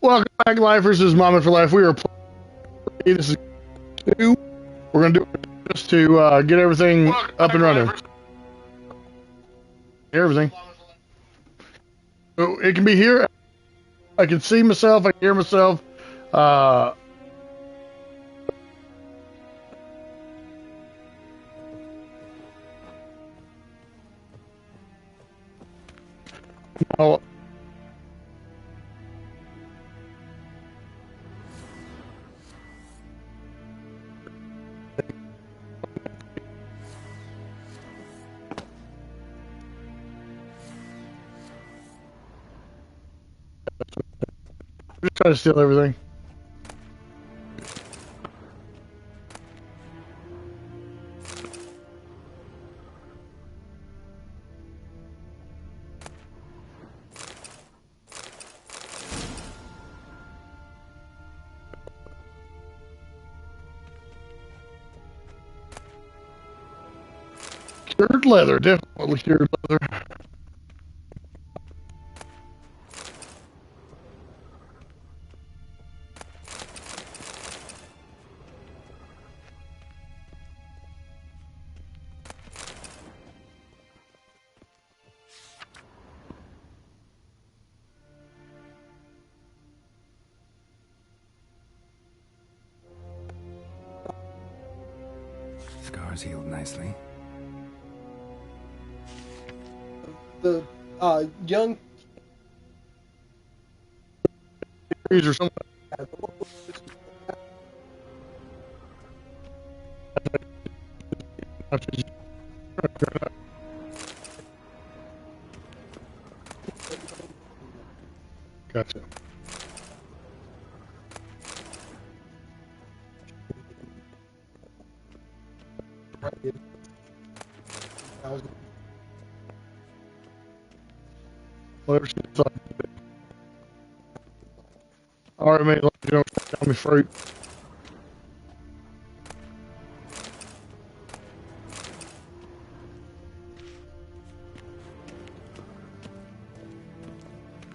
Welcome back, lifers. This is Mama for Life. We are playing. This is 2. We're going to do it just to get everything up and running. Everything. So it can be here. I can see myself. I can hear myself. Oh, just trying to steal everything. Cured leather, definitely cured leather. Scars healed nicely. The young These are some. Gotcha. Whatever she thought. All right, mate. You don't tell me fruit.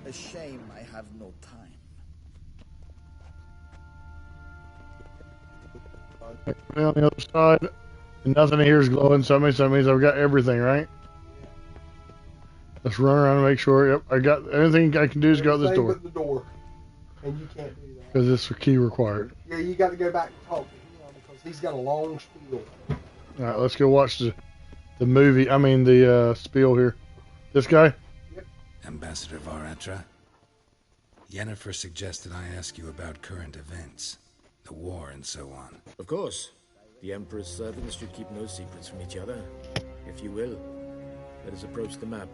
A shame I have no time. On the other side, and nothing here is glowing. So that means I've got everything, right? Let's run around and make sure. Yep, I got anything I can do is go out this door. But the door, and you can't do that. Because it's a key required. Yeah, you got to go back and talk to him because he's got a long spiel. All right, let's go watch the movie. I mean the spiel here. This guy. Ambassador Varatra, Yennefer suggested I ask you about current events, the war and so on. Of course. The Emperor's servants should keep no secrets from each other. If you will, let us approach the map.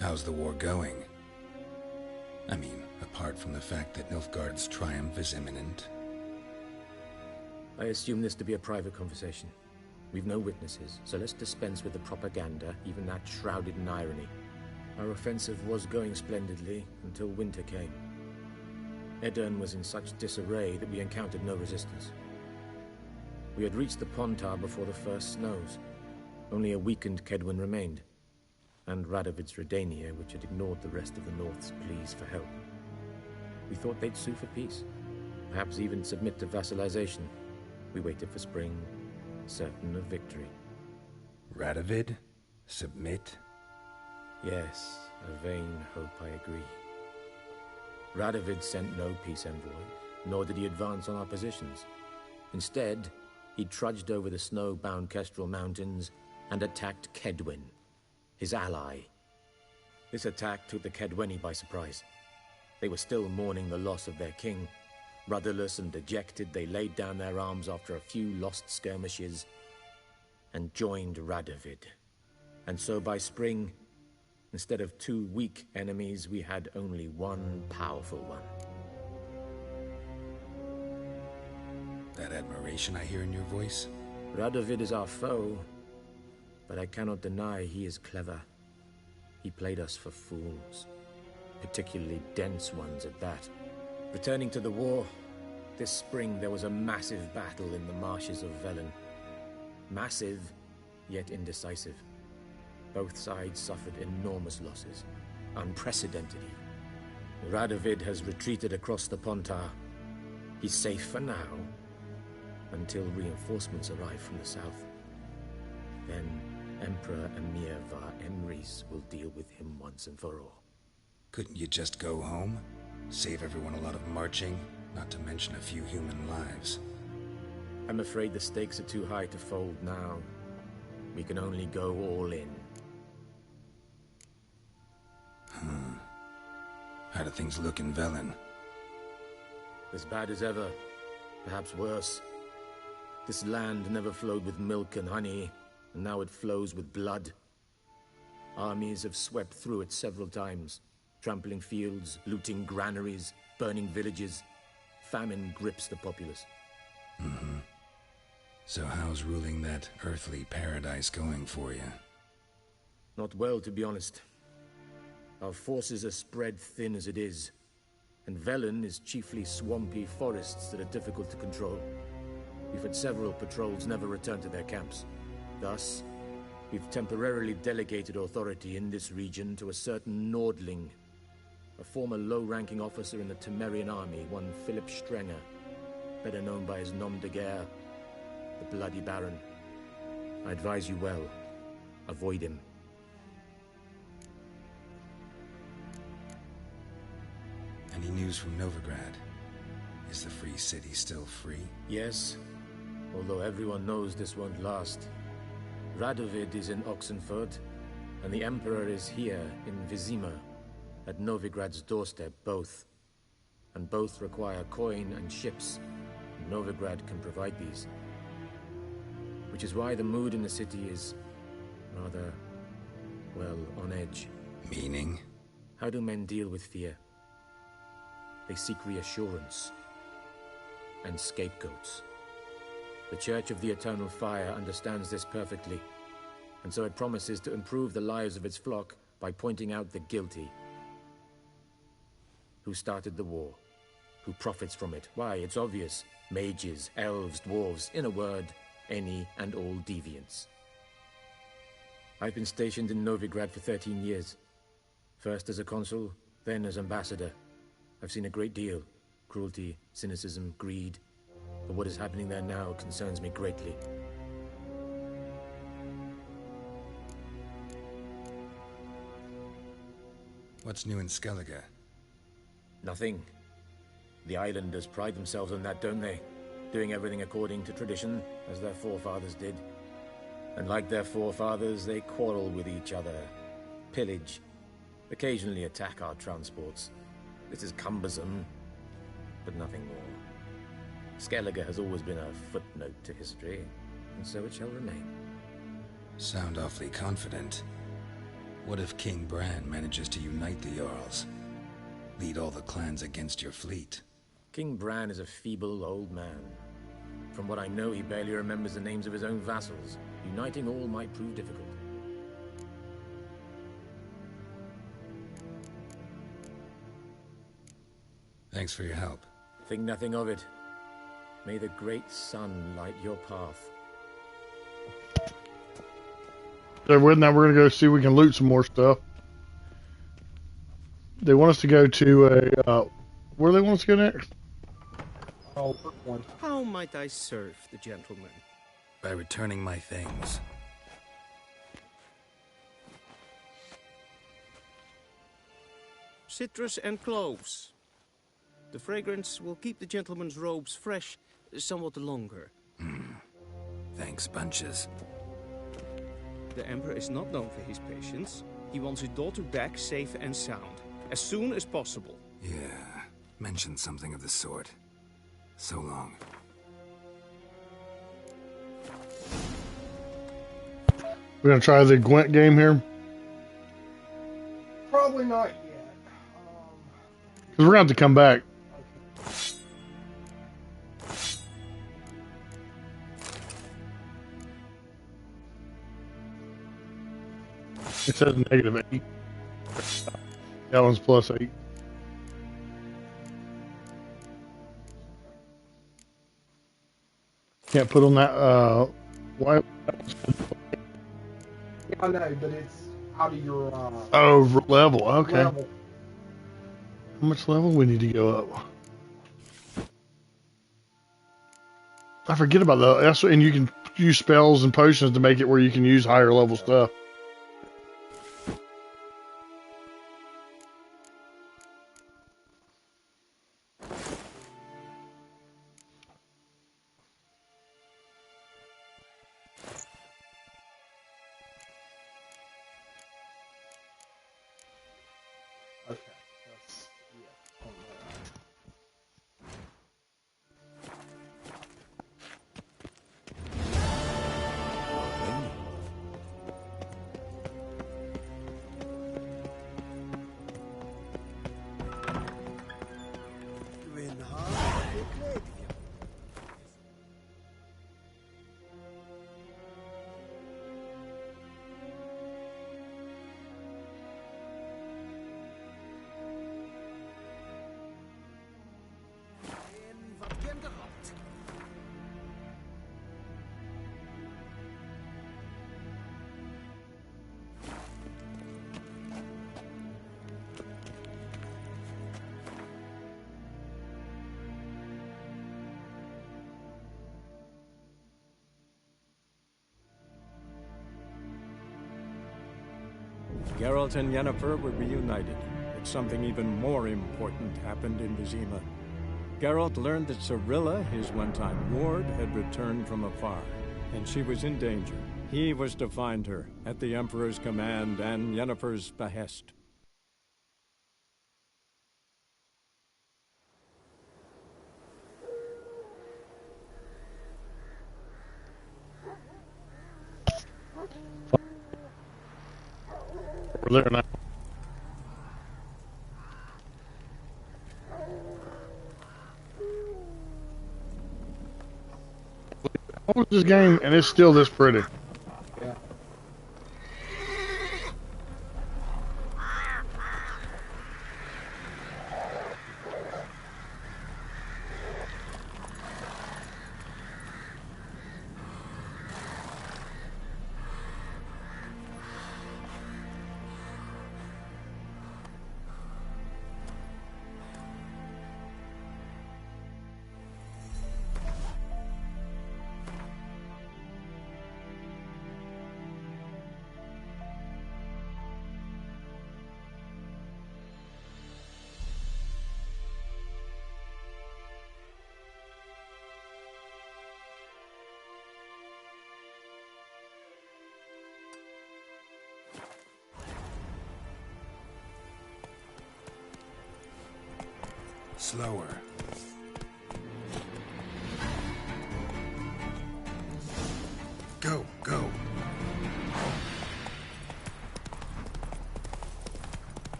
How's the war going? I mean, apart from the fact that Nilfgaard's triumph is imminent. I assume this to be a private conversation. We've no witnesses, so let's dispense with the propaganda, even that shrouded in irony. Our offensive was going splendidly until winter came. Edirn was in such disarray that we encountered no resistance. We had reached the Pontar before the first snows. Only a weakened Kaedwen remained, and Radovid's Redania, which had ignored the rest of the North's pleas for help. We thought they'd sue for peace, perhaps even submit to vassalization. We waited for spring, certain of victory. Radovid? Submit? Yes, a vain hope, I agree. Radovid sent no peace envoys, nor did he advance on our positions. Instead, he trudged over the snow-bound Kestrel Mountains and attacked Kaedwen, his ally. This attack took the Kaedweni by surprise. They were still mourning the loss of their king. Rudderless and dejected, they laid down their arms after a few lost skirmishes and joined Radovid. And so by spring, instead of 2 weak enemies, we had only one powerful one. That admiration I hear in your voice? Radovid is our foe, but I cannot deny he is clever. He played us for fools, particularly dense ones at that. Returning to the war, this spring there was a massive battle in the marshes of Velen. Massive, yet indecisive. Both sides suffered enormous losses. Unprecedented even. Radovid has retreated across the Pontar. He's safe for now, until reinforcements arrive from the south. Then Emperor Emir var Emrys will deal with him once and for all. Couldn't you just go home? Save everyone a lot of marching, not to mention a few human lives. I'm afraid the stakes are too high to fold now. We can only go all in. How do things look in Velen? As bad as ever, perhaps worse. This land never flowed with milk and honey, and now it flows with blood. Armies have swept through it several times, trampling fields, looting granaries, burning villages. Famine grips the populace. So how's ruling that earthly paradise going for you? Not well, to be honest. Our forces are spread thin as it is, and Velen is chiefly swampy forests that are difficult to control. We've had several patrols never return to their camps. Thus, we've temporarily delegated authority in this region to a certain Nordling, a former low-ranking officer in the Temerian army, one Philip Strenger, better known by his nom de guerre, the Bloody Baron. I advise you well. Avoid him. Any news from Novigrad? Is the Free City still free? Yes, although everyone knows this won't last. Radovid is in Oxenfurt, and the Emperor is here in Vizima, at Novigrad's doorstep, both. And both require coin and ships. Novigrad can provide these. Which is why the mood in the city is rather, well, on edge. Meaning? How do men deal with fear? They seek reassurance and scapegoats. The Church of the Eternal Fire understands this perfectly, and so it promises to improve the lives of its flock by pointing out the guilty. Who started the war? Who profits from it? Why, it's obvious. Mages, elves, dwarves, in a word, any and all deviants. I've been stationed in Novigrad for 13 years. First as a consul, then as ambassador. I've seen a great deal. Cruelty, cynicism, greed. But what is happening there now concerns me greatly. What's new in Skellige? Nothing. The islanders pride themselves on that, don't they? Doing everything according to tradition, as their forefathers did. And like their forefathers, they quarrel with each other, pillage, occasionally attack our transports. This is cumbersome, but nothing more. Skellige has always been a footnote to history, and so it shall remain. Sound awfully confident. What if King Bran manages to unite the Jarls? Lead all the clans against your fleet? King Bran is a feeble old man. From what I know, he barely remembers the names of his own vassals. Uniting all might prove difficult. Thanks for your help. Think nothing of it. May the great sun light your path. So with that, we're going to go see if we can loot some more stuff. They want us to go to a... where do they want us to go next? Oh, one. How might I serve the gentleman? By returning my things. Citrus and cloves. The fragrance will keep the gentleman's robes fresh somewhat longer. Thanks, bunches. The Emperor is not known for his patience. He wants his daughter back safe and sound, as soon as possible. Yeah, mentioned something of the sort. So long. We're going to try the Gwent game here. Probably not yet. Because we're going to have to come back. It says -8. That one's +8. Can't put on that Why? Yeah, I know, but it's out of your Oh, level. Okay. level. How much level we need to go up? I forget about that. And you can use spells and potions to make it where you can use higher level stuff. Okay. That's, yeah. Geralt and Yennefer were reunited, but something even more important happened in Vizima. Geralt learned that Cirilla, his one-time ward, had returned from afar, and she was in danger. He was to find her, at the Emperor's command and Yennefer's behest. We're there now. How old is this game? And it's still this pretty. Yeah. Slower. Go, go.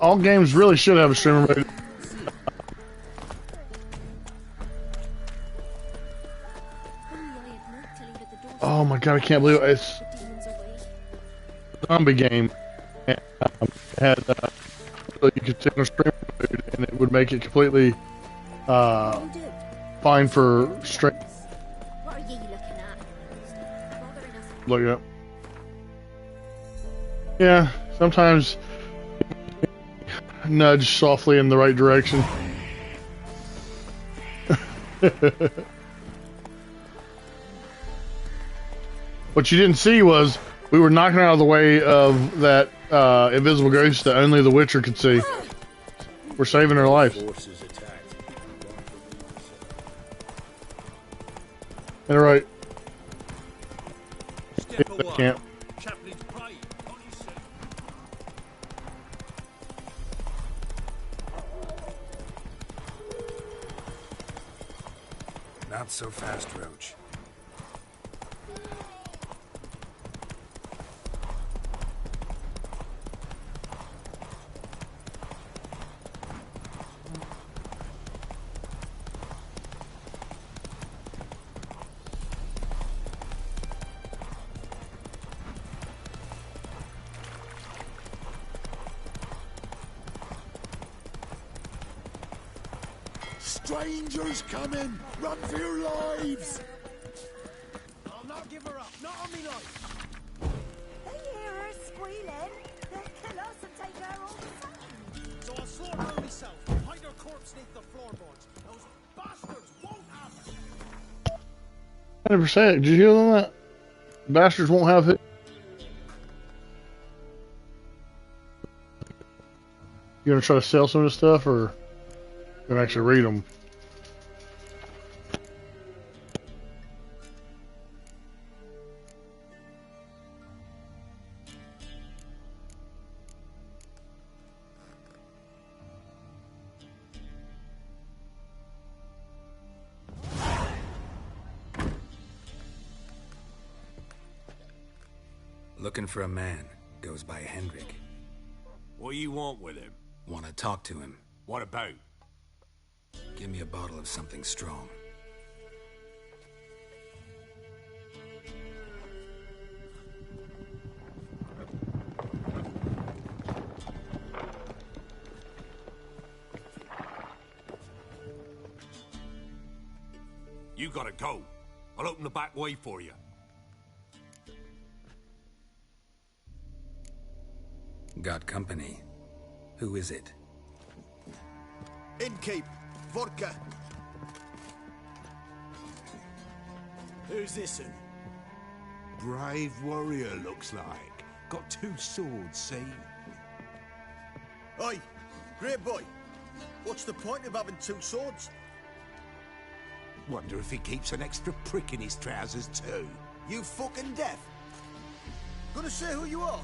All games really should have a streamer mode. Oh my god, I can't believe it. It's a zombie game. And, had you could sit in a streamer mode and it would make it completely fine for straight. What are you looking at? Bothering us. Look it up. Yeah, sometimes nudge softly in the right direction. What you didn't see was we were knocking out of the way of that invisible ghost that only the Witcher could see. We're saving her life. And right. I can't. Not so fast, Roach. Strangers coming! Run for your lives! I'll not give her up, not on me life. They hear her squealing. They'll kill us and take her all the same. So I'll slaughter her myself, hide her corpse beneath the floorboards. Those bastards won't have it. 100%. Did you hear that? Bastards won't have it. You gonna try to sell some of this stuff, or you gonna actually read them? Looking for a man. Goes by Hendrik. What do you want with him? Want to talk to him. What about? Give me a bottle of something strong. You gotta go. I'll open the back way for you. Got company. Who is it? Innkeep, vodka. Who's this one? Brave warrior, looks like. Got 2 swords, see? Oi, great boy. What's the point of having 2 swords? Wonder if he keeps an extra prick in his trousers too. You fucking deaf? Gonna say who you are?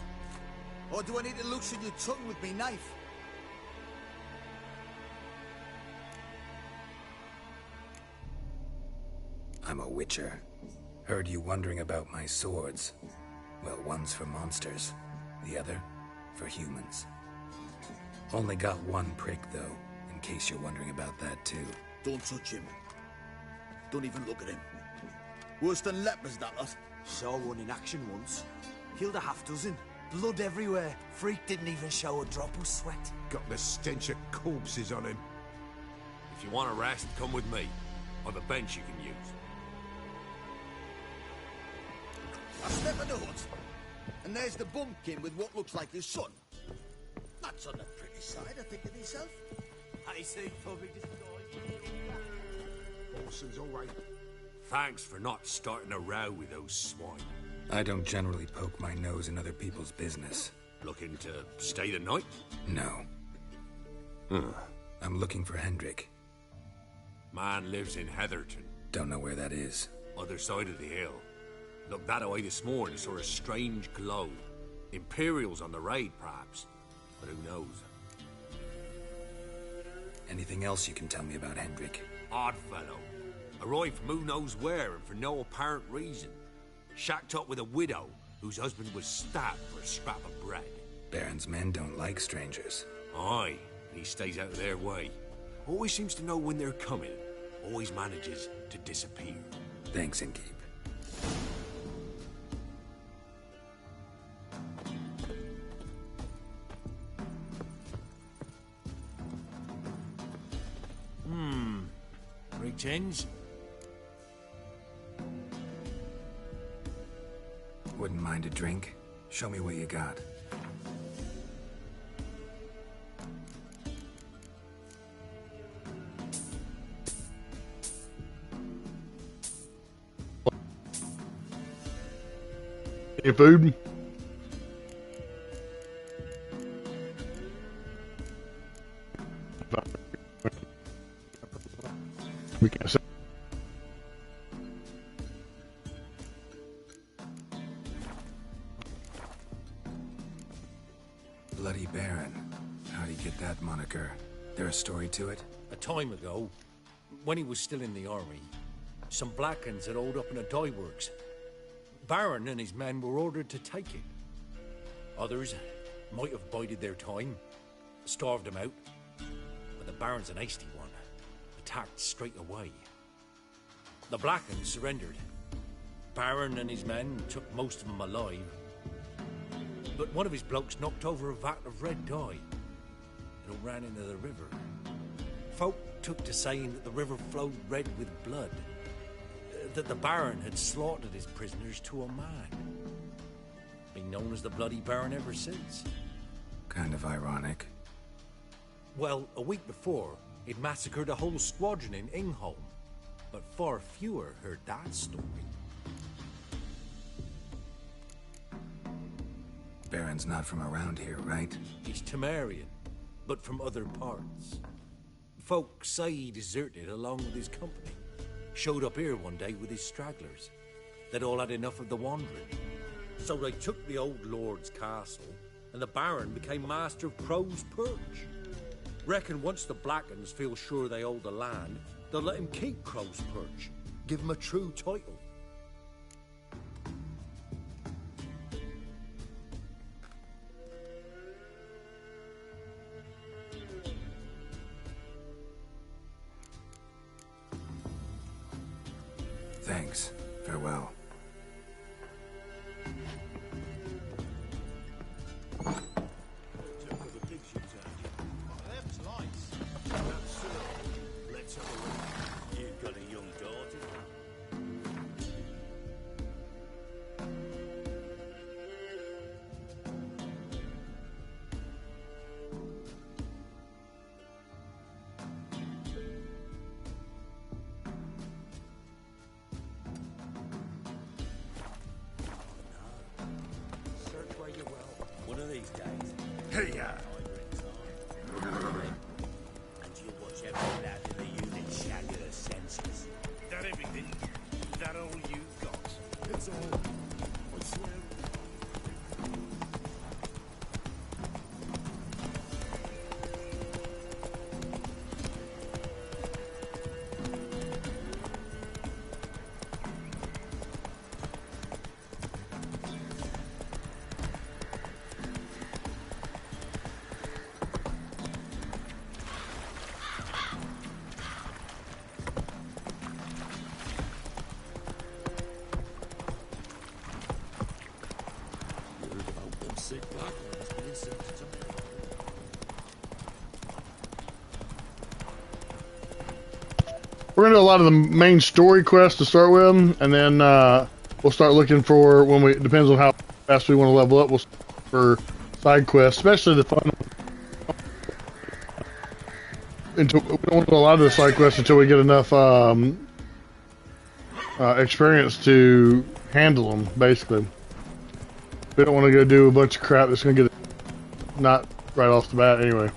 Or do I need to loosen your tongue with me knife? I'm a witcher. Heard you wondering about my swords. Well, one's for monsters, the other for humans. Only got 1 prick, though, in case you're wondering about that, too. Don't touch him. Don't even look at him. Worse than lepers, that lot. Saw one in action once. Killed a half-dozen. Blood everywhere. Freak didn't even show a drop of sweat. Got the stench of corpses on him. If you want a rest, come with me. I've a bench you can use. I step in the hut, and there's the bumpkin with what looks like his son. That's on the pretty side, I think of myself. I see, probably disguised. Parsons, all right. Thanks for not starting a row with those swine. I don't generally poke my nose in other people's business. Looking to stay the night? No. I'm looking for Hendrik. Man lives in Heatherton. Don't know where that is. Other side of the hill. Looked that away this morning, saw a strange glow. Imperials on the raid, perhaps. But who knows? Anything else you can tell me about Hendrik? Odd fellow. Arrived from who knows where and for no apparent reason. Shacked up with a widow whose husband was stabbed for a scrap of bread. Baron's men don't like strangers. Aye, he stays out of their way. Always seems to know when they're coming. Always manages to disappear. Thanks, Innkeep. Greetings. Wouldn't mind a drink? Show me what you got. Any food? We can't say. Bloody Baron. How'd he get that moniker? There a story to it? A time ago, when he was still in the army, some Blackens had holed up in a dye works. Baron and his men were ordered to take it. Others might have bided their time, starved him out. But the Baron's an hasty one. Attacked straight away. The Blackens surrendered. Baron and his men took most of them alive. But one of his blokes knocked over a vat of red dye. It all ran into the river. Folk took to saying that the river flowed red with blood. That the Baron had slaughtered his prisoners to a man. Been known as the Bloody Baron ever since. Kind of ironic. Well, a week before, he'd massacred a whole squadron in Ingholm. But far fewer heard that story. Baron's not from around here, right? He's Temerian, but from other parts. Folk say he deserted along with his company. Showed up here one day with his stragglers. They'd all had enough of the wandering. So they took the old lord's castle, and the Baron became master of Crow's Perch. Reckon once the Blackens feel sure they hold the land, they'll let him keep Crow's Perch. Give him a true title. Thanks. Farewell. You've got a young daughter. Search where you will. One of these days. Hey, And you'll watch every lad in the unit shatter her senses. that everything? That all you got? It's all. I swear. We're gonna do a lot of the main story quests to start with, and then we'll start looking for when we. Depends on how fast we want to level up. We'll start for side quests, especially the fun. Until we don't want to do a lot of the side quests until we get enough experience to handle them. Basically, we don't want to go do a bunch of crap that's gonna get it not right off the bat anyway.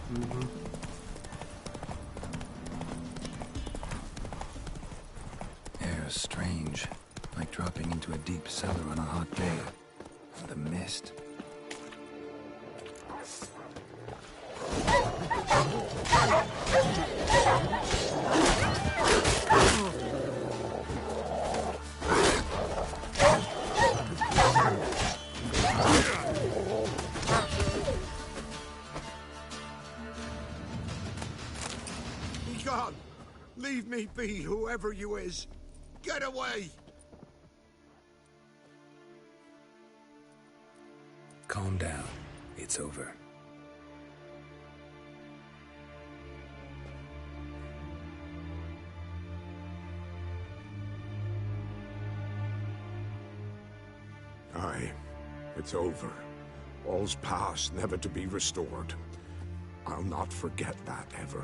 Air is strange, like dropping into a deep cellar on a hot day. The mist. Be gone. Leave me be, whoever you is. Get away. Calm down. It's over. Aye, it's over. All's past, never to be restored. I'll not forget that ever.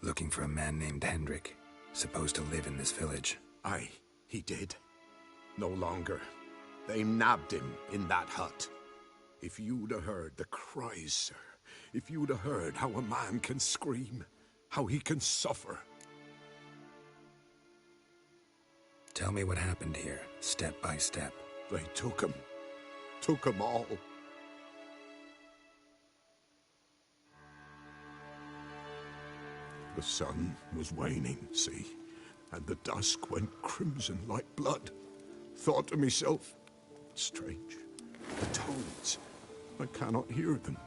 Looking for a man named Hendrik, supposed to live in this village. Aye, he did. No longer. They nabbed him in that hut. If you'd have heard the cries, sir. If you'd have heard how a man can scream, how he can suffer. Tell me what happened here, step by step. They took him. Took him all. The sun was waning, see? And the dusk went crimson like blood. Thought to myself, strange. The toads. I cannot hear them.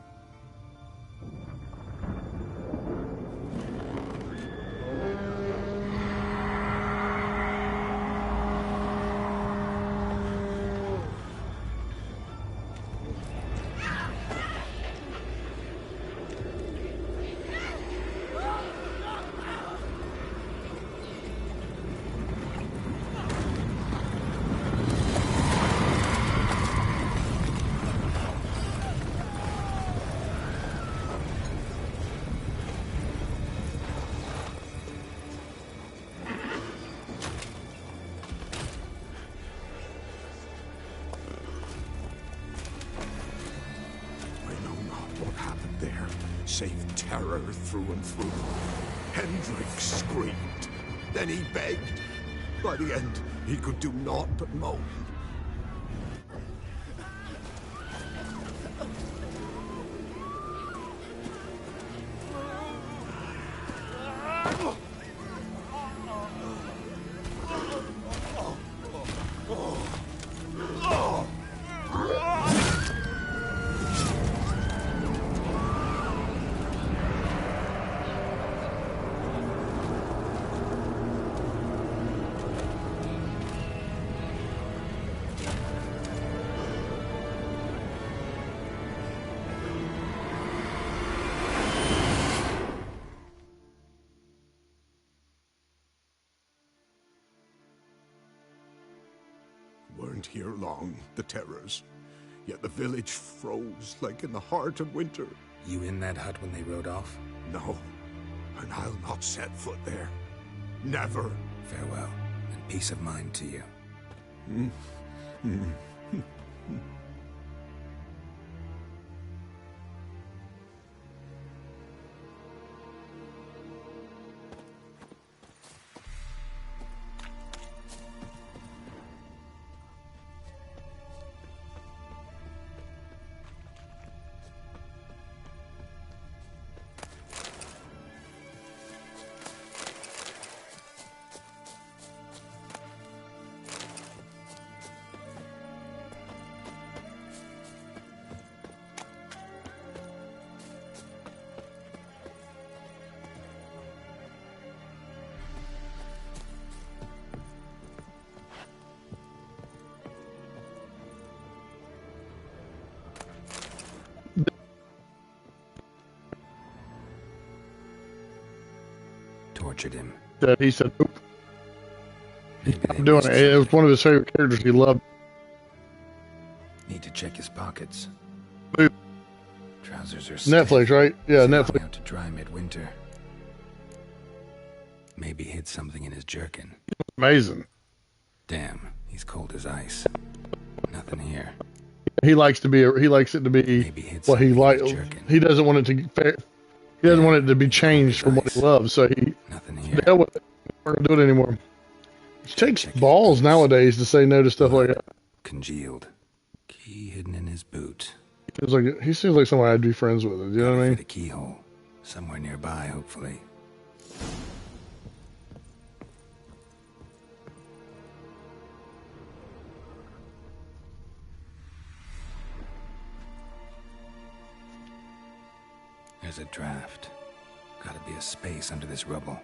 What happened there saved terror through and through. Hendrik screamed. Then he begged. By the end, he could do naught but moan. Weren't here long, the terrors. Yet the village froze like in the heart of winter. You in that hut when they rode off? No, and I'll not set foot there. Never. Farewell, and peace of mind to you. Tortured him. That he said, nope. I'm doing it. It was one of his favorite characters he loved. Need to check his pockets. Move. Trousers are Netflix, stiff. right? Yeah, Set Netflix. out to dry midwinter. Maybe hid something in his jerkin. Amazing. Damn, he's cold as ice. Nothing here. He likes to be. He likes it to be what he likes. He doesn't want it to. He doesn't want it to be changed from what he loves. So he. Nothing here. Hell with it. We're gonna do it anymore. It takes balls nowadays to say no to stuff like that. Congealed. Key hidden in his boot. He seems like somebody I'd be friends with. You know what I mean? The keyhole. Somewhere nearby, hopefully. There's a draft. Gotta be a space under this rubble.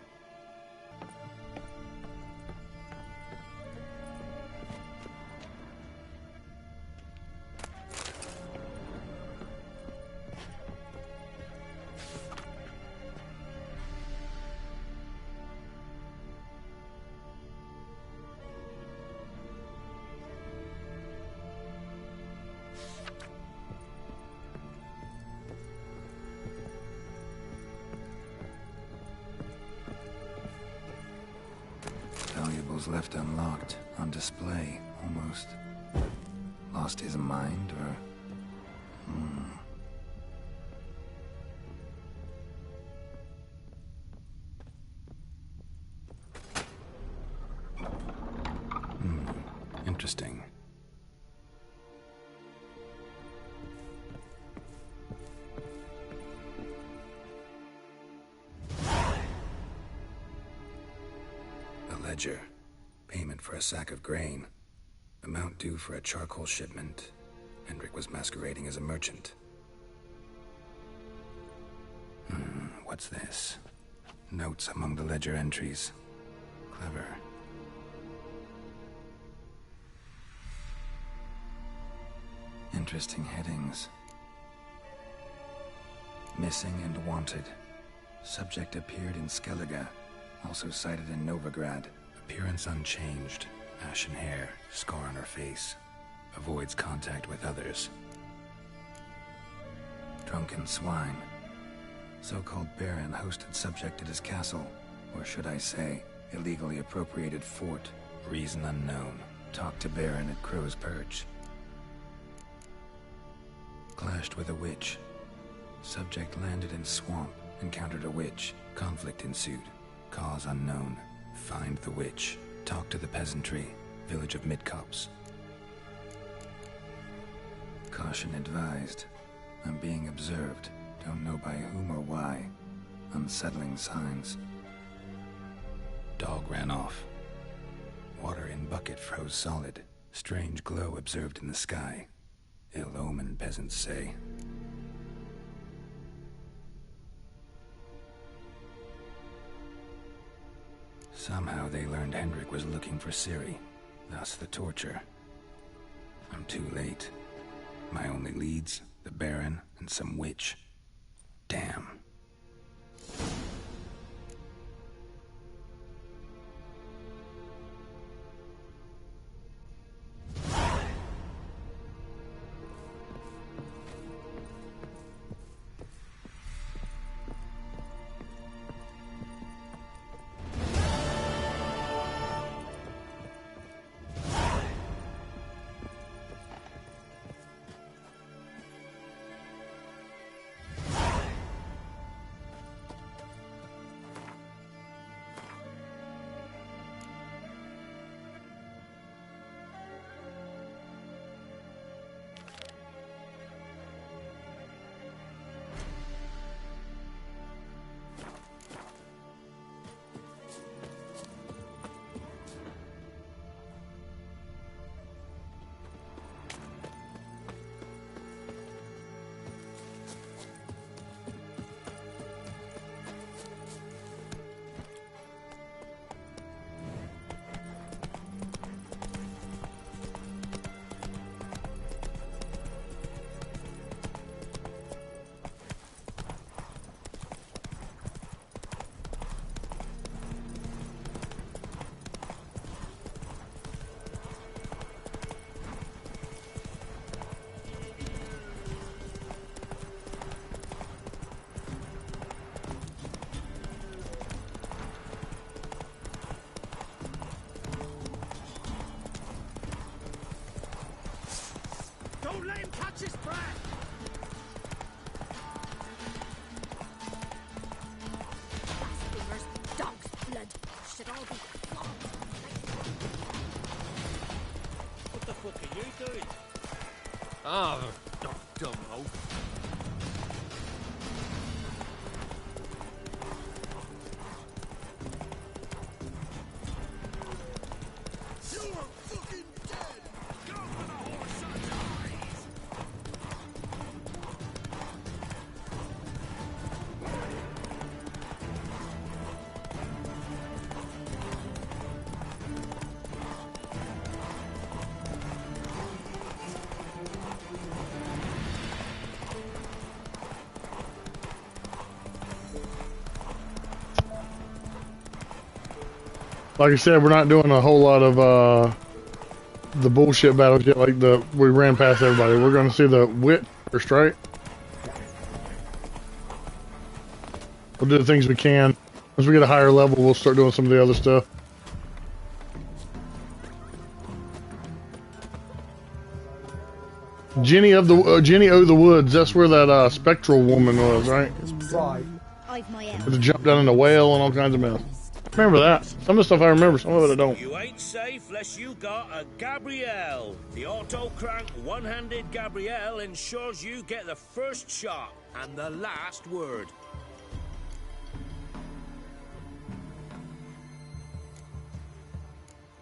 Valuables left unlocked, on display, almost. Lost his mind, or... Interesting. A ledger. Payment for a sack of grain. Amount due for a charcoal shipment. Hendrik was masquerading as a merchant. What's this? Notes among the ledger entries. Clever. Interesting headings. Missing and wanted. Subject appeared in Skellige. Also cited in Novigrad. Appearance unchanged. Ashen hair. Scar on her face. Avoids contact with others. Drunken swine. So-called baron hosted subject at his castle. Or should I say, illegally appropriated fort. Reason unknown. Talked to baron at Crow's Perch. Clashed with a witch. Subject landed in swamp, encountered a witch. Conflict ensued. Cause unknown. Find the witch. Talk to the peasantry. Village of Midcopse. Caution advised. I'm being observed. Don't know by whom or why. Unsettling signs. Dog ran off. Water in bucket froze solid. Strange glow observed in the sky. Ill omen, peasants say. Somehow they learned Hendrik was looking for Ciri. Thus the torture. I'm too late. My only leads, the Baron and some witch. Damn. Don't let him catch his breath! Blasphemers, dog's blood, should all be flogged. What the fuck are you doing? Oh, dumb hoe. Like I said, we're not doing a whole lot of the bullshit battles yet. Like we ran past everybody. We're going to see the wit first, right? We'll do the things we can. Once we get a higher level, we'll start doing some of the other stuff. Jenny O' the Woods. That's where that spectral woman was, right? Right. I've my own. To jump down in the whale and all kinds of mess. Remember that. Some of the stuff I remember, some of it I don't. You ain't safe less you got a Gabrielle. The auto-crank one-handed Gabrielle ensures you get the first shot and the last word.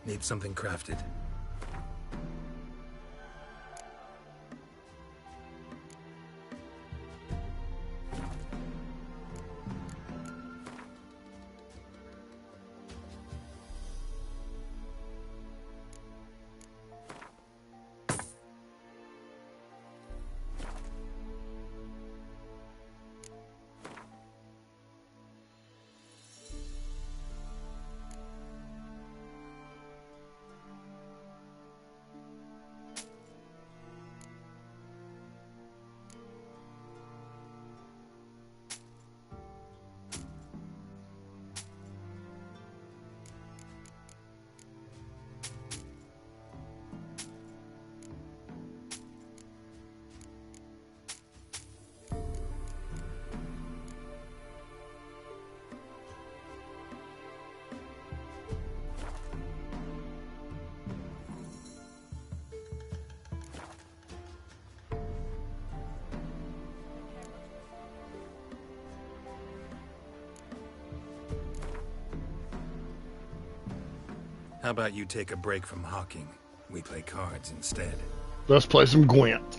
Need something crafted. How about you take a break from hawking? We play cards instead. Let's play some Gwent.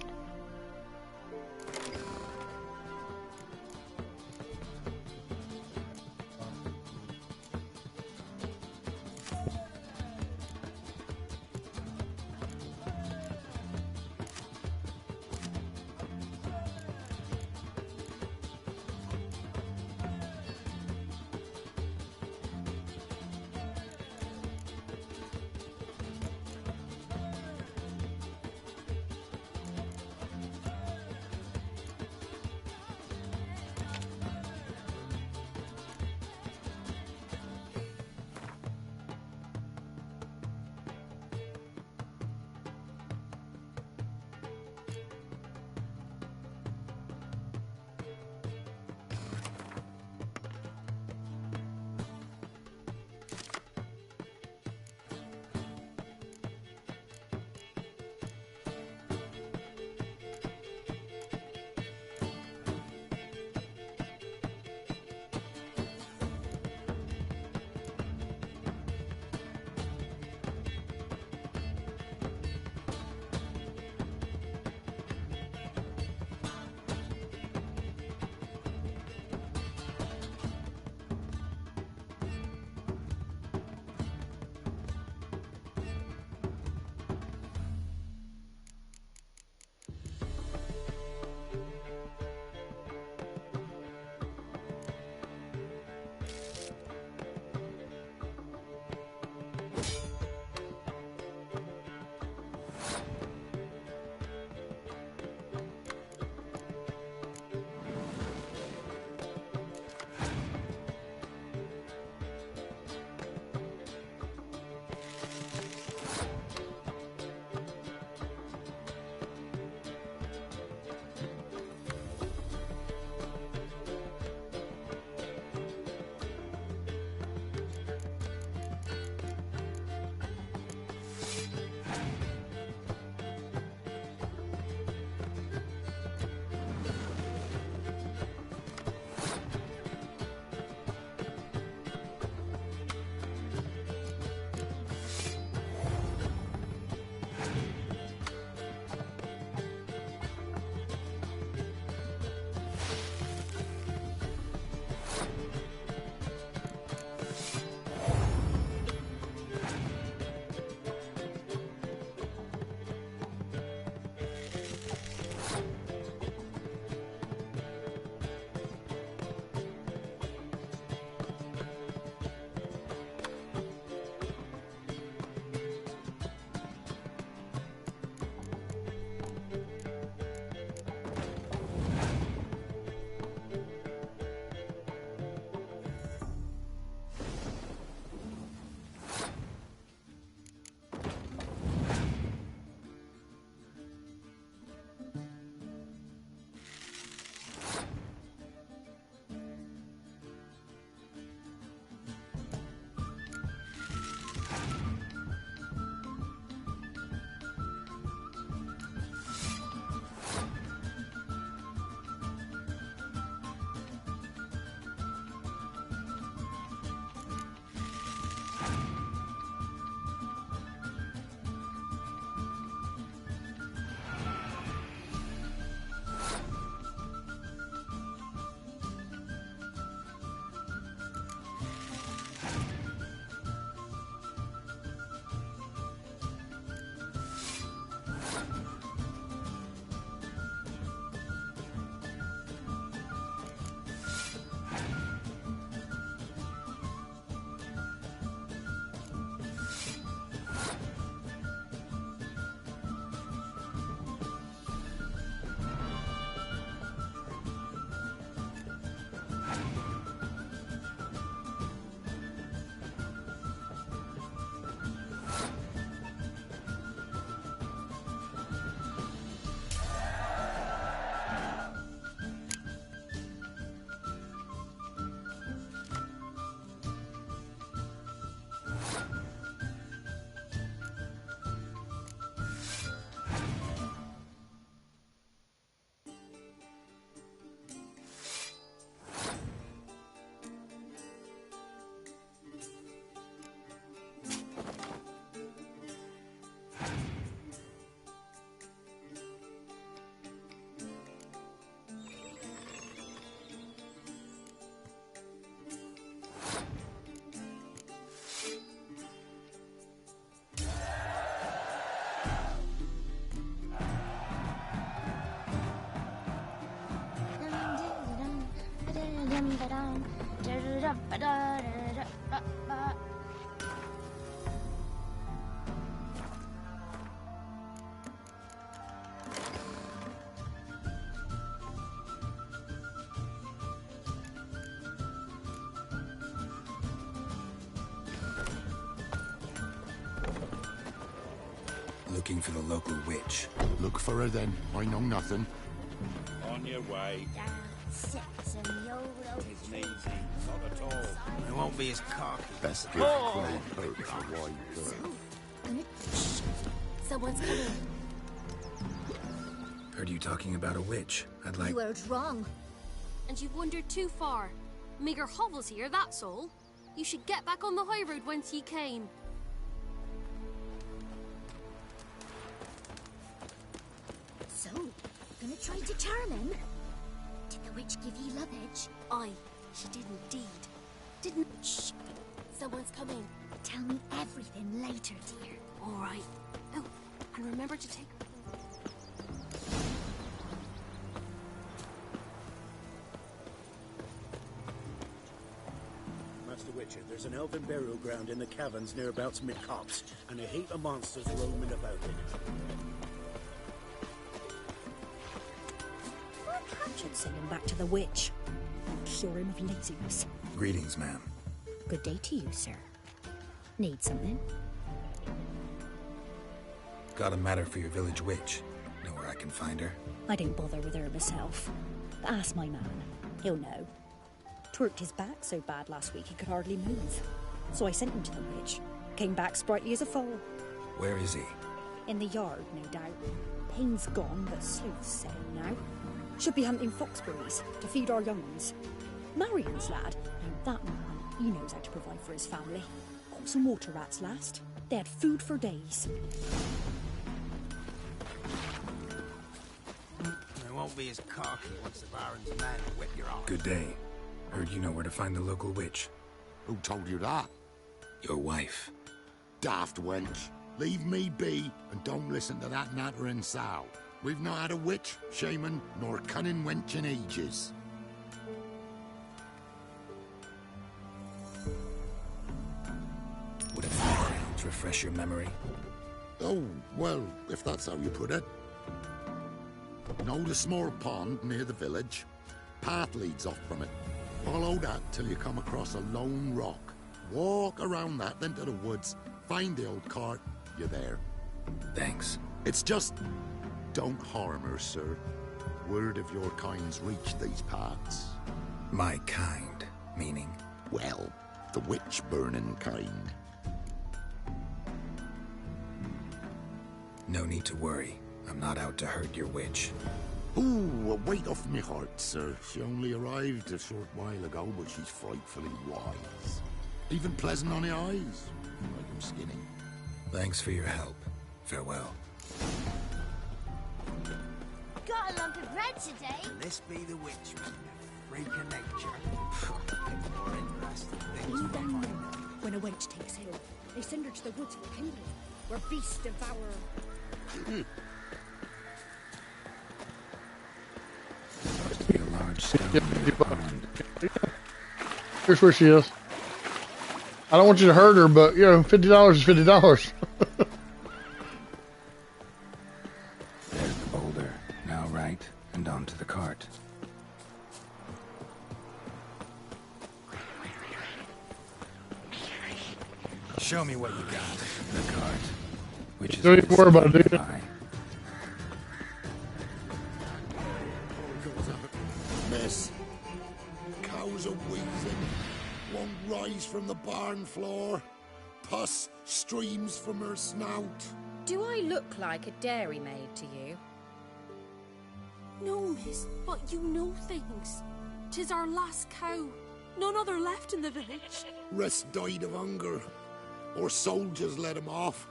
Looking for the local witch. Look for her then. I know nothing. On your way. It's easy. Not at all. It won't be as cocky. Best give Craig Burt a wide berth. Someone's coming. Heard you talking about a witch. I'd like... You heard wrong. And you've wandered too far. Meager hovels here, that's all. You should get back on the high road whence ye came. So, gonna try to charm him? Did the witch give ye luggage? Aye, she did indeed. Didn't... Shh! Someone's coming. Tell me everything later, dear. All right. Oh, and remember to take... Master Witcher, there's an elven burial ground in the caverns nearabouts mid-copse, and a heap of monsters roaming about it. Why can't you send him back to the witch? I'll cure him of laziness. Greetings, ma'am. Good day to you, sir. Need something? Got a matter for your village witch. Know where I can find her? I didn't bother with her myself. But ask my man. He'll know. Twerked his back so bad last week he could hardly move. So I sent him to the witch. Came back sprightly as a foal. Where is he? In the yard, no doubt. Pain's gone, but sleuth's setting now. Should be hunting foxberries to feed our young ones. Marion's lad, and that man, he knows how to provide for his family. Got some water rats last. They had food for days. It won't be as cocky once the Baron's men whip your arm. Good day. Heard you know where to find the local witch. Who told you that? Your wife. Daft wench. Leave me be and don't listen to that nattering sow. We've not had a witch, shaman, nor cunning wench in ages. Would a fairgrounds refresh your memory? Oh, well, if that's how you put it. Know the small pond near the village? Path leads off from it. Follow that till you come across a lone rock. Walk around that, then to the woods. Find the old cart. You're there. Thanks. It's just... don't harm her, sir. Word of your kind's reached these parts. My kind? Meaning? Well, the witch-burning kind. No need to worry. I'm not out to hurt your witch. Ooh, a weight off me heart, sir. She only arrived a short while ago, but she's frightfully wise. Even pleasant on the eyes. Like I'm skinny. Thanks for your help. Farewell. Got a lump of bread today. This be the witch, man. Freak of nature. More interesting things we Even find now, out. when a wench takes ill, they send her to the woods for kindling, where beasts devour her. Must be a large stone in the pond. Here's where she is. I don't want you to hurt her, but, you know, $50 is $50. There's the boulder. Now right, and onto the cart. Show me what you got. The cart. Which is Don't even worry about it, dude. Miss, cows are wheezing. Won't rise from the barn floor. Pus streams from her snout. Do I look like a dairymaid to you? No, miss, but you know things. 'Tis our last cow. None other left in the village. Rest died of hunger. Or soldiers let him off.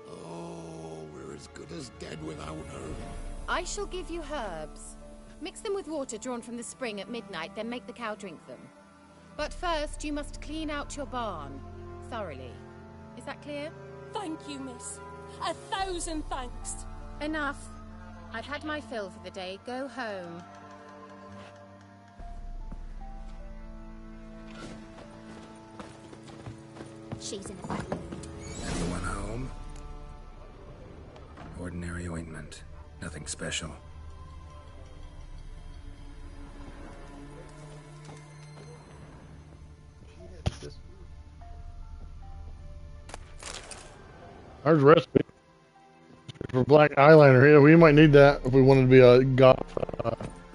Oh, we're as good as dead without her. I shall give you herbs. Mix them with water drawn from the spring at midnight, then make the cow drink them. But first, you must clean out your barn. Thoroughly. Is that clear? Thank you, miss. 1,000 thanks. Enough. I've had my fill for the day. Go home. She's in a funny mood. Anyone home? Ordinary ointment. Nothing special. There's a recipe for black eyeliner here. We might need that if we wanted to be a goth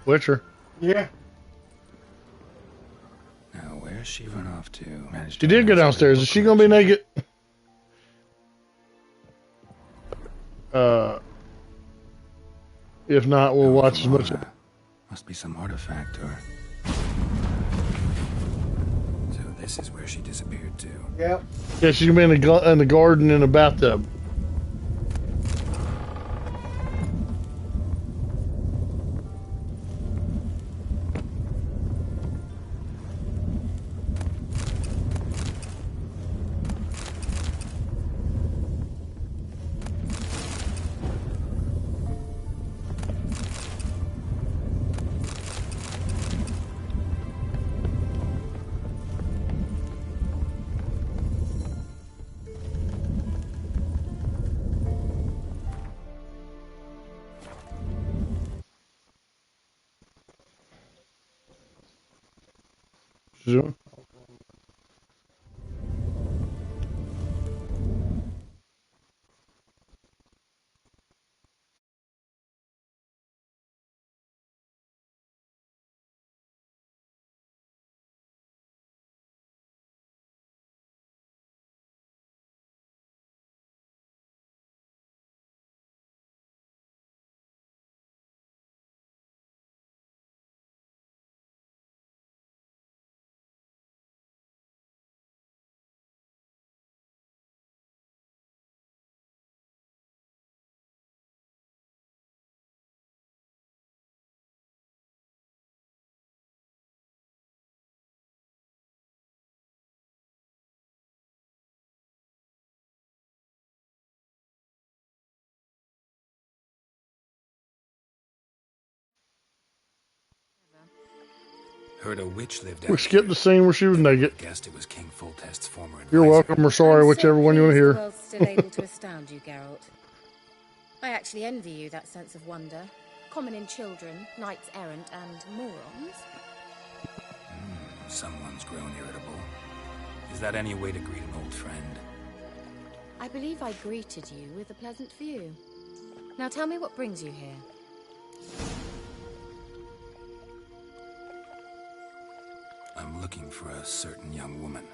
witcher. Yeah. Now, where's she run off to? She did go downstairs. Is she gonna be naked? If not, we'll watch as much. Must be some artifact or. So this is where she disappeared to. Yep. Yeah, she's gonna be in the garden in a bathtub. Sure. Heard a witch lived We out skipped the scene where she was naked. Guessed it was King Foltest's former advisor. You're welcome or sorry, whichever one you want to hear. The world's still able to astound you, Geralt. I actually envy you that sense of wonder, common in children, knights errant, and morons. Someone's grown irritable. Is that any way to greet an old friend? I believe I greeted you with a pleasant view. Now tell me what brings you here. I'm looking for a certain young woman.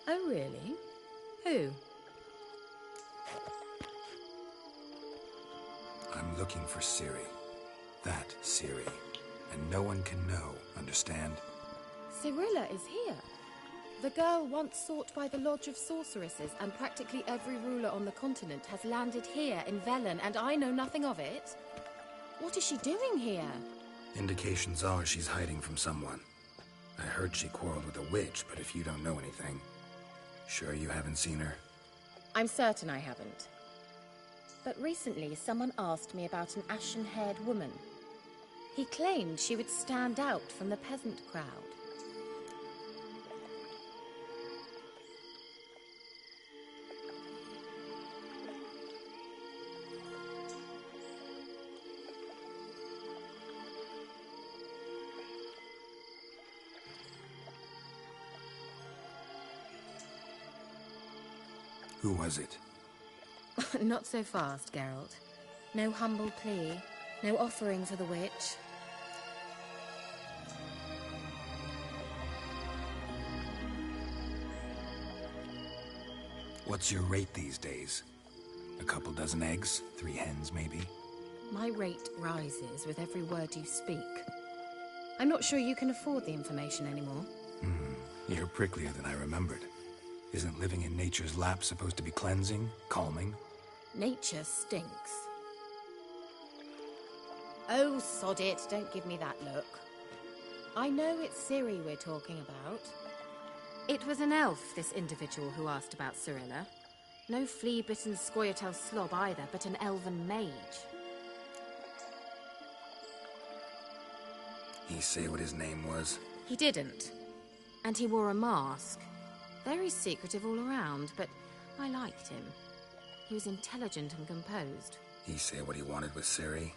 Oh, really? Who? I'm looking for Ciri. That Ciri. And no one can know, understand? Cirilla is here. The girl once sought by the Lodge of Sorceresses, and practically every ruler on the continent has landed here in Velen, and I know nothing of it. What is she doing here? Indications are she's hiding from someone. I heard she quarreled with a witch, but if you don't know anything, sure you haven't seen her? I'm certain I haven't. But recently, someone asked me about an ashen-haired woman. He claimed she would stand out from the peasant crowd. Who was it? Not so fast, Geralt. No humble plea, no offering for the witch. What's your rate these days? A couple dozen eggs? 3 hens, maybe? My rate rises with every word you speak. I'm not sure you can afford the information anymore. You're pricklier than I remembered. Isn't living in nature's lap supposed to be cleansing, calming? Nature stinks. Oh, sod it, don't give me that look. I know it's Ciri we're talking about. It was an elf, this individual who asked about Cirilla. No flea-bitten Scoia'tael slob either, but an elven mage. He say what his name was? He didn't. And he wore a mask. Very secretive all around, but I liked him. He was intelligent and composed. He say what he wanted with Ciri?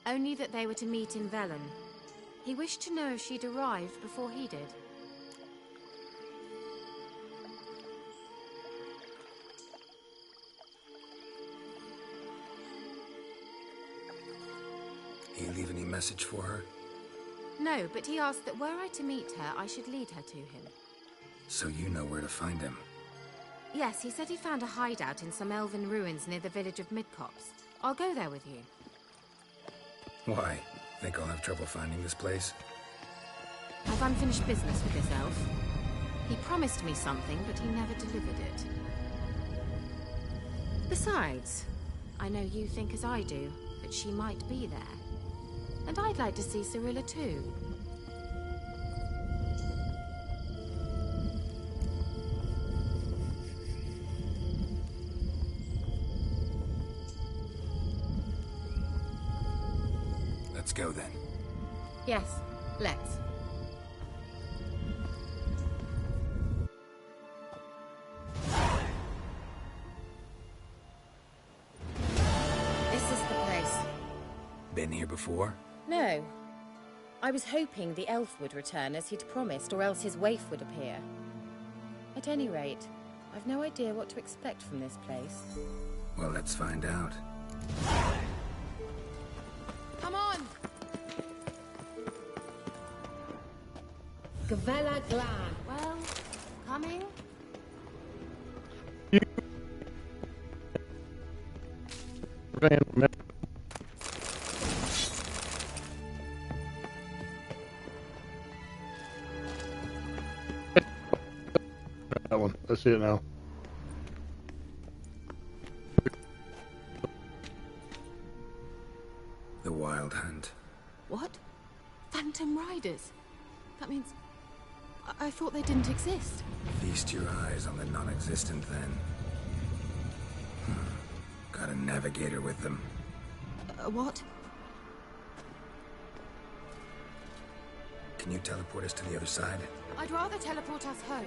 Only that they were to meet in Velen. He wished to know if she'd arrived before he did. He leave any message for her? No, but he asked that were I to meet her, I should lead her to him. So you know where to find him? Yes, he said he found a hideout in some elven ruins near the village of Midcopse. I'll go there with you. Why? Think I'll have trouble finding this place? I've unfinished business with this elf. He promised me something, but he never delivered it. Besides, I know you think as I do, that she might be there. And I'd like to see Cirilla too. Let's go then. Yes, let's. This is the place. Been here before? No. I was hoping the elf would return as he'd promised, or else his waif would appear. At any rate, I've no idea what to expect from this place. Well, let's find out. Come on! Gavella Glan. Well, coming? That one. I see it now. The Wild Hunt. What? Phantom Riders? That means... I thought they didn't exist. Feast your eyes on the non-existent then. Got a navigator with them. What? Can you teleport us to the other side? I'd rather teleport us home.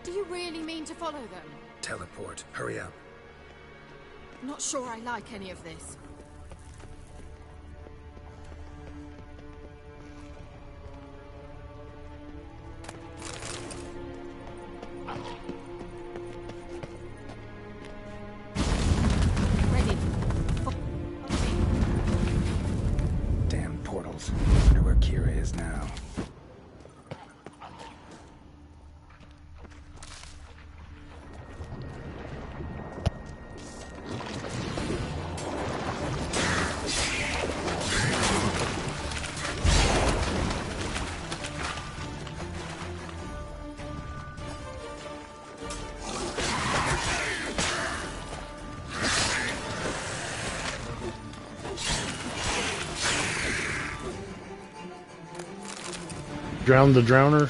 Do you really mean to follow them? Teleport. Hurry up. Not sure I like any of this. Damn portals. Wonder where Kira is now. Drown the drowner.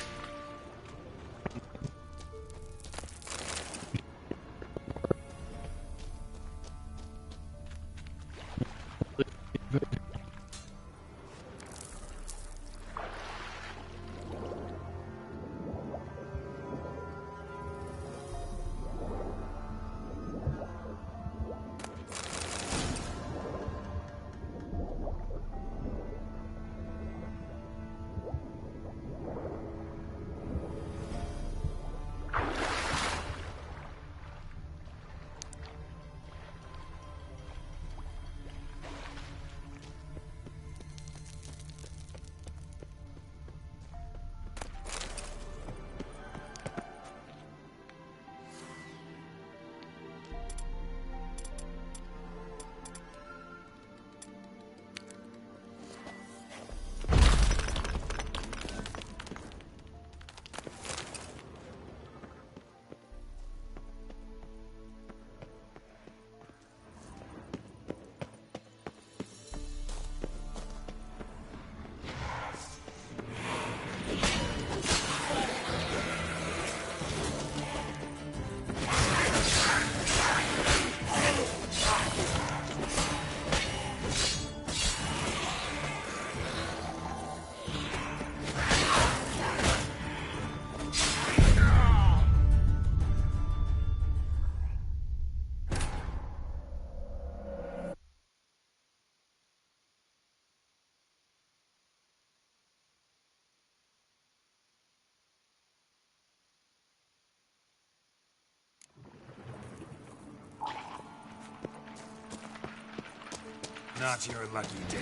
Not your lucky day.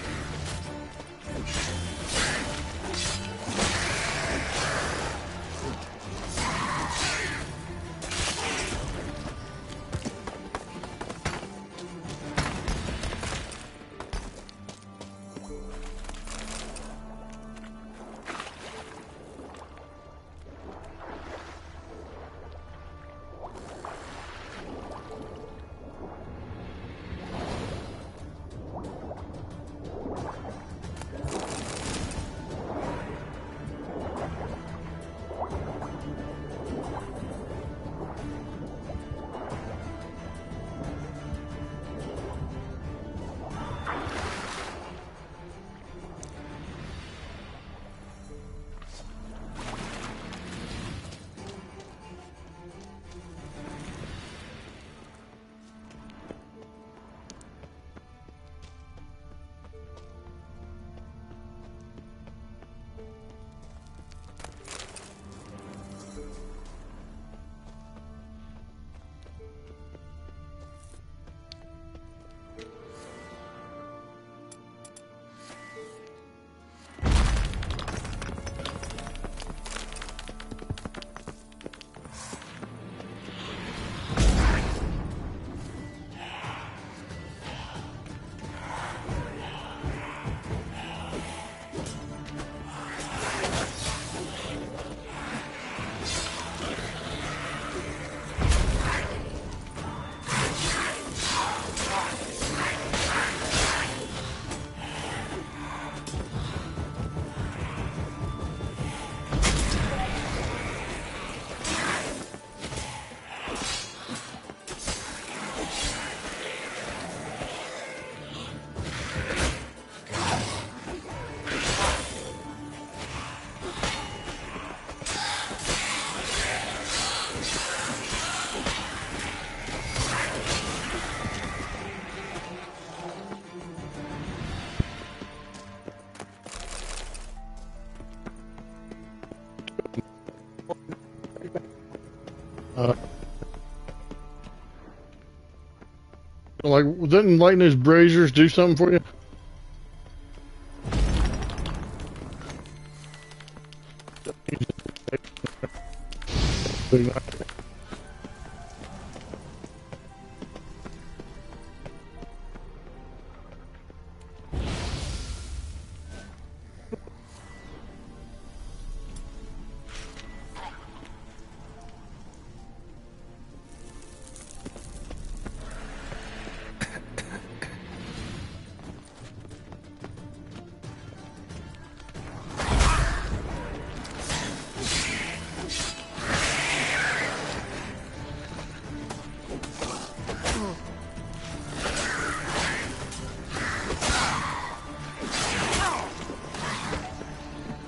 Like, didn't lighting those braziers do something for you?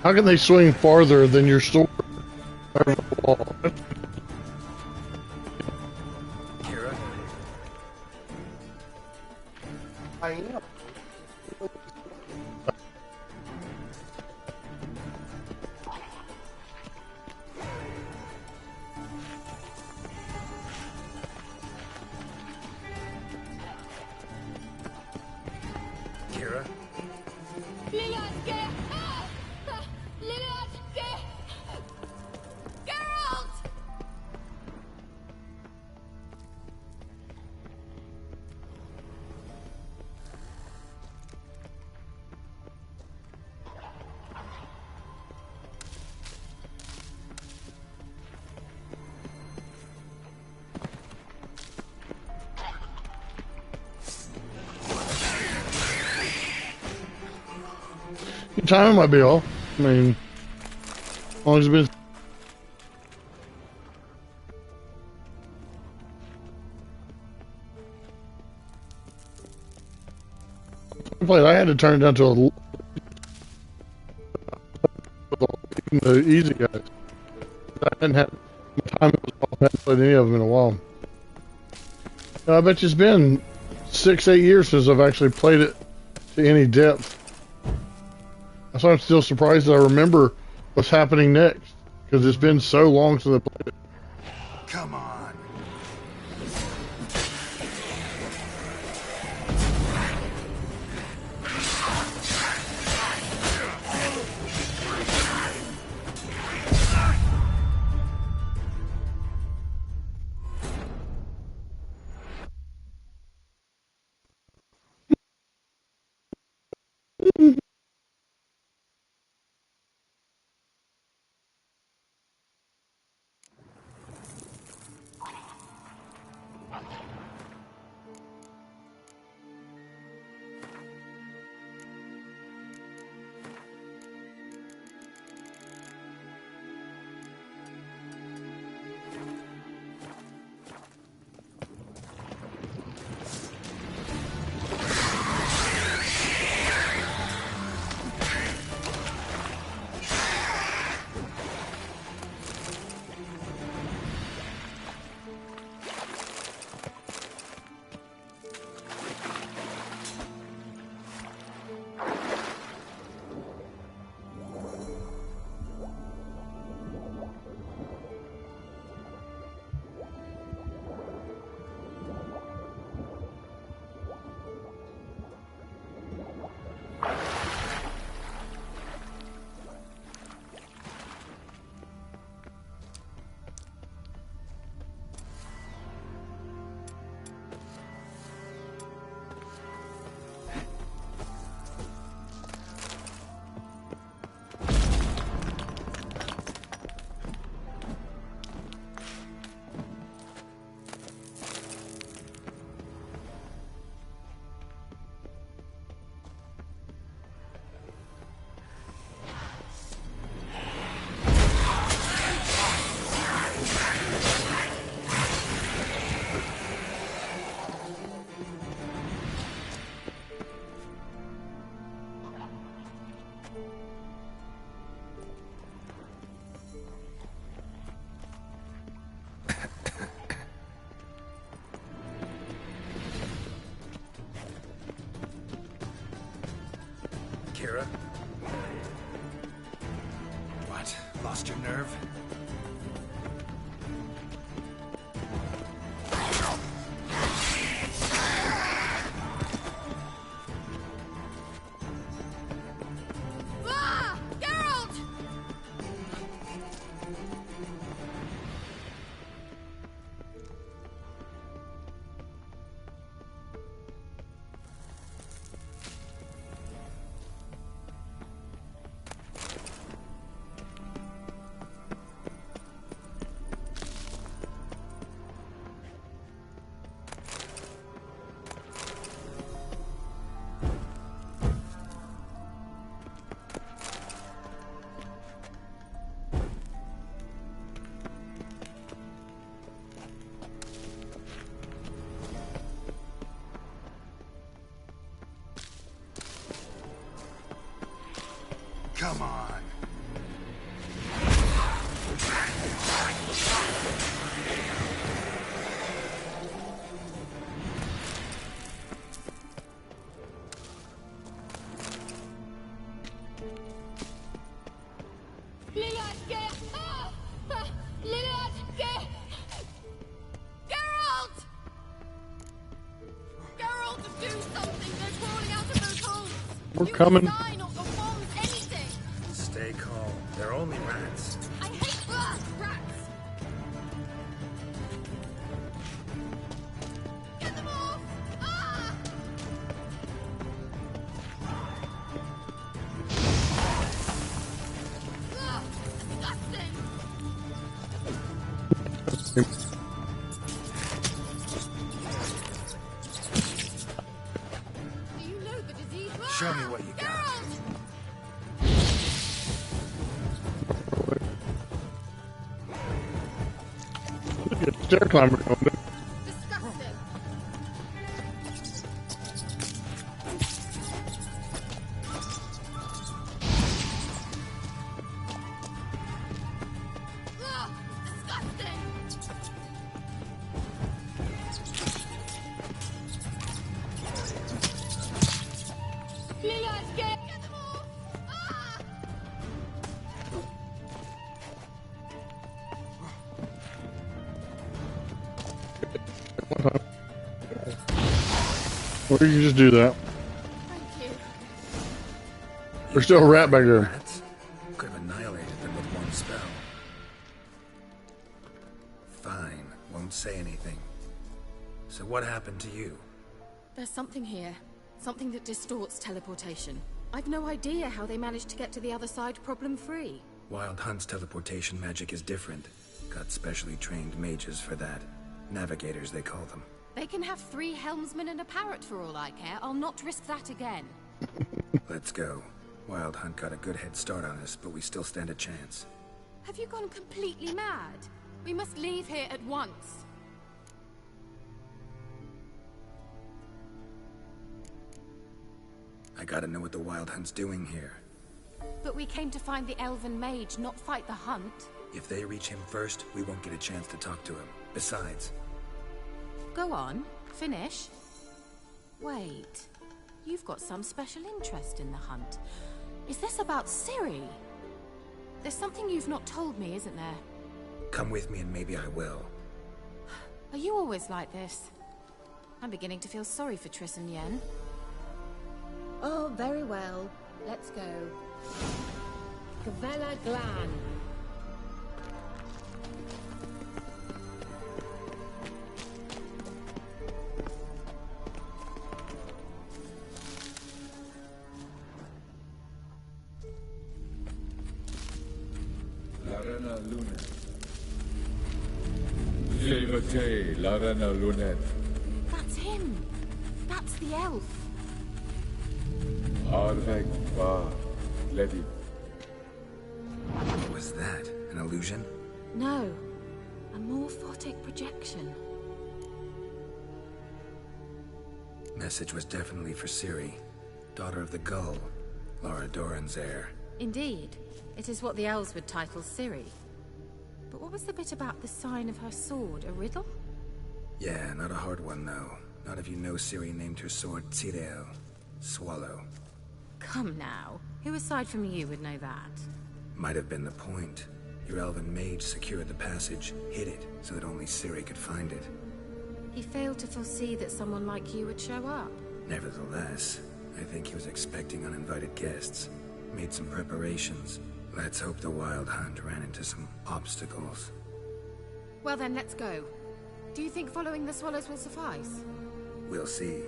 How can they swing farther than your sword? I am. Kira? Your timing might be off. I mean, as long as it's been. I had to turn it down to the easy guys. I didn't have time. I haven't played any of them in a while. I bet you it's been 6-8 years since I've actually played it to any depth. That's why I'm still surprised that I remember what's happening next, because it's been so long since I played it. Come on. Lyra? What? Lost your nerve? Ah! Geralt! Come on. Geralt! Geralt, do something! They're crawling out of those holes! We're coming. Die, not the bombs, anything! Stay calm. They're only rats. I hate rats! Get them off! Ah! Ugh, disgusting! Do you know the disease? Show me what you got. Look at the stair climber going there. Disgusting! Ugh, disgusting! Get them off! Ah! Or you can just do that. Thank you. There's still a rat back there. Rats? Could have annihilated them with one spell. Fine. Won't say anything. So what happened to you? There's something here. Something that distorts teleportation. I've no idea how they managed to get to the other side problem-free. Wild Hunt's teleportation magic is different. Got specially trained mages for that. Navigators, they call them. They can have 3 helmsmen and a parrot for all I care. I'll not risk that again. Let's go. Wild Hunt got a good head start on us, but we still stand a chance. Have you gone completely mad? We must leave here at once. I gotta know what the Wild Hunt's doing here. But we came to find the elven mage, not fight the hunt. If they reach him first, we won't get a chance to talk to him. Besides... Go on, finish. Wait, you've got some special interest in the hunt. Is this about Ciri? There's something you've not told me, isn't there? Come with me and maybe I will. Are you always like this? I'm beginning to feel sorry for Triss and Yen. Oh, very well. Let's go. Gavella Glan. Larena Lunet. Levate, Larena Lunet. That's him. That's the elf. Arvek va Ledi. What was that? An illusion? No. A morphotic projection. Message was definitely for Ciri, daughter of the Gull, Lara Doran's heir. Indeed. It is what the elves would title Ciri. But what was the bit about the sign of her sword? A riddle? Yeah, not a hard one though. Not if you know Ciri named her sword Tirel, Swallow. Come now. Who aside from you would know that? Might have been the point. Your elven mage secured the passage, hid it, so that only Ciri could find it. He failed to foresee that someone like you would show up. Nevertheless, I think he was expecting uninvited guests. Made some preparations. Let's hope the Wild Hunt ran into some obstacles. Well then, let's go. Do you think following the swallows will suffice? We'll see.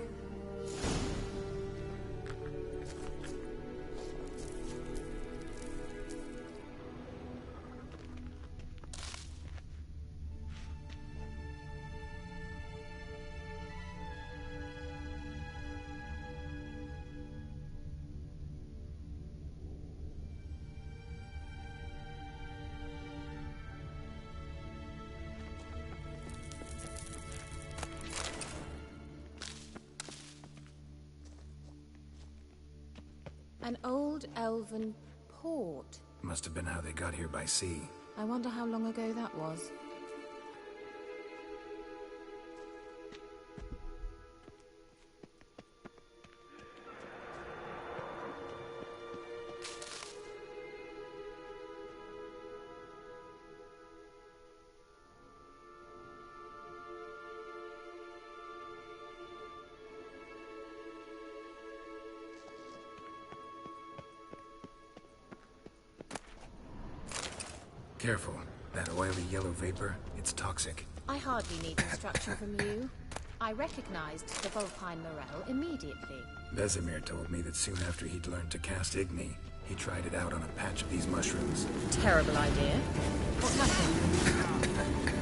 An old elven port. Must have been how they got here by sea. I wonder how long ago that was. Careful. That oily yellow vapor, it's toxic. I hardly need instruction from you. I recognized the Vulpine Morel immediately. Vesemir told me that soon after he'd learned to cast Igni, he tried it out on a patch of these mushrooms. Terrible idea. What happened?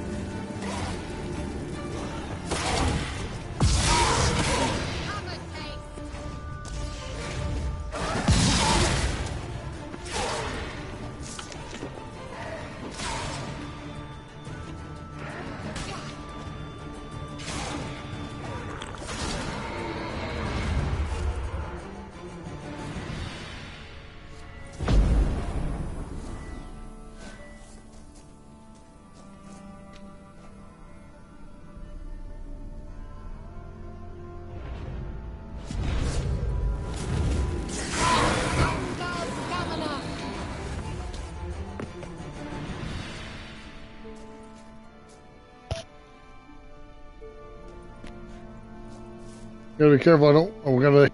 Gotta be careful, we gotta...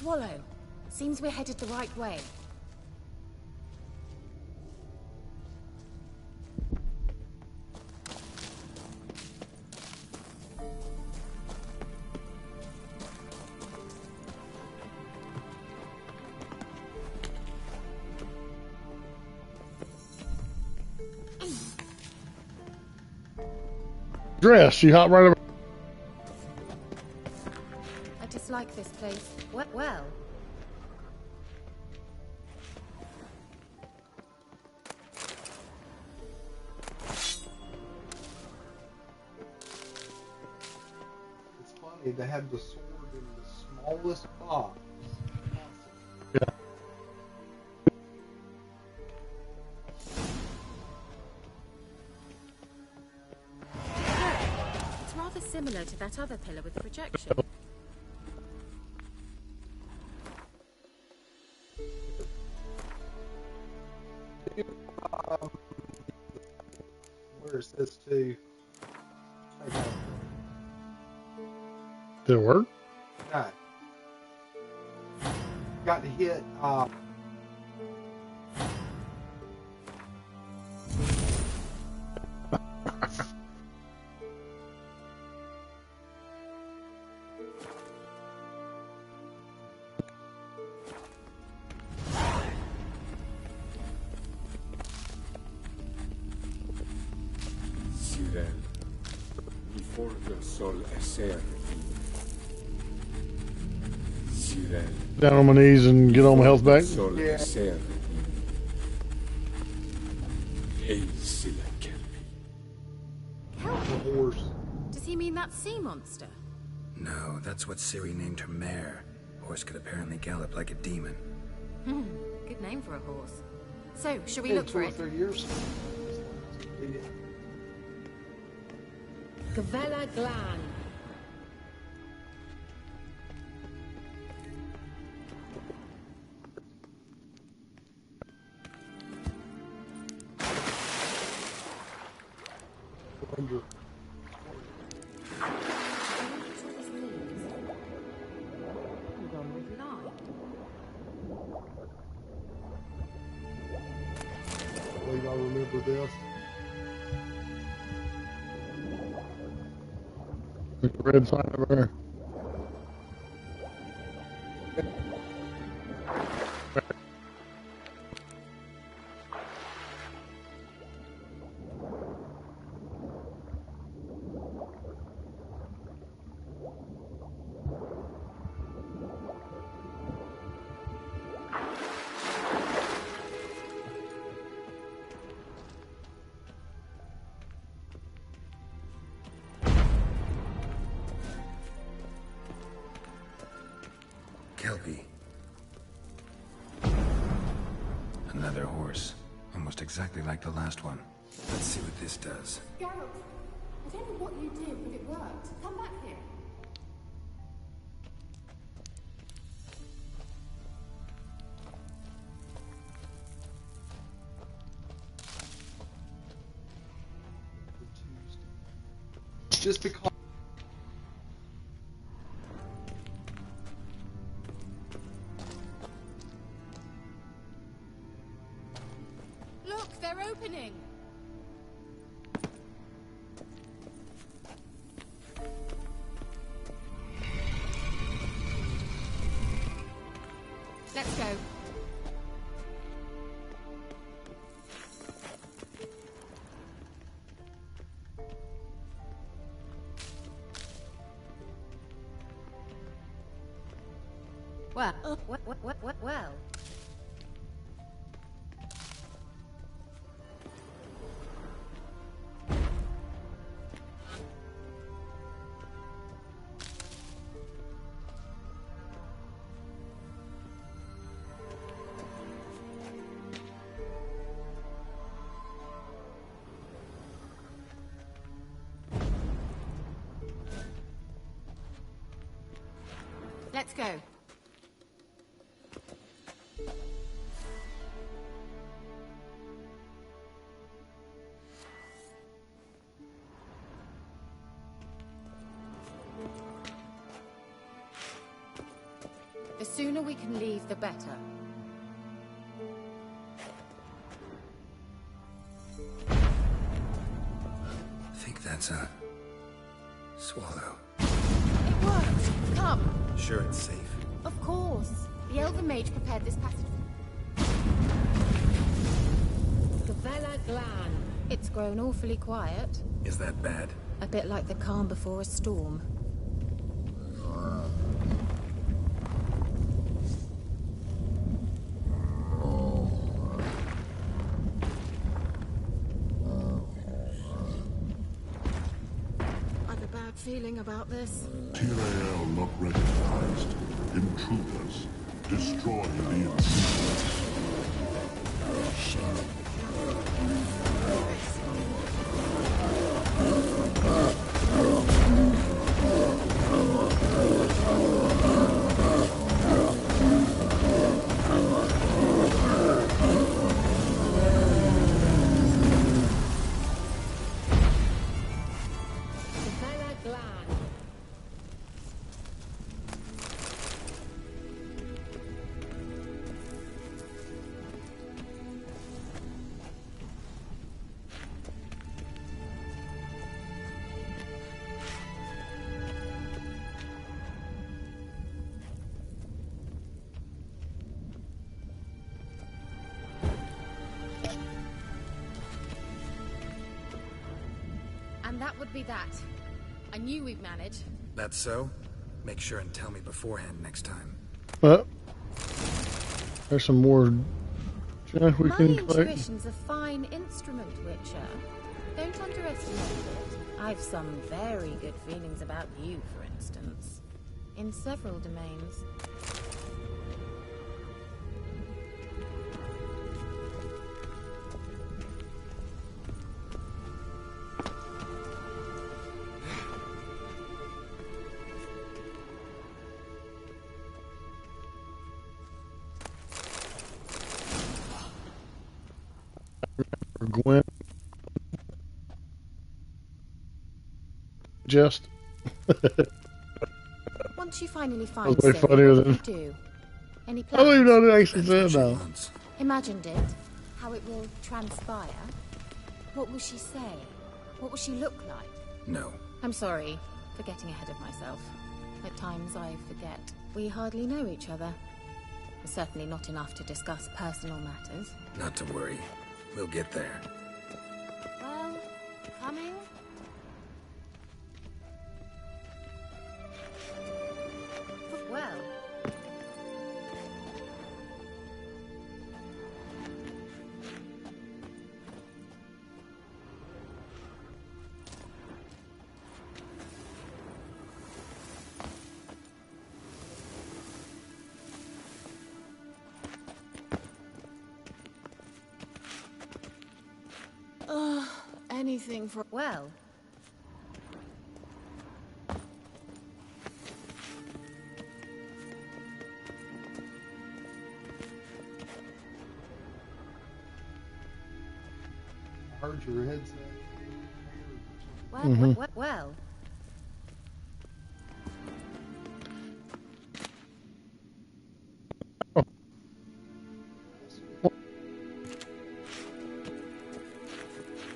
Swallow. Seems we're headed the right way. Dress, she hopped right over. I dislike this place. Well. It's funny, they had the sword in the smallest box. Yeah. It's rather similar to that other pillar with projection. Where's this too? Did it work? No. Got to hit. Sirel, mi forza sol esser. Sirel. Down on my knees and get all my health back. Sol Yeah. esser. Ei sila kelpi. Horse. Does he mean that sea monster? No, that's what Ciri named her mare. Horse could apparently gallop like a demon. Good name for a horse. So, shall we look for it? 2 or 3 years. Gavella Glan. Wonder. I believe I remember this. There's a red sign over there. Kelpie. Another horse. Almost exactly like the last one. Let's see what this does. Geralt, I don't know what you did, but it worked. Come back here. Just because. Look, they're opening. Let's go. Well, well. Let's go. The sooner we can leave, the better. I think that's a swallow. It worked! Come! Sure it's safe. Of course. The Elven Mage prepared this passage. Gavella Glan. It's grown awfully quiet. Is that bad? A bit like the calm before a storm. I've a bad feeling about this. Tyrael not recognized. Intruders. Destroy the intruders. And that would be that. I knew we'd manage. That's so? Make sure and tell me beforehand next time. There's some more junk we My can collect. intuition's a fine instrument, Witcher. Don't underestimate it. I've some very good feelings about you, for instance. In several domains. Gwen. Just. Once you finally That find was way Ciri, funnier what will than- you do? Any I plans? don't even know what it actually said now. Imagined it. How it will transpire. What will she say? What will she look like? No. I'm sorry for getting ahead of myself. At times I forget. We hardly know each other. Certainly not enough to discuss personal matters. Not to worry. We'll get there. Well, coming? Well. Anything for... Well... I heard your headset. Well...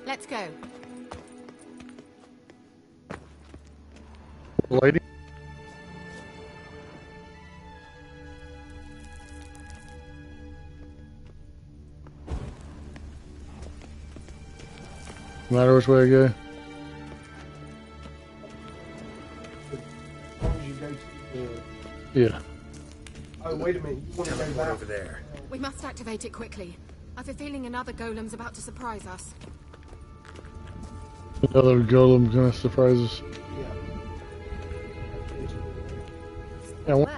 Let's go. Lady? No matter which way I go. As long as you go to the... Yeah. Oh, wait a minute. You want to go back? Over there. We must activate it quickly. I've a feeling another golem's about to surprise us. Another golem gonna surprise us. Yeah, Well...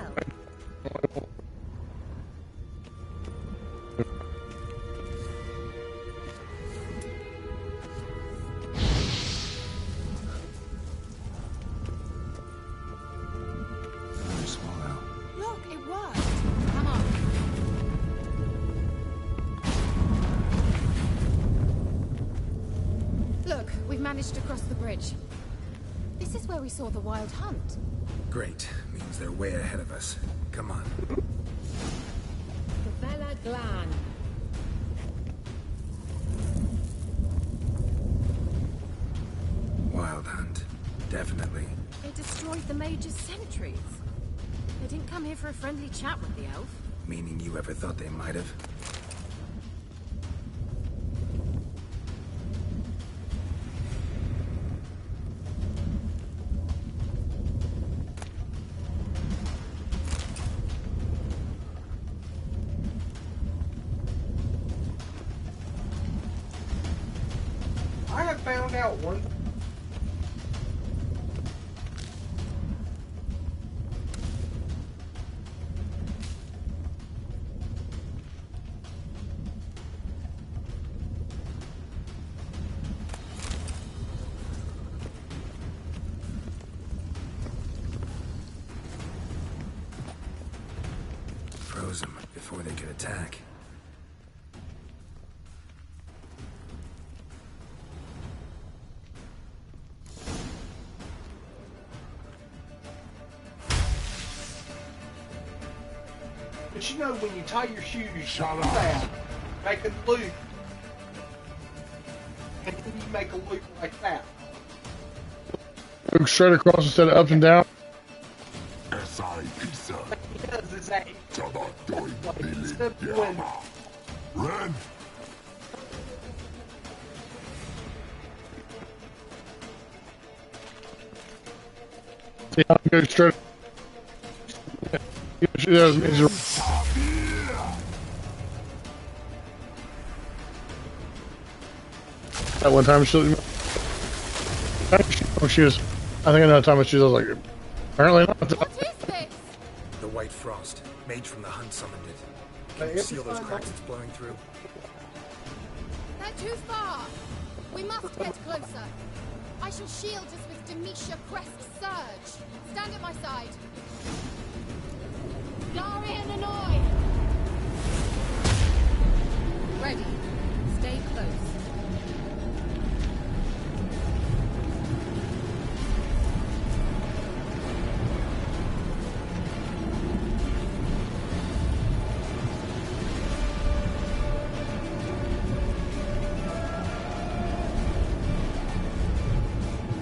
Look, it worked. Come on. Look, we've managed to cross the bridge. This is where we saw the wild hunt. Great. Means they're way ahead of us. Come on. Vela Glan. Wild hunt. Definitely. They destroyed the Mage's sentries. They didn't come here for a friendly chat with the elf. Meaning you ever thought they might have? I have found out one. Froze them before they could attack. But you know, when you tie your shoes, that make a loop, and then you make a loop like that. Look straight across instead of up and down. What he does is that instead of doing Ren! See how it goes straight. That one time she was. I think I know how time she was like. Apparently not. The White Frost. Mage from the Hunt summoned it. Can you seal those cracks it's blowing through? They're too far. We must get closer. I shall shield us with Demetia Crest Surge. Stand at my side. Darian Annoy! Ready. Stay close.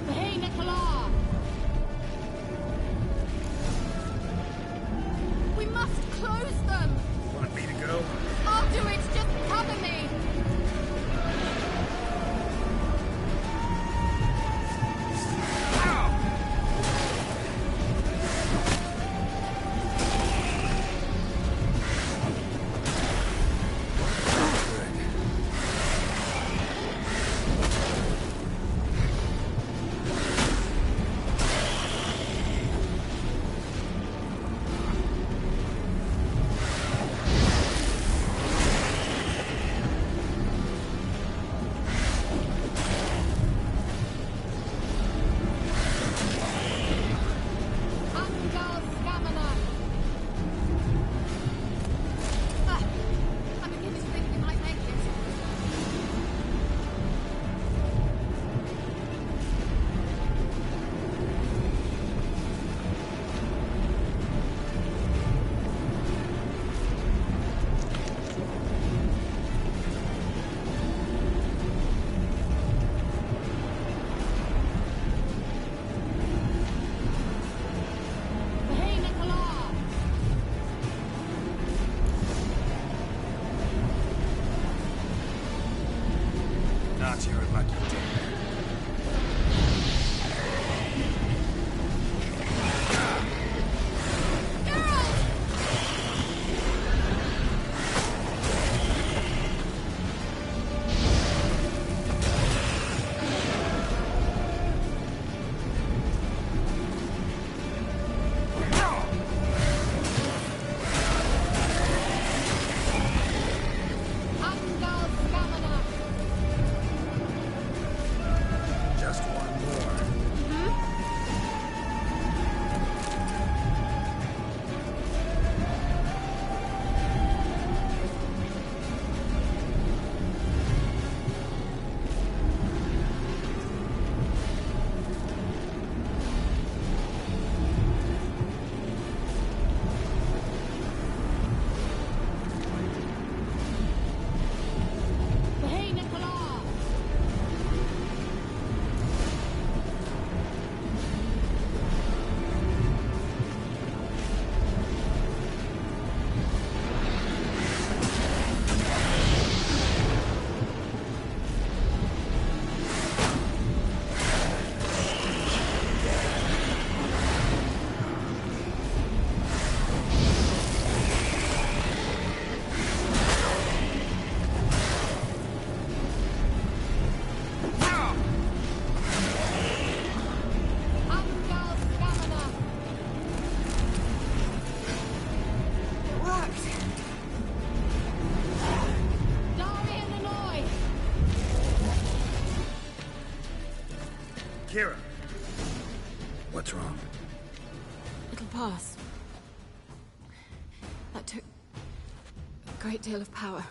Hey, Nicola! We must close them! Want me to go? I'll do it, just cover me! Angal Scamina! I'm beginning to think we might make it. Hey, Nicola! Not your lucky day. Angal Scamina! Kira. What's wrong? It'll pass. That took a great deal of power.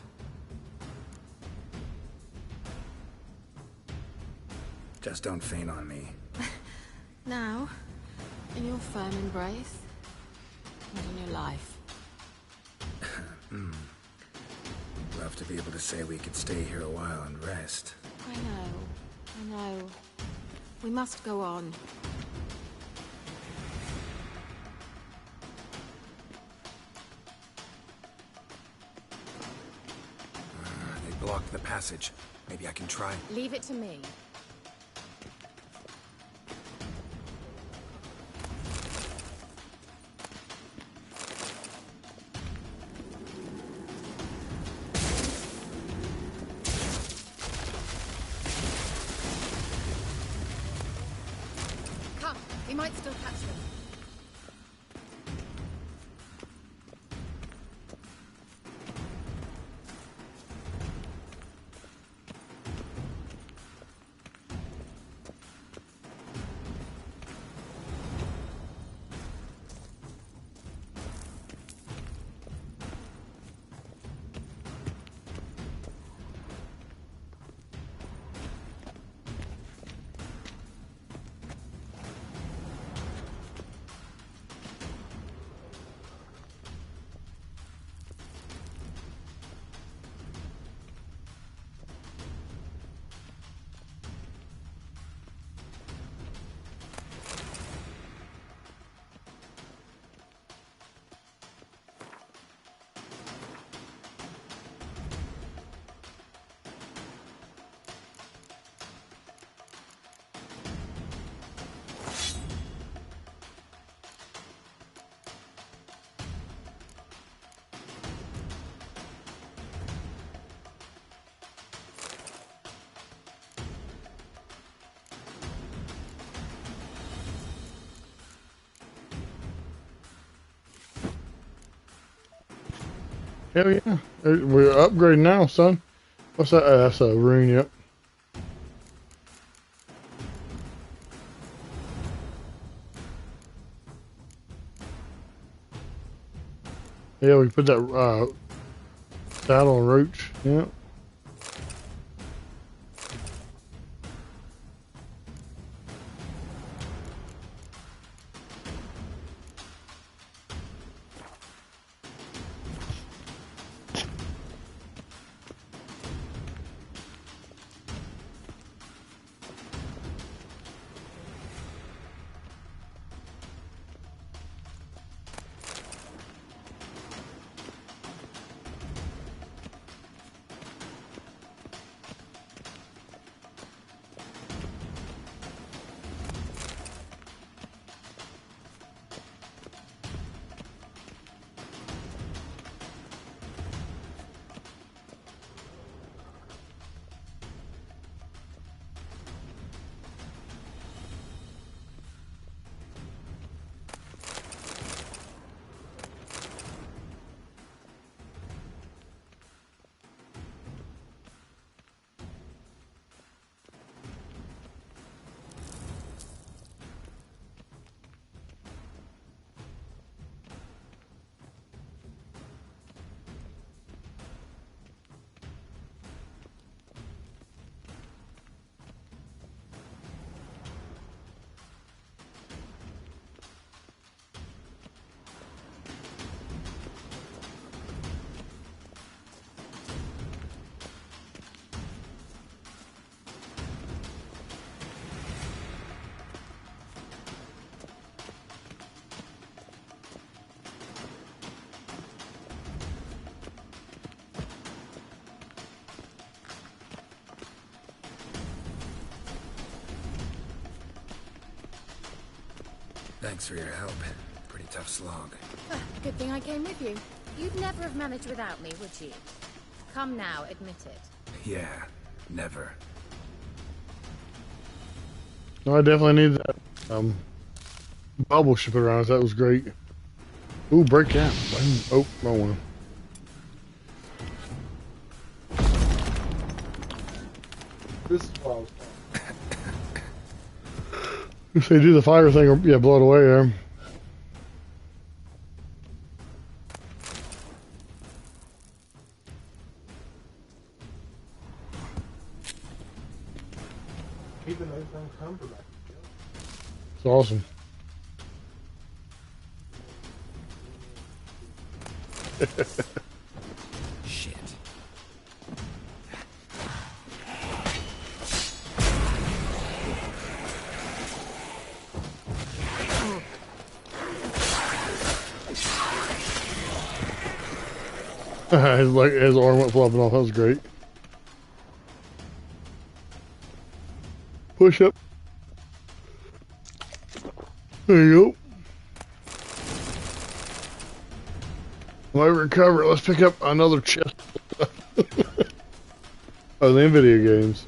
Just don't faint on me. Now, in your firm embrace, and in your life. Love to be able to say we could stay here a while and rest. I know. We must go on. They blocked the passage. Maybe I can try. Leave it to me. We might still catch them. Hell yeah. We're upgrading now, son. What's that? That's a rune, yep. Yeah, we put that saddle on Roach. Yep. Thanks for your help. Pretty tough slog. Good thing I came with you. You'd never have managed without me, would you? Come now, admit it. Yeah, never. No, I definitely need that bubble she put around us. That was great. Ooh, break out. Oh, wrong one. This is what I was If they do the fire thing, or, yeah, blow it away there. Even those uncomfortable. It's awesome. Shit. his arm went flopping off. That was great. Push up. There you go. While we recover, let's pick up another chest. Oh, the NVIDIA games.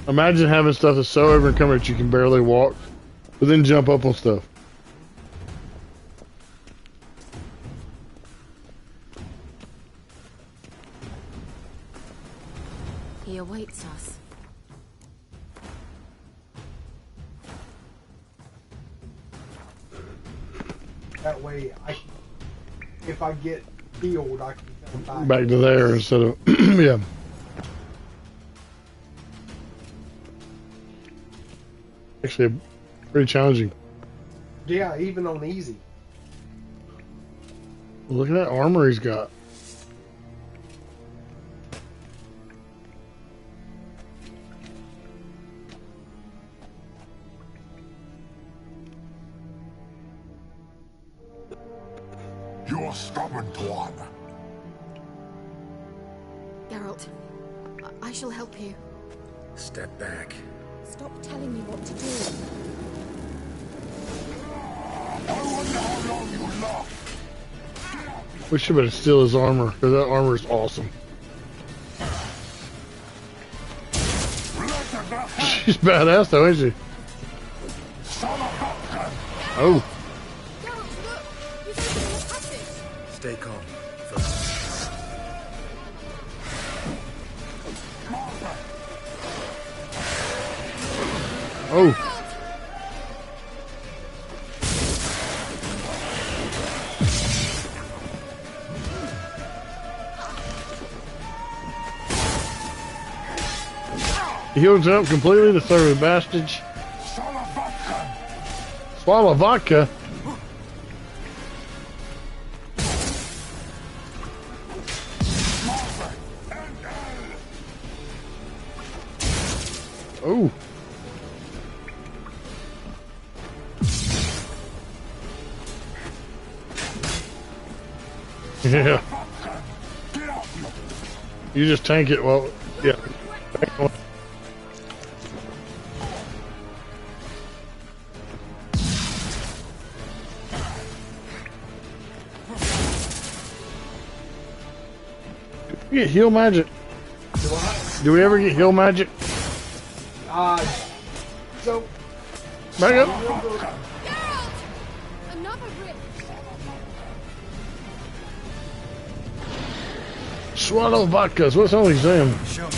Imagine having stuff that's so over encumbered that you can barely walk, but then jump up on stuff. He awaits us. That way, if I get healed, I can come Back to there instead of yeah. Actually, pretty challenging. Yeah, even on easy. Look at that armor he's got. You're stubborn, Tuan. Geralt, I shall help you. Step back. Stop telling me what to do. I wonder how long you last. We should better steal his armor, because that armor is awesome. She's badass though, isn't she? Oh. Stay calm. Oh. He heals up completely to serve a bastard. Swallow vodka. Oh. Yeah. You just tank it, well, yeah. You get heal magic. Do we ever get heal magic? So. Back up. Another rift. Swallow vodkas. What's all he's saying? Show me.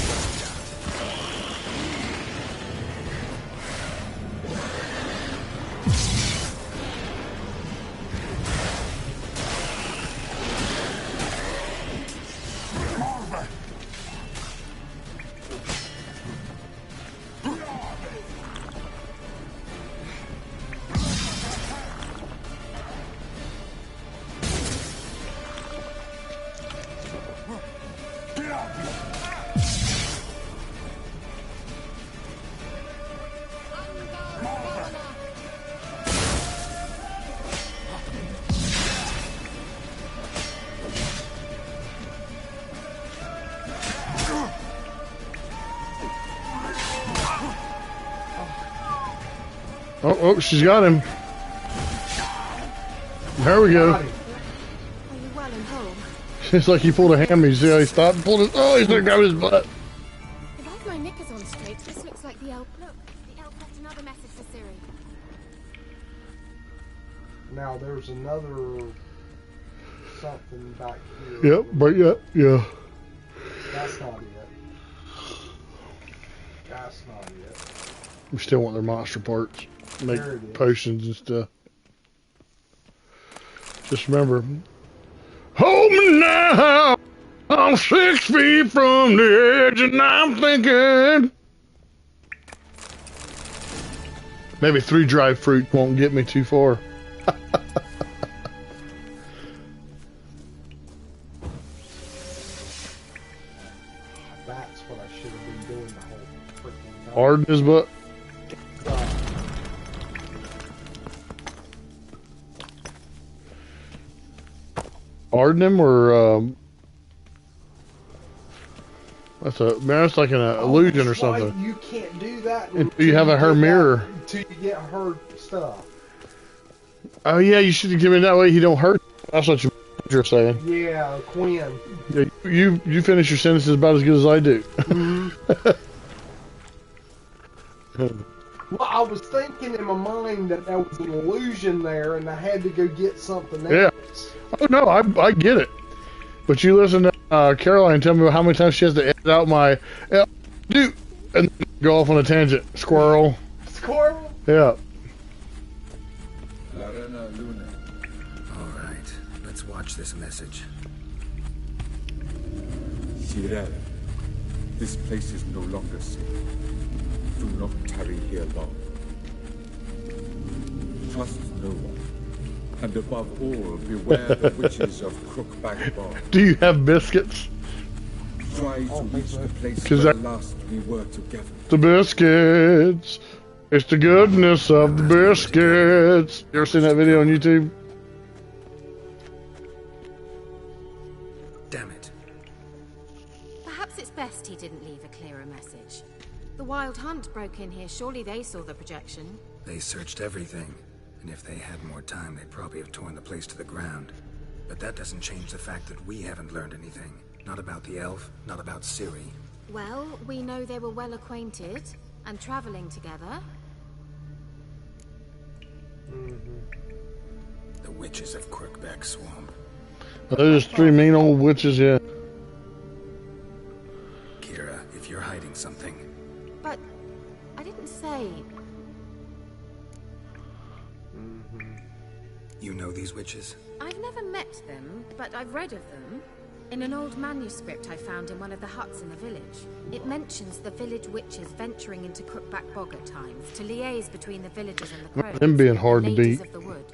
Oh, she's got him. There we go. Are you well and whole? It's like he pulled a hammy. See how he stopped and pulled his... Oh, he's gonna grab his butt. If I have my knickers on straight, this looks like the elf. Look, the elf left another message for Ciri. Now there's another something back here. Yep, but yeah. That's not it. That's not it. We still want their monster parts. Make There it is. potions and stuff. Just remember, hold me now. I'm 6 feet from the edge, and I'm thinking maybe 3 dried fruit won't get me too far. That's what I should have been doing the whole freaking time. Hard in his butt. Harden him or that's like an illusion or something. Right, you can't do that Until you have her mirror. until you get her stuff. Oh yeah, you should have given me that way he don't hurt. That's what you're saying. Yeah, Quinn. Yeah, you finish your sentences about as good as I do. Well, I was thinking in my mind that there was an illusion there, and I had to go get something else. Yeah. Oh no, I get it. But you listen to Caroline tell me how many times she has to edit out my do and go off on a tangent. Squirrel. Squirrel? Yeah. Alright, let's watch this message. Cyril, this place is no longer safe. Do not tarry here long. Trust no one. And above all, beware the witches of Crookback Bog. Do you have biscuits? Try to reach the place 'Cause where that- last we were together. The biscuits. It's the goodness of the biscuits. You ever seen that video on YouTube? Damn it. Perhaps it's best he didn't leave a clearer message. The Wild Hunt broke in here. Surely they saw the projection. They searched everything, and if they had more time, they'd probably have torn the place to the ground. But that doesn't change the fact that we haven't learned anything. Not about the elf, not about Ciri. Well, we know they were well acquainted and traveling together. The witches of Crookback Swamp. Those 3 mean old witches, yeah. Kira, if you're hiding something, But I didn't say. you know these witches? I've never met them, but I've read of them. In an old manuscript I found in one of the huts in the village, it mentions the village witches venturing into Crookback Bog at times to liaise between the villagers and the crones. Them being hard to ladies beat. of the wood.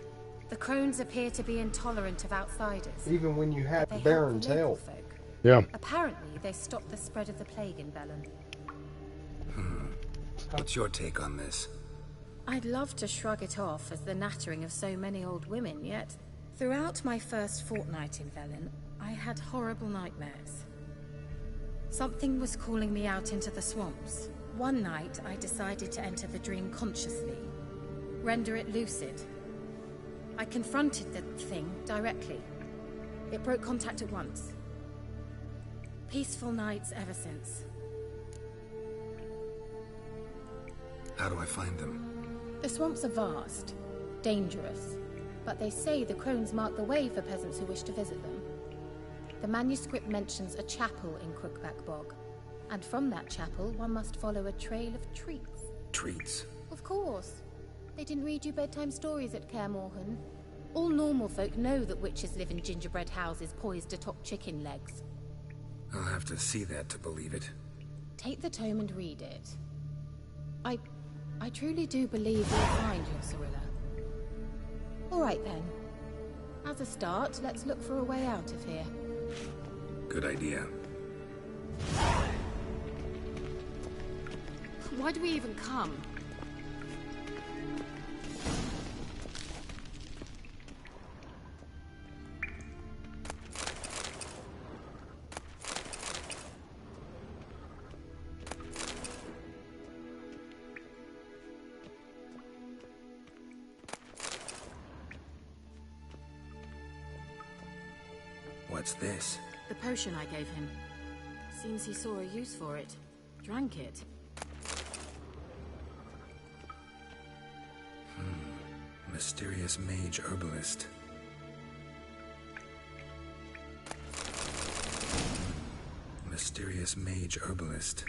The crones appear to be intolerant of outsiders. Even when you have They Baron's help the local help. folk. Yeah. Apparently, they stopped the spread of the plague in Bellon. What's your take on this? I'd love to shrug it off as the nattering of so many old women, yet throughout my first fortnight in Velen, I had horrible nightmares. Something was calling me out into the swamps. One night, I decided to enter the dream consciously, render it lucid. I confronted the thing directly. It broke contact at once. Peaceful nights ever since. How do I find them? The swamps are vast, dangerous, but they say the crones mark the way for peasants who wish to visit them. The manuscript mentions a chapel in Crookback Bog, and from that chapel one must follow a trail of treats. Treats? Of course. They didn't read you bedtime stories at Kaer Morhen. All normal folk know that witches live in gingerbread houses poised atop chicken legs. I'll have to see that to believe it. Take the tome and read it. I truly do believe you'll find your Cirilla. All right then. As a start, let's look for a way out of here. Good idea. Why do we even come? What's this? The potion I gave him. Seems he saw a use for it. Drank it. Mysterious mage herbalist. Mysterious mage herbalist.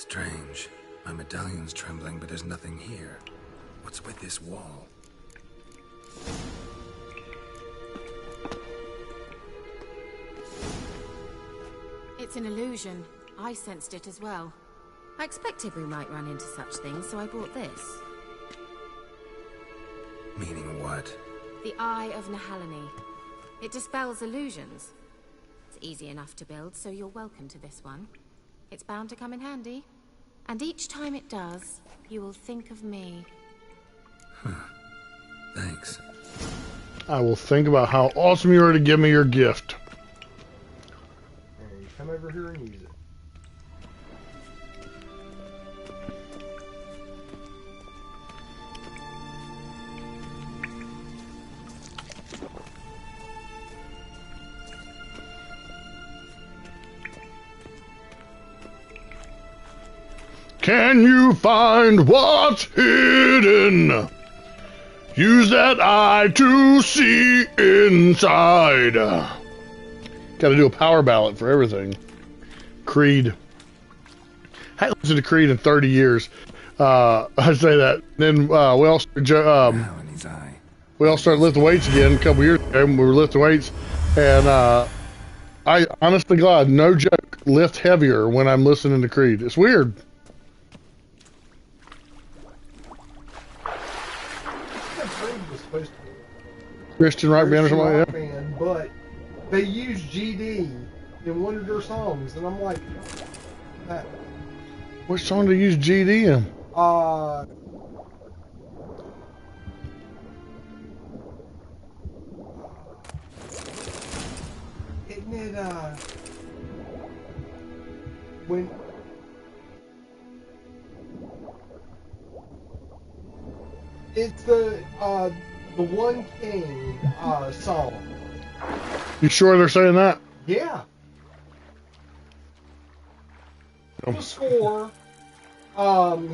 Strange. My medallion's trembling, but there's nothing here. What's with this wall? It's an illusion. I sensed it as well. I expected we might run into such things, so I brought this. Meaning what? The Eye of Nehaleni. It dispels illusions. It's easy enough to build, so you're welcome to this one. It's bound to come in handy. And each time it does, you will think of me. Thanks. I will think about how awesome you are to give me your gift. And come over here and use it. Can you find what's hidden? Use that eye to see inside. Gotta do a power ballad for everything. Creed. I haven't listened to Creed in 30 years. I say that. Then we all started lifting weights again a couple years ago. We were lifting weights, and I honest to God, no joke, lift heavier when I'm listening to Creed. It's weird. Christian rock band or something like that. Band, but they use GD in one of their songs, and I'm like, that. What song do you use GD in? Isn't it, when... It's the One King song. You sure they're saying that? Yeah. The score.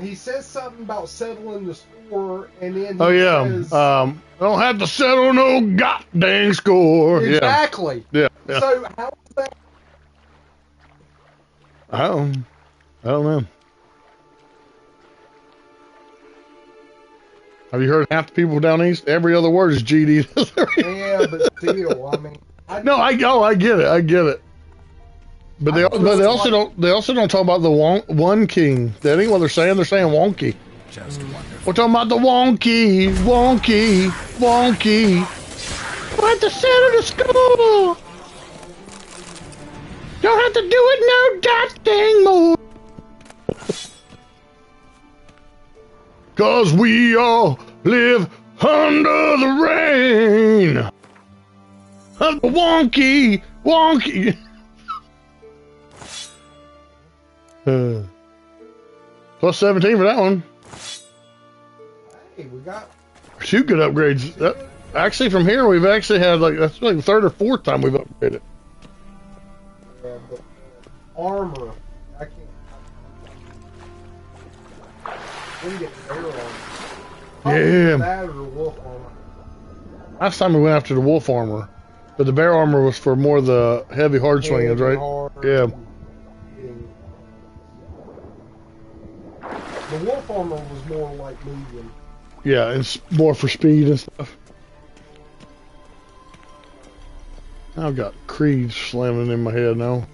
He says something about settling the score, and then he says, I don't have to settle no goddamn score. Exactly. Yeah. Yeah. So how is that? I don't know. Have you heard half the people down east? Every other word is GD. Yeah, but still, I mean. I get it. But they also don't talk about the one king. That ain't what they're saying. They're saying wonky. Just wonderful. We're talking about the wonky. We're at the center of the school. Don't have to do it no goddamn more. 'Cause we all live under the rain of the wonky. Plus 17 for that one. Hey, we got... Shoot, good upgrades. Actually, from here, we've actually had, that's like the third or fourth time we've upgraded. Yeah, but armor. I can't... We can get bear armor. Yeah. That or wolf armor. Last time we went after the wolf armor. But the bear armor was for more of the heavy hard swingers, right? Yeah. The wolf armor was more like medium. Yeah, it's more for speed and stuff. I've got Creed slamming in my head now.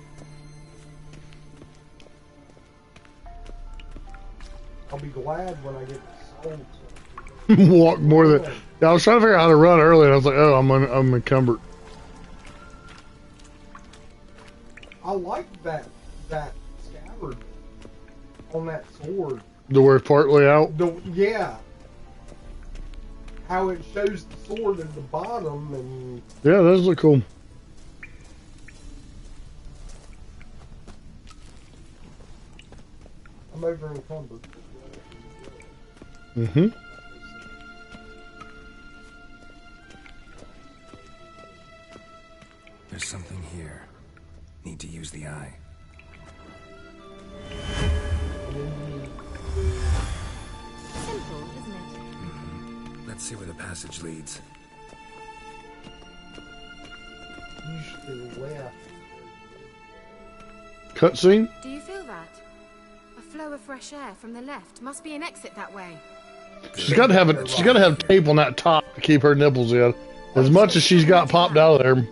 I'll be glad when I get sold. Walk more than... Yeah, I was trying to figure out how to run earlier, and I was like, oh, I'm encumbered. I like that scabbard on that sword. The where it's partly out? Yeah. How it shows the sword at the bottom and... Yeah, those look cool. I'm over encumbered. Mm-hmm. There's something here. Need to use the eye. Simple, isn't it? Mm-hmm. Let's see where the passage leads. Usually left. Cutscene? Do you feel that? A flow of fresh air from the left. Must be an exit that way. She's got to have it. She's got to have tape on that top to keep her nipples in. As much as she's got popped out of there.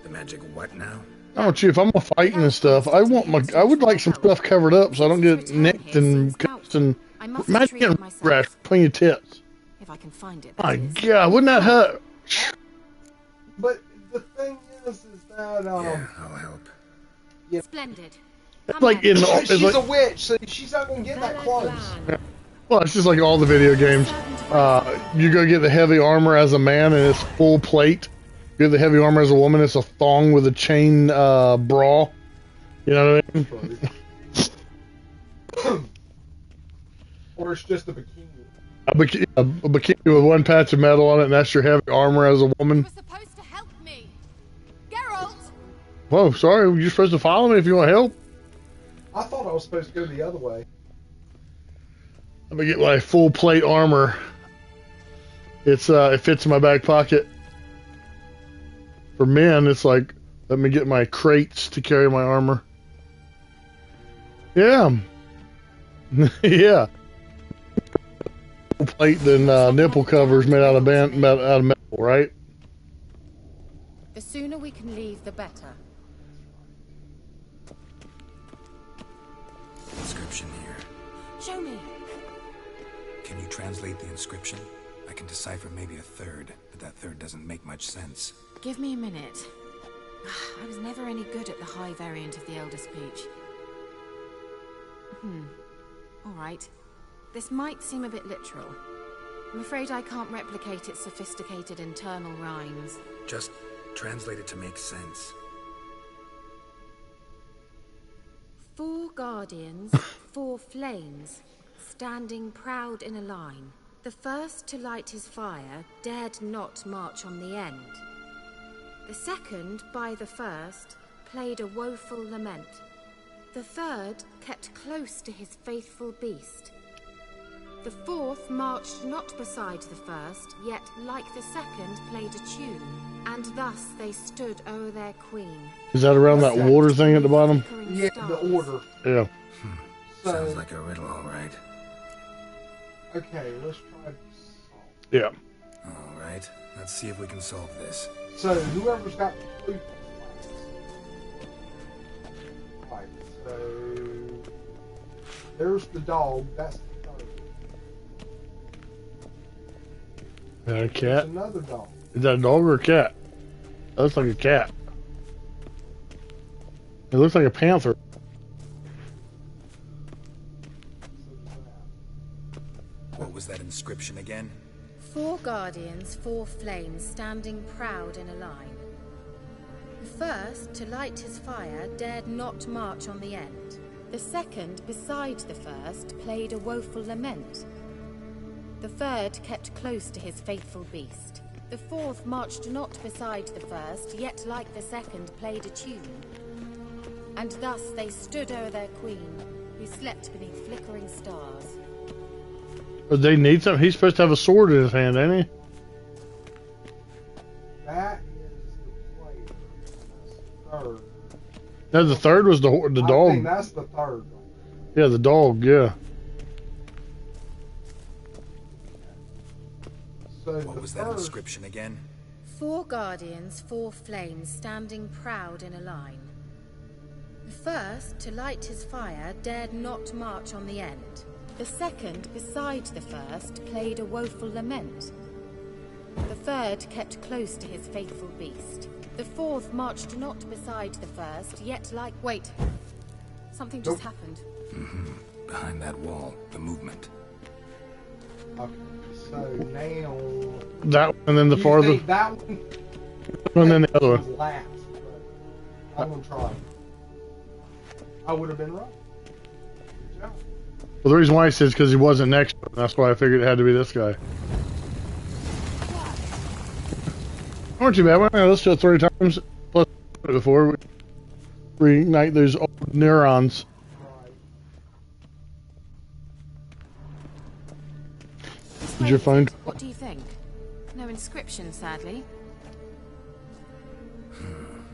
The magic what now? Don't you? If I'm fighting and stuff, I would like some stuff covered up so I don't get nicked and cussed and imagine getting rash between your tits. If I can find it. My God, wouldn't that hurt? But the thing is that yeah, I'll help. Yeah. Splendid. It's like in she's like, a witch, so she's not gonna get that close. Yeah. Well, it's just like all the video games. You go get the heavy armor as a man and it's full plate. You get the heavy armor as a woman, it's a thong with a chain bra. You know what I mean? Or it's just a bikini. A bikini with one patch of metal on it, and that's your heavy armor as a woman. You were supposed to help me. Geralt! Whoa, sorry, you're supposed to follow me if you want help. I thought I was supposed to go the other way. Let me get my full plate armor. It fits in my back pocket. For men, it's like, let me get my crates to carry my armor. Yeah. Yeah. Full plate than nipple covers made out of metal, right? The sooner we can leave, the better. Inscription here. Show me. Can you translate the inscription? I can decipher maybe a third, but that third doesn't make much sense. Give me a minute. I was never any good at the high variant of the Elder Speech. All right. This might seem a bit literal. I'm afraid I can't replicate its sophisticated internal rhymes. Just translate it to make sense. 4 guardians, 4 flames, standing proud in a line. The first to light his fire dared not march on the end. The second, by the first, played a woeful lament. The third kept close to his faithful beast. The fourth marched not beside the first, yet like the second played a tune, and thus they stood o'er their queen. Is that around that water thing at the bottom? Yeah, the order. Yeah. Sounds like a riddle, all right. Okay, let's try to solve. Yeah. All right, let's see if we can solve this. So, whoever's got the 3 right, so there's the dog, that's the third. A cat? There's another dog. Is that a dog or a cat? That looks like a cat. It looks like a panther. What was that inscription again? 4 guardians, 4 flames, standing proud in a line. The first, to light his fire, dared not march on the end. The second, beside the first, played a woeful lament. The third kept close to his faithful beast. The fourth marched not beside the first, yet like the second played a tune. And thus they stood o'er their queen, who slept beneath flickering stars. But they need something. He's supposed to have a sword in his hand, ain't he? That is the player. That's the third. No, the third was the dog. I think that's the third. Yeah, the dog, yeah. So what was that inscription again? 4 guardians, 4 flames, standing proud in a line. The first, to light his fire, dared not march on the end. The second, beside the first, played a woeful lament. The third kept close to his faithful beast. The fourth marched not beside the first, yet like... Wait. Something just happened. Behind that wall, the movement. Okay, so now... That one and then the farther... That one... And then the other one. Last, but I'm gonna try. I would have been right. Good job. Well, the reason why he says because he wasn't next to him. That's why I figured it had to be this guy. Aren't you bad? We're going to listen to it 3 times plus before we reignite those old neurons. Did your phone? What do you think? No inscription, sadly.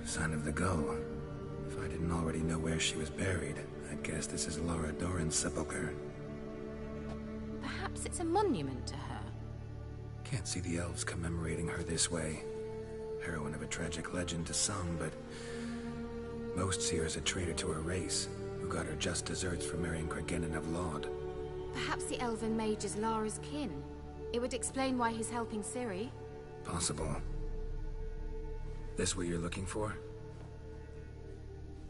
Sign of the gull. If I didn't already know where she was buried, I guess this is Laura Doran's sepulcher. Perhaps it's a monument to her. Can't see the elves commemorating her this way. Heroine of a tragic legend to some, but most see her as a traitor to her race, who got her just deserts for marrying Cregennan of Laud. Perhaps the elven mage is Lara's kin. It would explain why he's helping Ciri. Possible. This what you're looking for?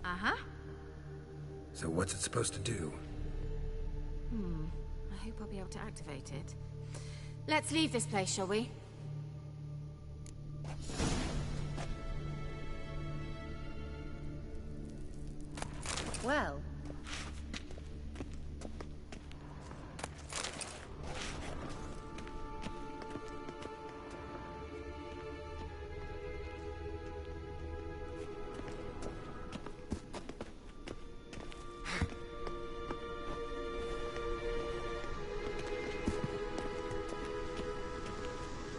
Uh-huh. So what's it supposed to do? I hope I'll be able to activate it. Let's leave this place, shall we? Well.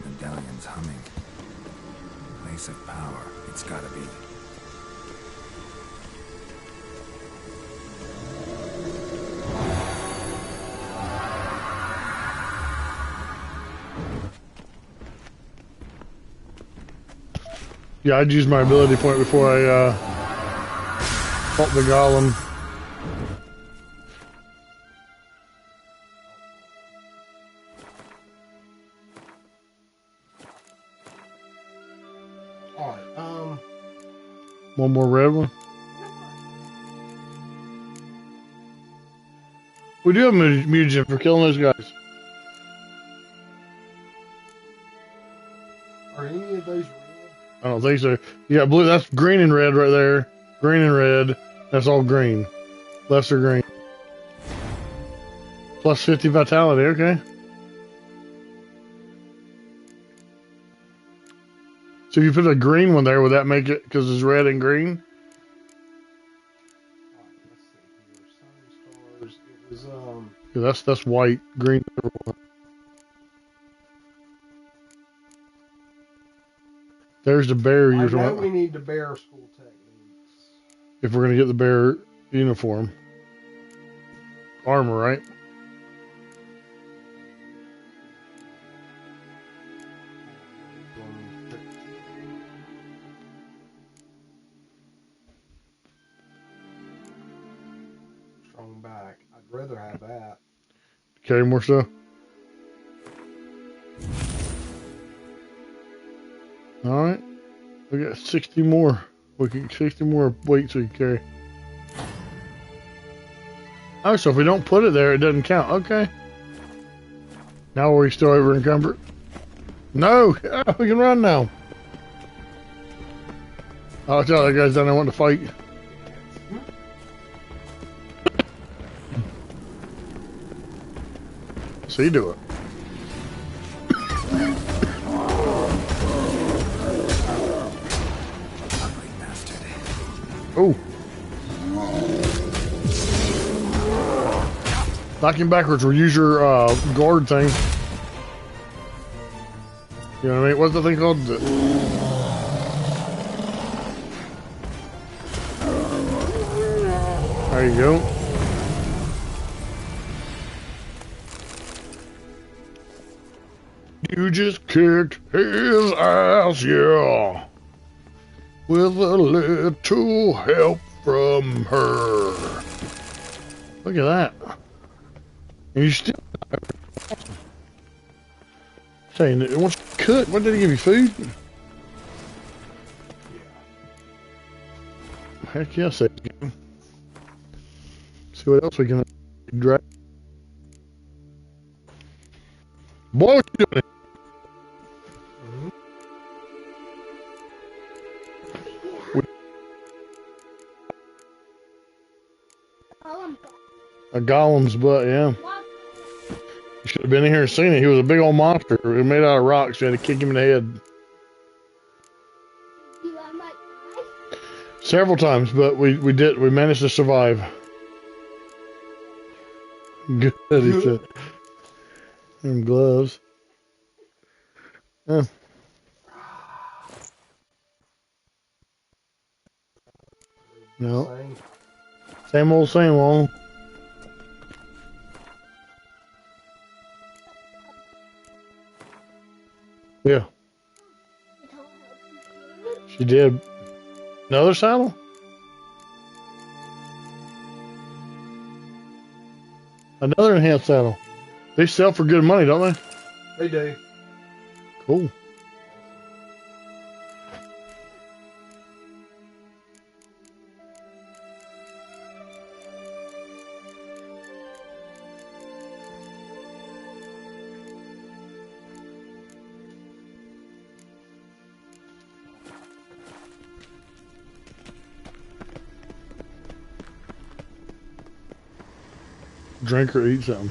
Medallion's humming. Place of power. It's gotta be. Yeah, I'd use my ability point before I fought the golem. Alright, One more red one. We do have a mutagen for killing those guys. are any of those red? I don't think so. You got blue. That's green and red right there. Green and red. That's all green. Lesser green. Plus 50 vitality. Okay. So if you put a green one there, would that make it because it's red and green? Let's see here. Sun stars. It was Yeah, that's white, green. There's the bear I you're know talking we about. need the bear school techniques. If we're gonna get the bear uniform. Armor, right? Strong back. I'd rather have that. Carry more stuff. Alright. We got 60 more. 60 more weights we can carry. Oh, so if we don't put it there, it doesn't count. Okay. Now are we still over encumbered? No! Yeah, we can run now. I'll tell that guy's down there wanting to fight. So you do it. Oh. Knock him backwards or use your guard thing. You know what I mean? What's the thing called? There you go. You just kicked his ass, yeah. With a little help from her. Look at that. And you still saying it wants to cook. What did he give you? Food? Heck yes, they do. See what else we can drag. Boy, what you doing? A golem's butt, yeah. You should have been in here and seen it. He was a big old monster. It was made out of rocks. You had to kick him in the head. Several times, but we managed to survive. Good, he said. And gloves. Yeah. No. Same old, same old. Yeah. She did. Another saddle? Another enhanced saddle. They sell for good money, don't they? They do. Cool. Drink or eat something.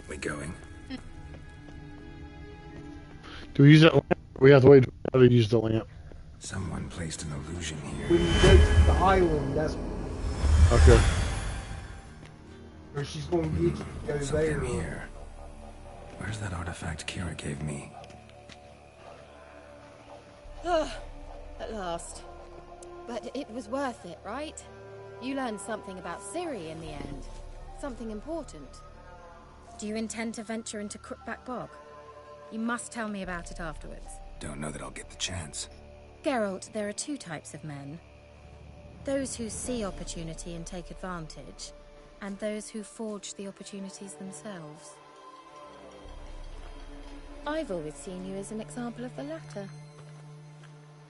We going? Do we use that lamp? We have to wait to use the lamp. Someone placed an illusion here. When you go to the island, that's Okay. where she's going to get you to go Something there. here. Where's that artifact Kira gave me? At last. But it was worth it, right? You learned something about Ciri in the end. Something important. Do you intend to venture into Crookback Bog? You must tell me about it afterwards. Don't know that I'll get the chance. Geralt, there are two types of men. Those who see opportunity and take advantage, and those who forge the opportunities themselves. I've always seen you as an example of the latter.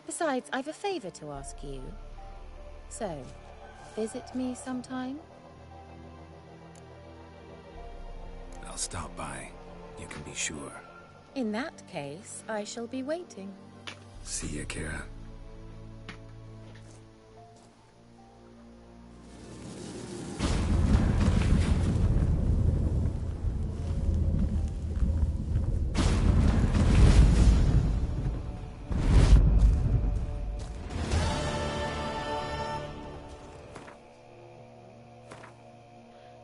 Besides, I've a favor to ask you. So, visit me sometime? I'll stop by. You can be sure. In that case, I shall be waiting. See ya, Kira.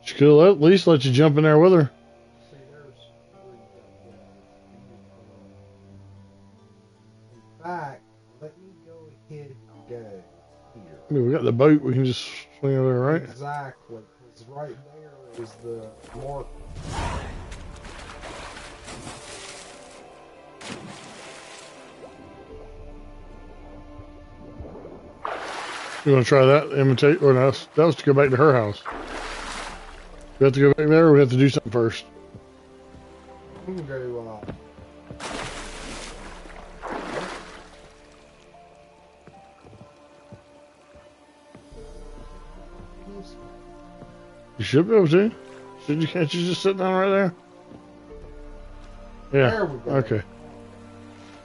She could at least let you jump in there with her. In fact, let me go ahead and go here. I mean, we got the boat. We can just swing over there, right? Exactly, because right there is the mark. You want to try that? Imitate? Or no, that was to go back to her house. We have to go back there, or we have to do something first? We can go, You should be able to. Can't you just sit down right there? Yeah. There we go. Okay.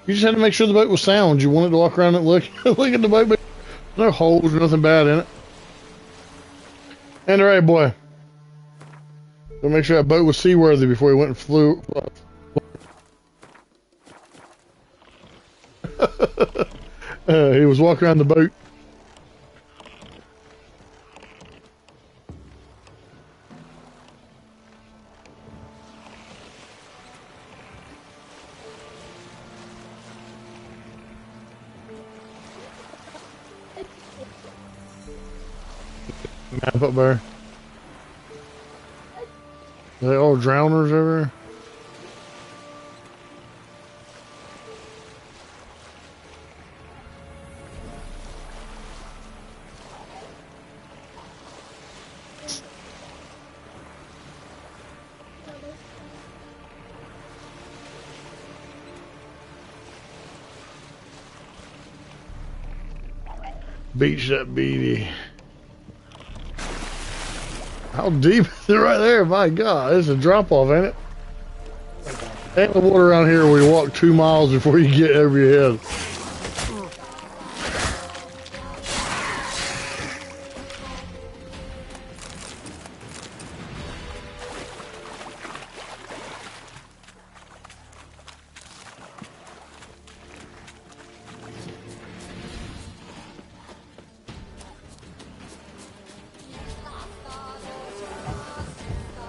You just had to make sure the boat was sound. You wanted to walk around and look at the boat, but no holes, nothing bad in it. And all right, boy. So make sure that boat was seaworthy before he went and flew. He was walking around the boat. Map up there. Are they all drowners over there? Beach that beady. How deep is it right there? My God, it's a drop off, ain't it? Ain't the water around here where you walk 2 miles before you get over your head.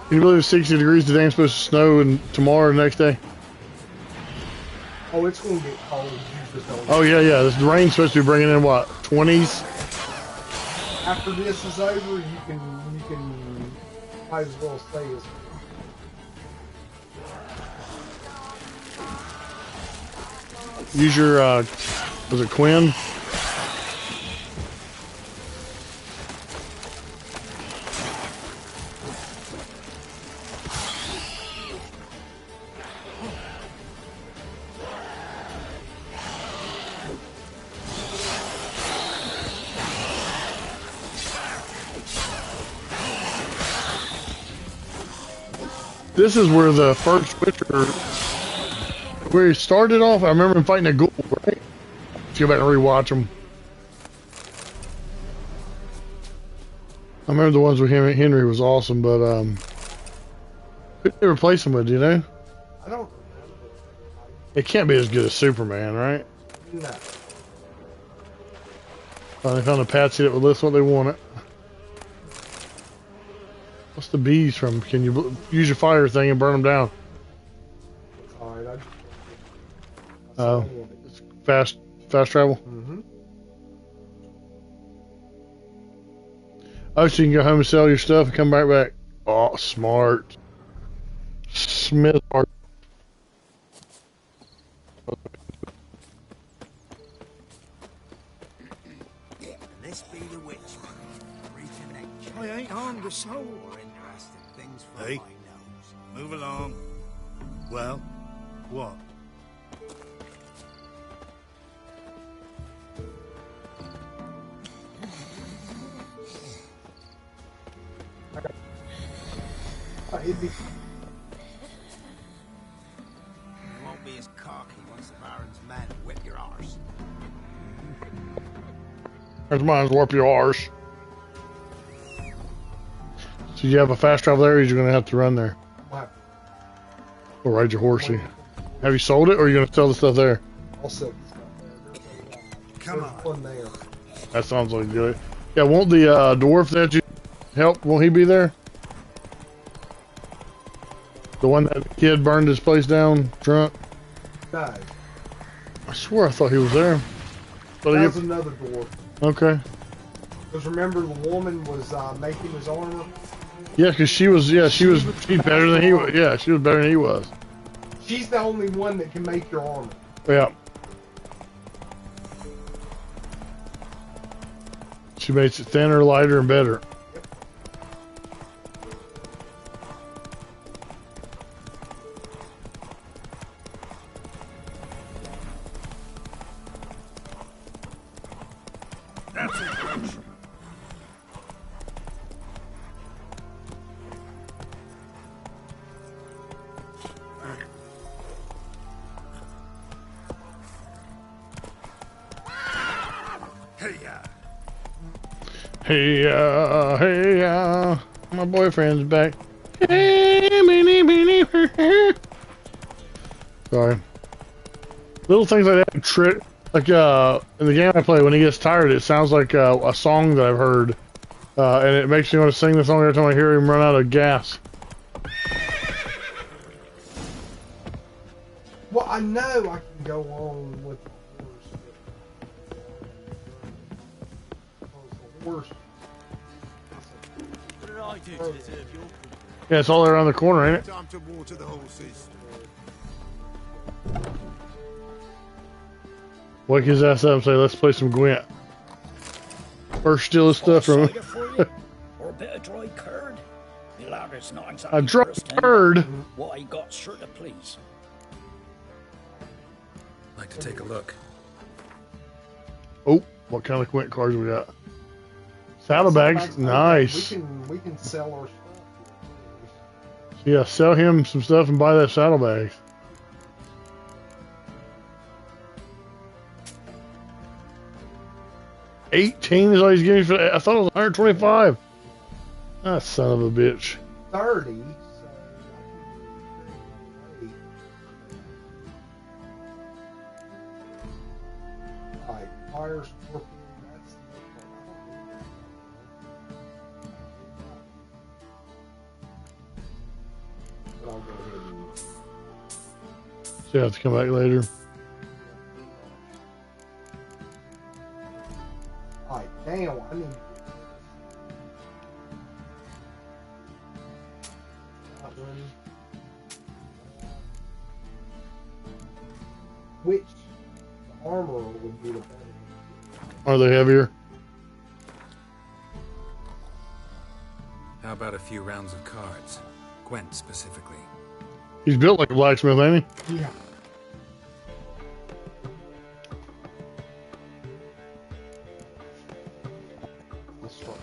Can you believe it's 60 degrees today and supposed to snow and tomorrow the next day? Oh, it's going to get cold. You just don't Oh, yeah, yeah. The rain's supposed to be bringing in, what, 20s? After this is over, you can might as well stay as. Use your, was it Quinn? This is where the first Witcher, where he started off. I remember him fighting a ghoul, right? Let's go back and rewatch them. I remember the ones with him. Henry was awesome, but who did they replace him with? Do you know? I don't. It can't be as good as Superman, right? No. Finally found a patsy that would list what they wanted. What's the bees from? Can you use your fire thing and burn them down? Alright, Oh, it's fast travel. Mm-hmm. Oh, so you can go home and sell your stuff and come back. Oh, smart. Smith art. This be the witch. Reconnect. I ain't harmed a soul. More interesting things from Hey. my nose. Move along. Well, what? It'd be. You won't be as cocky once the Baron's men whip your arse. There's mine's warp your arse. So you have a fast travel there, or you're gonna have to run there. Or ride your horsey. Have you sold it, or are you gonna sell the stuff there? I'll sell the stuff there. Come There's one there. That sounds like good. Yeah, won't the dwarf that you help? Won't he be there? The one that the kid burned his place down drunk. No. I swear I thought he was there. But That was another dwarf. okay. Because remember, the woman was making his armor. Yeah, because she's better than he was. Yeah, she was better than he was. She's the only one that can make your armor. Yeah. She makes it thinner, lighter, and better. That's it, folks. Hey, my boyfriend's back. Sorry. Little things like that trick. Like in the game I play, when he gets tired, it sounds like a song that I've heard, and it makes me want to sing the song every time I hear him run out of gas. Well, I know I can go on with the horse. What did I do to deserve your Yeah, it's all around the corner, ain't it? time to water the horses? Wake his ass up and say, let's play some Gwent. First steal his stuff from Cider for him. you? Or a bit of dry curd? The ladder's not exactly A dry first, curd? What I got sure to please. Like to take a look. Oh, what kind of Gwent cards we got? Saddlebags, nice. We can sell our stuff. Yeah, sell him some stuff and buy that saddlebags. $18 is all he's giving me for that. I thought it was 125. Ah, son of a bitch. 30. Alright, fire scorpion. That's So you have to come back later. Alright, damn, I need to that one. Which armor would be the better? Are they heavier? How about a few rounds of cards? Gwent specifically. He's built like a blacksmith, ain't he? Yeah. This one.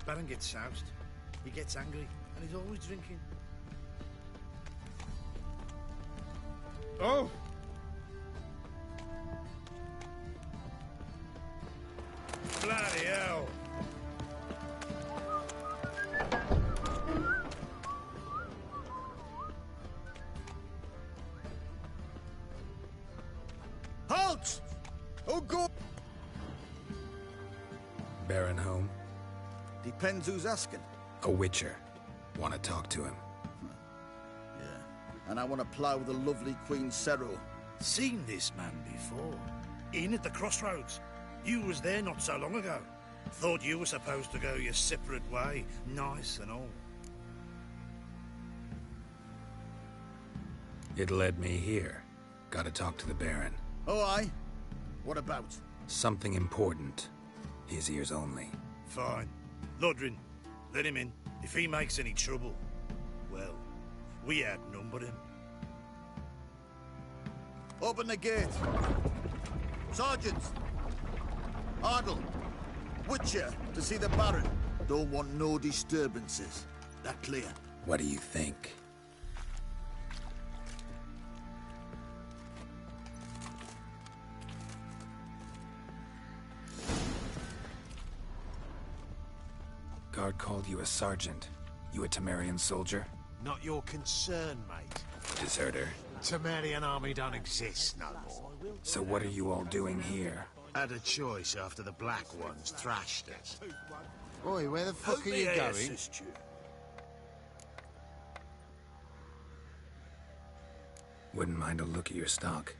Baron gets soused, he gets angry, and he's always drinking. Oh! Bloody hell! Halt! Oh, go! Baron home? Depends who's asking. A witcher. Want to talk to him. Yeah. And I want to plough the lovely Queen Cyril. Seen this man before. In at the crossroads. You was there not so long ago. Thought you were supposed to go your separate way. Nice and all. It led me here. Gotta talk to the Baron. Oh, aye? What about? Something important. His ears only. Fine. Lodrin, let him in. If he makes any trouble, well, we outnumber him. Open the gate. Sergeants! Ardle! Witcher, to see the Baron. Don't want no disturbances. That clear? What do you think? Guard called you a sergeant. You a Temerian soldier? Not your concern, mate. Deserter. Temerian army don't exist no more. So what are you all doing here? Had a choice after the Black Ones thrashed us. Boy, where the fuck are you going? Wouldn't mind a look at your stock.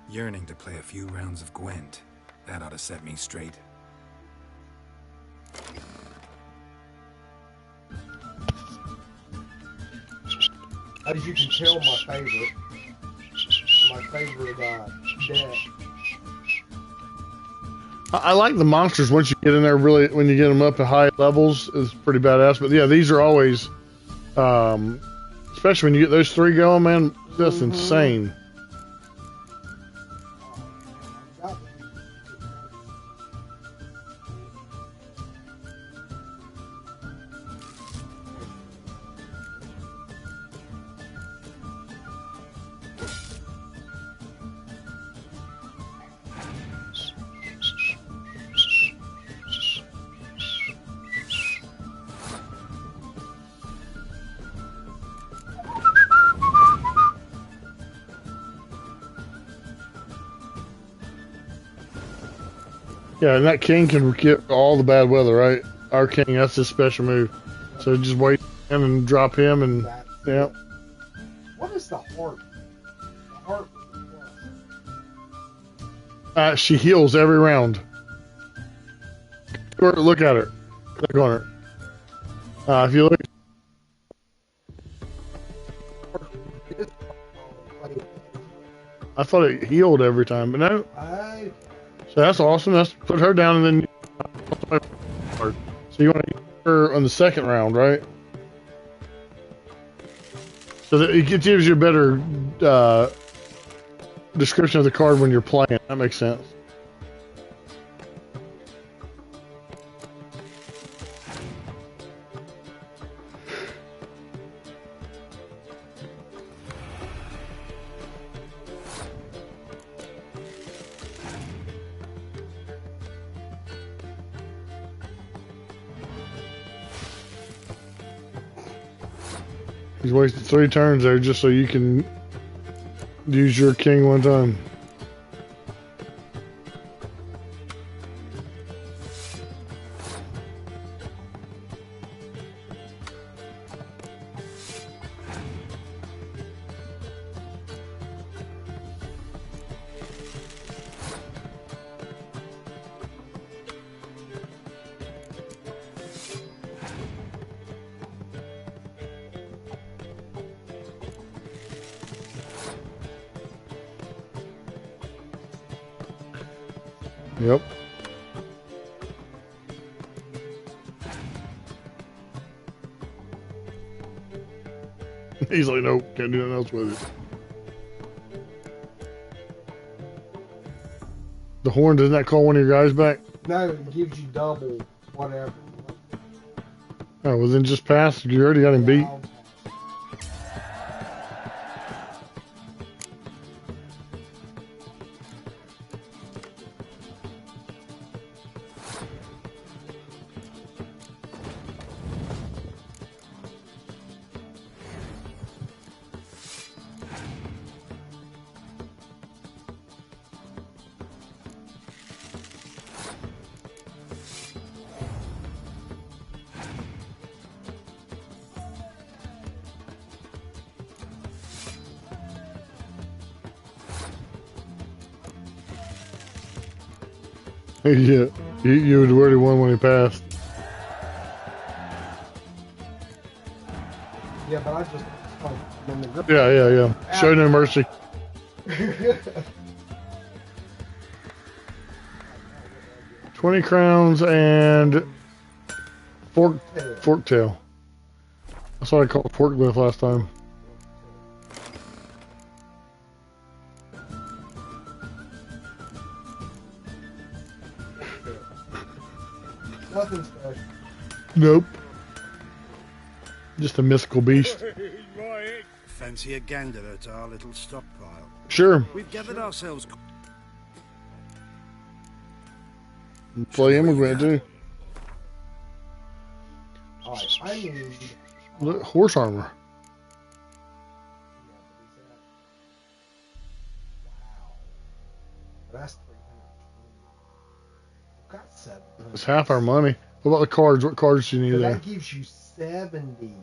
Yearning to play a few rounds of Gwent. That ought to set me straight. As you can tell, my favorite deck. I like the monsters once you get in there. Really, when you get them up to high levels, it's pretty badass. But yeah, these are always, especially when you get those three going, man, that's insane. Yeah, and that king can get all the bad weather, right? Our king, that's his special move. So just wait him and drop him, and yeah. What is the heart? The heart. She heals every round. Look at her. Click on her. If you look. I thought it healed every time, but no. So that's awesome. Let's put her down and then. So you want to get her on the second round, right? So that it gives you a better description of the card when you're playing. That makes sense. He's wasted 3 turns there just so you can use your king one time. Yep. He's like, nope, can't do nothing else with it. The horn, doesn't that call one of your guys back? No, it gives you double whatever. Oh, well then just pass. You already got him beat. Yeah, you would already won when he passed. Yeah, but I just when the grip. Yeah. Show no mercy. $20 crowns and fork tail. That's what I called forklift last time. Nothing special. Nope. Just a mystical beast. Fancy a gander at our little stockpile? Sure. We've gathered ourselves. Play immigrant too. Alright, I need. Look, horse armor. That's 300. Got 7. It's half our money. What about the cards? What cards do you need there? That gives you 70.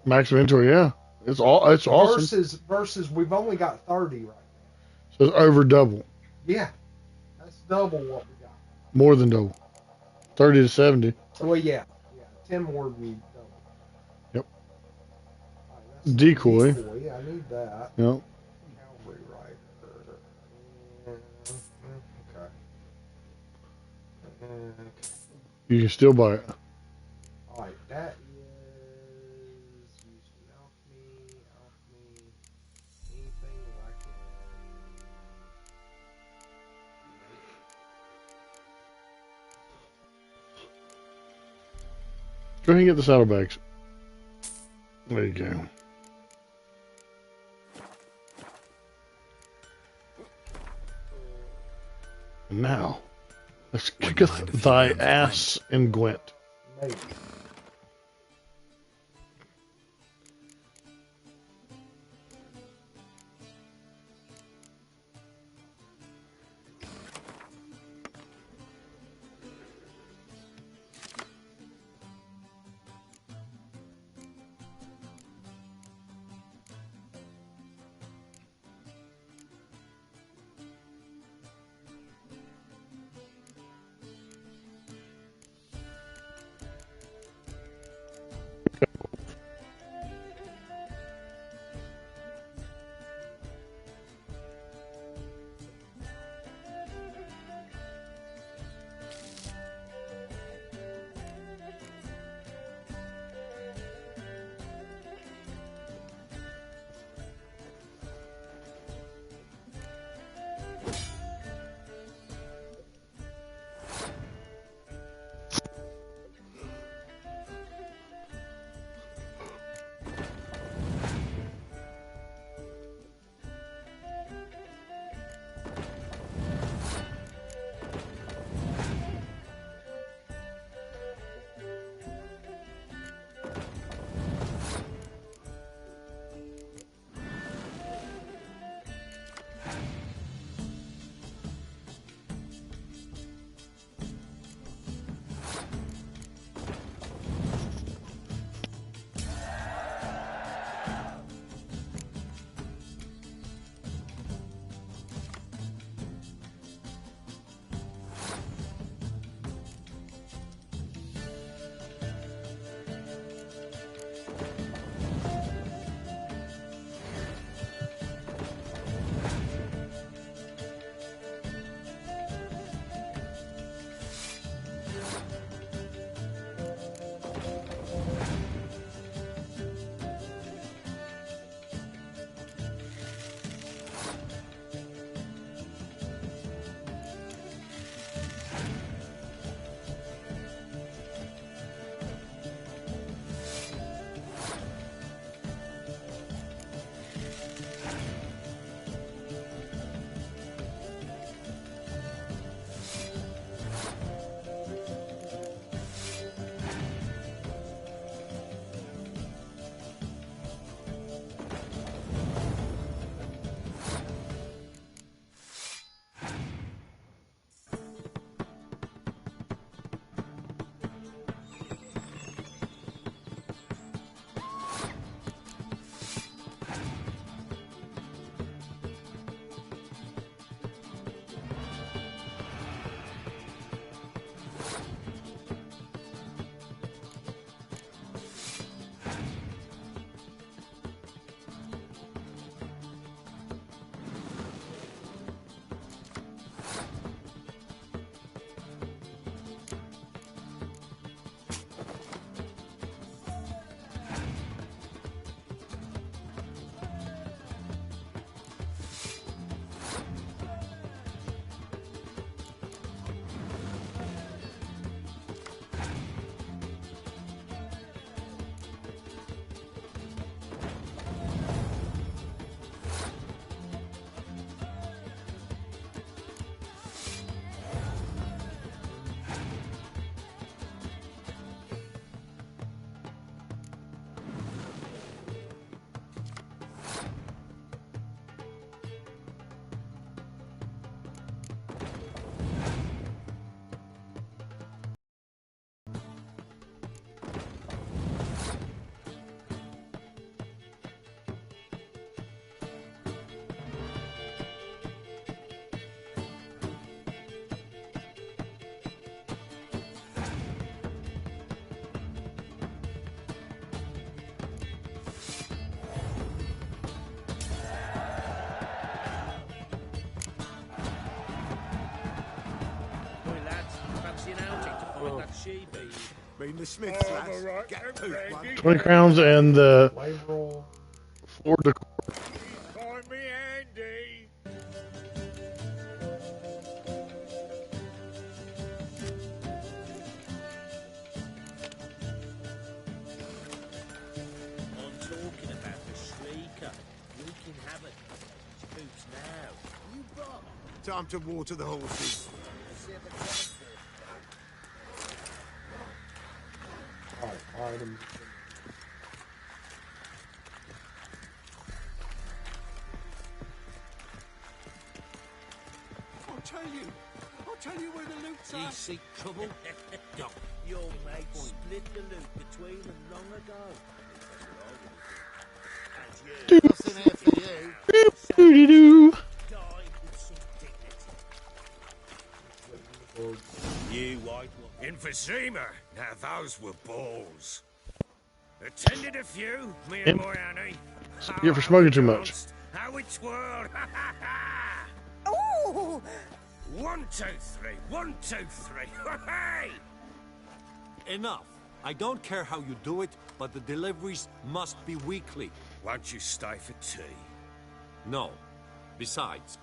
Max inventory, yeah. It's awesome. Versus we've only got 30 right now. So it's over double. Yeah. That's double what we got. More than double. 30 to 70. Well, yeah. 10 more would be double. Yep. Right, Decoy. Decoy. I need that. Yep. Cavalry rider. Okay. You can still buy it. Alright, that is used to alchemy, anything that I can. Go ahead and get the saddlebags. There you go. And now, let's kicketh thy ass in Gwent. Maybe. she be? Been the Smiths, lads. Right. Get two, one. 20 crowns and the floor decor. Find me handy. I'm talking about the Shrieker. We can have it. Boots now. You brought. Time to water the horses. Item. I'll tell you where the loot's You at. seek trouble? No. Your mate split the loot between them long ago. What's in here for you? Doo-doo-doo. Died with some dignity. You white one. Emphysema. Now those were balls. Attended a few, me and my Annie. You're for smoking too much. How it twirled. Ooh! 1, 2, 3. 1, 2, 3. Hey! Enough. I don't care how you do it, but the deliveries must be weekly. Won't you stay for tea? No. Besides,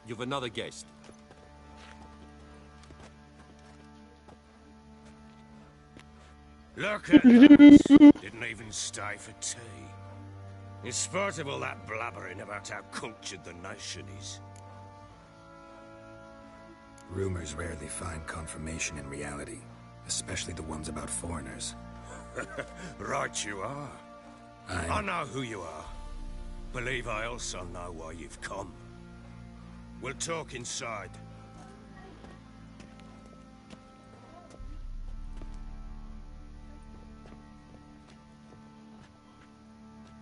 you've another guest. Look at us. Didn't even stay for tea. In spite of all that blabbering about how cultured the nation is. Rumors rarely find confirmation in reality, especially the ones about foreigners. Right you are. I know who you are. Believe I also know why you've come. We'll talk inside.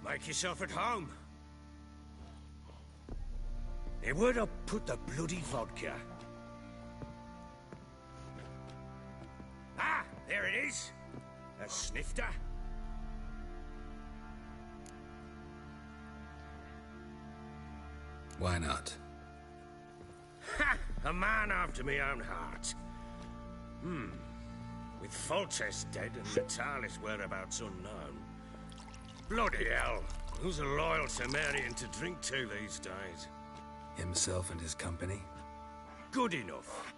Make yourself at home. Hey, where'd I put the bloody vodka? Ah, there it is. A snifter. Why not? Ha! A man after my own heart. With Foltest dead and Natalis' whereabouts unknown. Bloody hell. Who's a loyal Sumerian to drink to these days? Himself and his company? Good enough.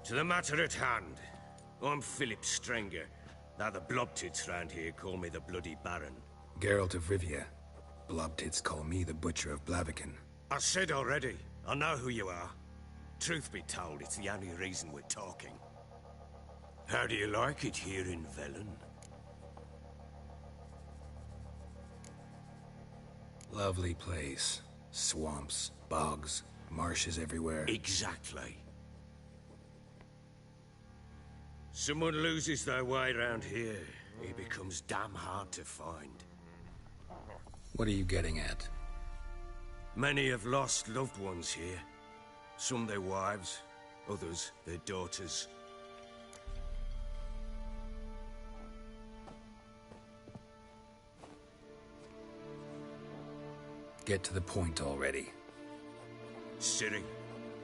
To the matter at hand. I'm Philip Strenger. Now the Blobtits round here call me the Bloody Baron. Geralt of Rivia. Blobtits call me the Butcher of Blaviken. I said already, I know who you are. Truth be told, it's the only reason we're talking. How do you like it here in Velen? Lovely place. Swamps, bogs, marshes everywhere. Exactly. Someone loses their way around here, he becomes damn hard to find. What are you getting at? Many have lost loved ones here. Some their wives, others their daughters. Get to the point already. Ciri,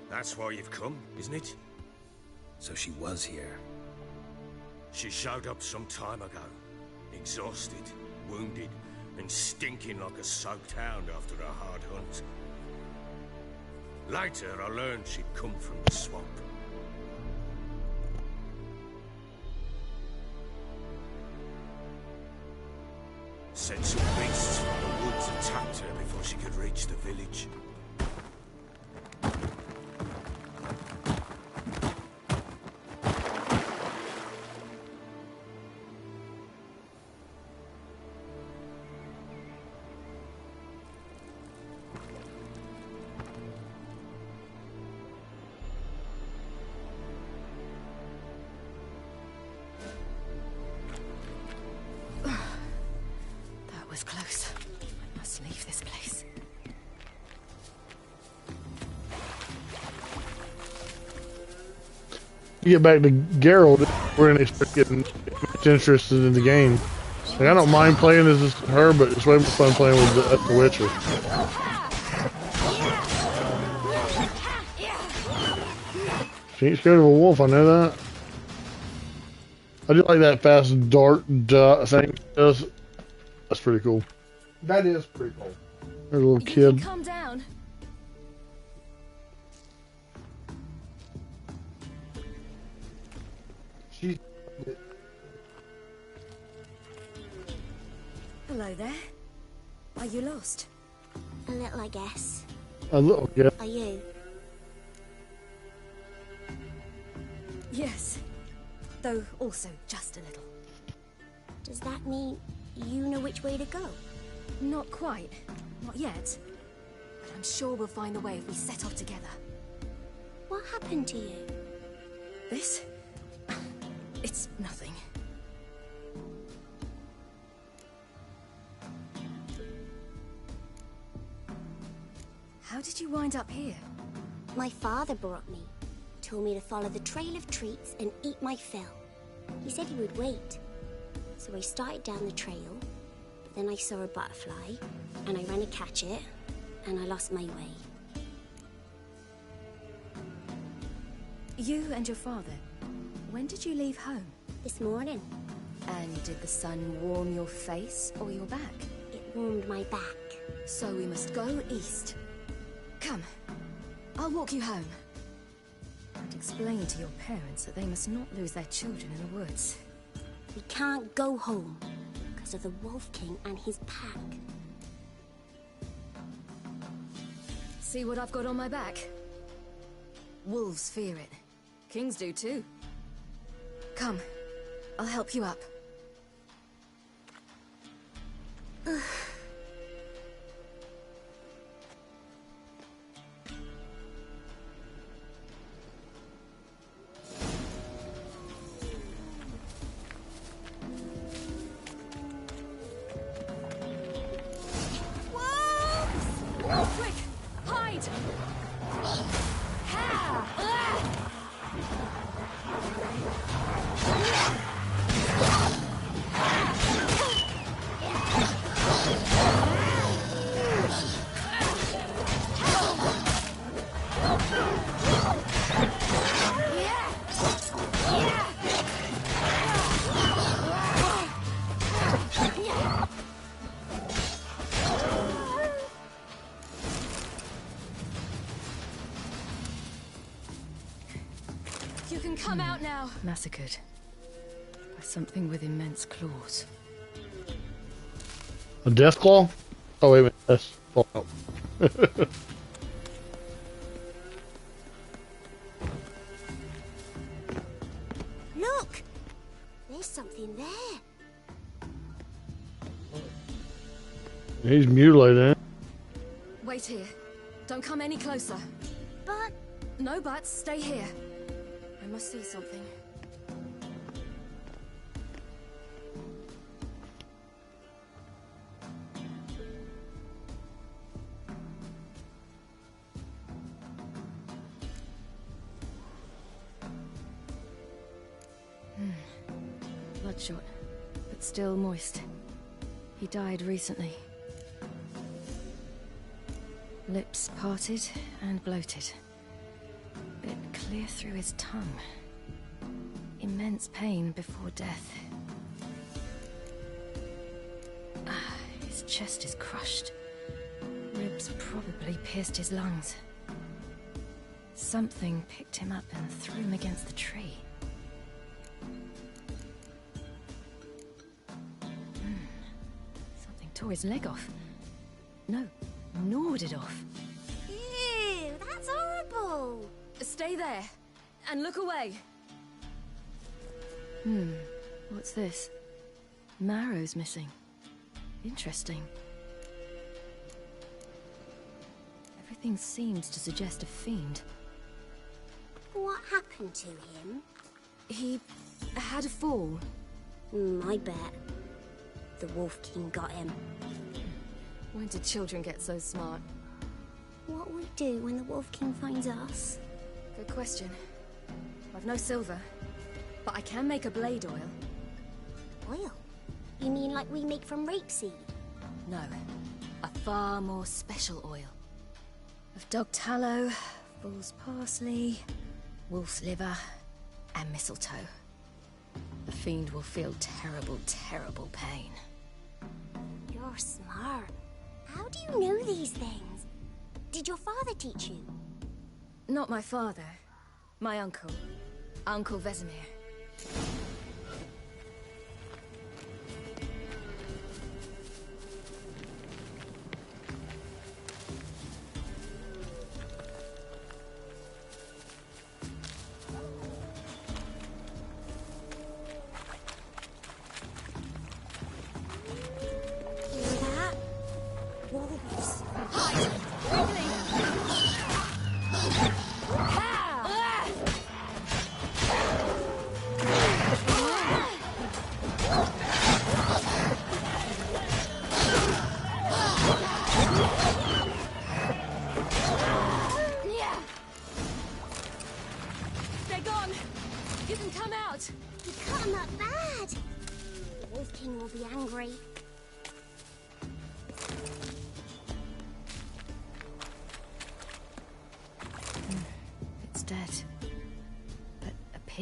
that's why you've come, isn't it? So she was here. She showed up some time ago. Exhausted, wounded, and stinking like a soaked hound after a hard hunt. Later, I learned she'd come from the swamp. Said some beasts from the woods attacked her before she could reach the village. That was close. I must leave this place. You get back to Geralt, we're gonna start getting much interested in the game. Like, I don't mind playing as her, but it's way more fun playing with the Witcher. She ain't scared of a wolf, I know that. I do like that fast dart thing. That's pretty cool. That is pretty cool. There's a little kid. Calm down. Hello there. Are you lost? A little, I guess. A little kid. Are you? Yes. Though also just a little. Does that mean you know which way to go? Not quite. Not yet. But I'm sure we'll find the way if we set off together. What happened to you? This? It's nothing. How did you wind up here? My father brought me. Told me to follow the trail of treats and eat my fill. He said he would wait. So I started down the trail, but then I saw a butterfly, and I ran to catch it, and I lost my way. You and your father, when did you leave home? This morning. And did the sun warm your face or your back? It warmed my back. So we must go east. Come, I'll walk you home. And explain to your parents that they must not lose their children in the woods. We can't go home because of the Wolf King and his pack. See what I've got on my back? Wolves fear it. Kings do too. Come, I'll help you up. Quick! Hide! You can come out now. Massacred by something with immense claws. A death claw? Oh, wait a minute. That's Fallout. Look! There's something there. He's mutilated. Wait here. Don't come any closer. But... No buts. Stay here. I must see something. Bloodshot, but still moist. He died recently. Lips parted and bloated. Bit clear through his tongue. Immense pain before death. His chest is crushed. Ribs probably pierced his lungs. Something picked him up and threw him against the tree. Something tore his leg off. No, gnawed it off. Ew, that's horrible. Stay there, and look away. What's this? Marrow's missing. Interesting. Everything seems to suggest a fiend. What happened to him? He had a fall. I bet. The Wolf King got him. When did children get so smart? What will we do when the Wolf King finds us? Good question. I've no silver, but I can make a blade oil. Oil? You mean like we make from rapeseed? No, a far more special oil. Of dog tallow, fool's parsley, wolf's liver, and mistletoe. The fiend will feel terrible, terrible pain. You're smart. How do you know these things? Did your father teach you? Not my father. My uncle. Uncle Vesemir.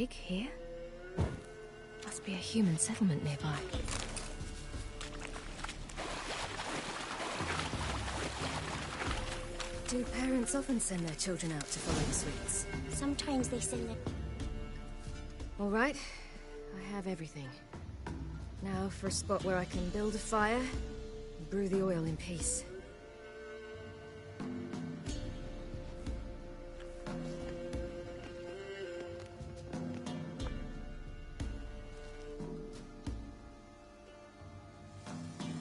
Here? Must be a human settlement nearby. Do parents often send their children out to follow the sweets? Sometimes they send them. All right, I have everything. Now for a spot where I can build a fire and brew the oil in peace.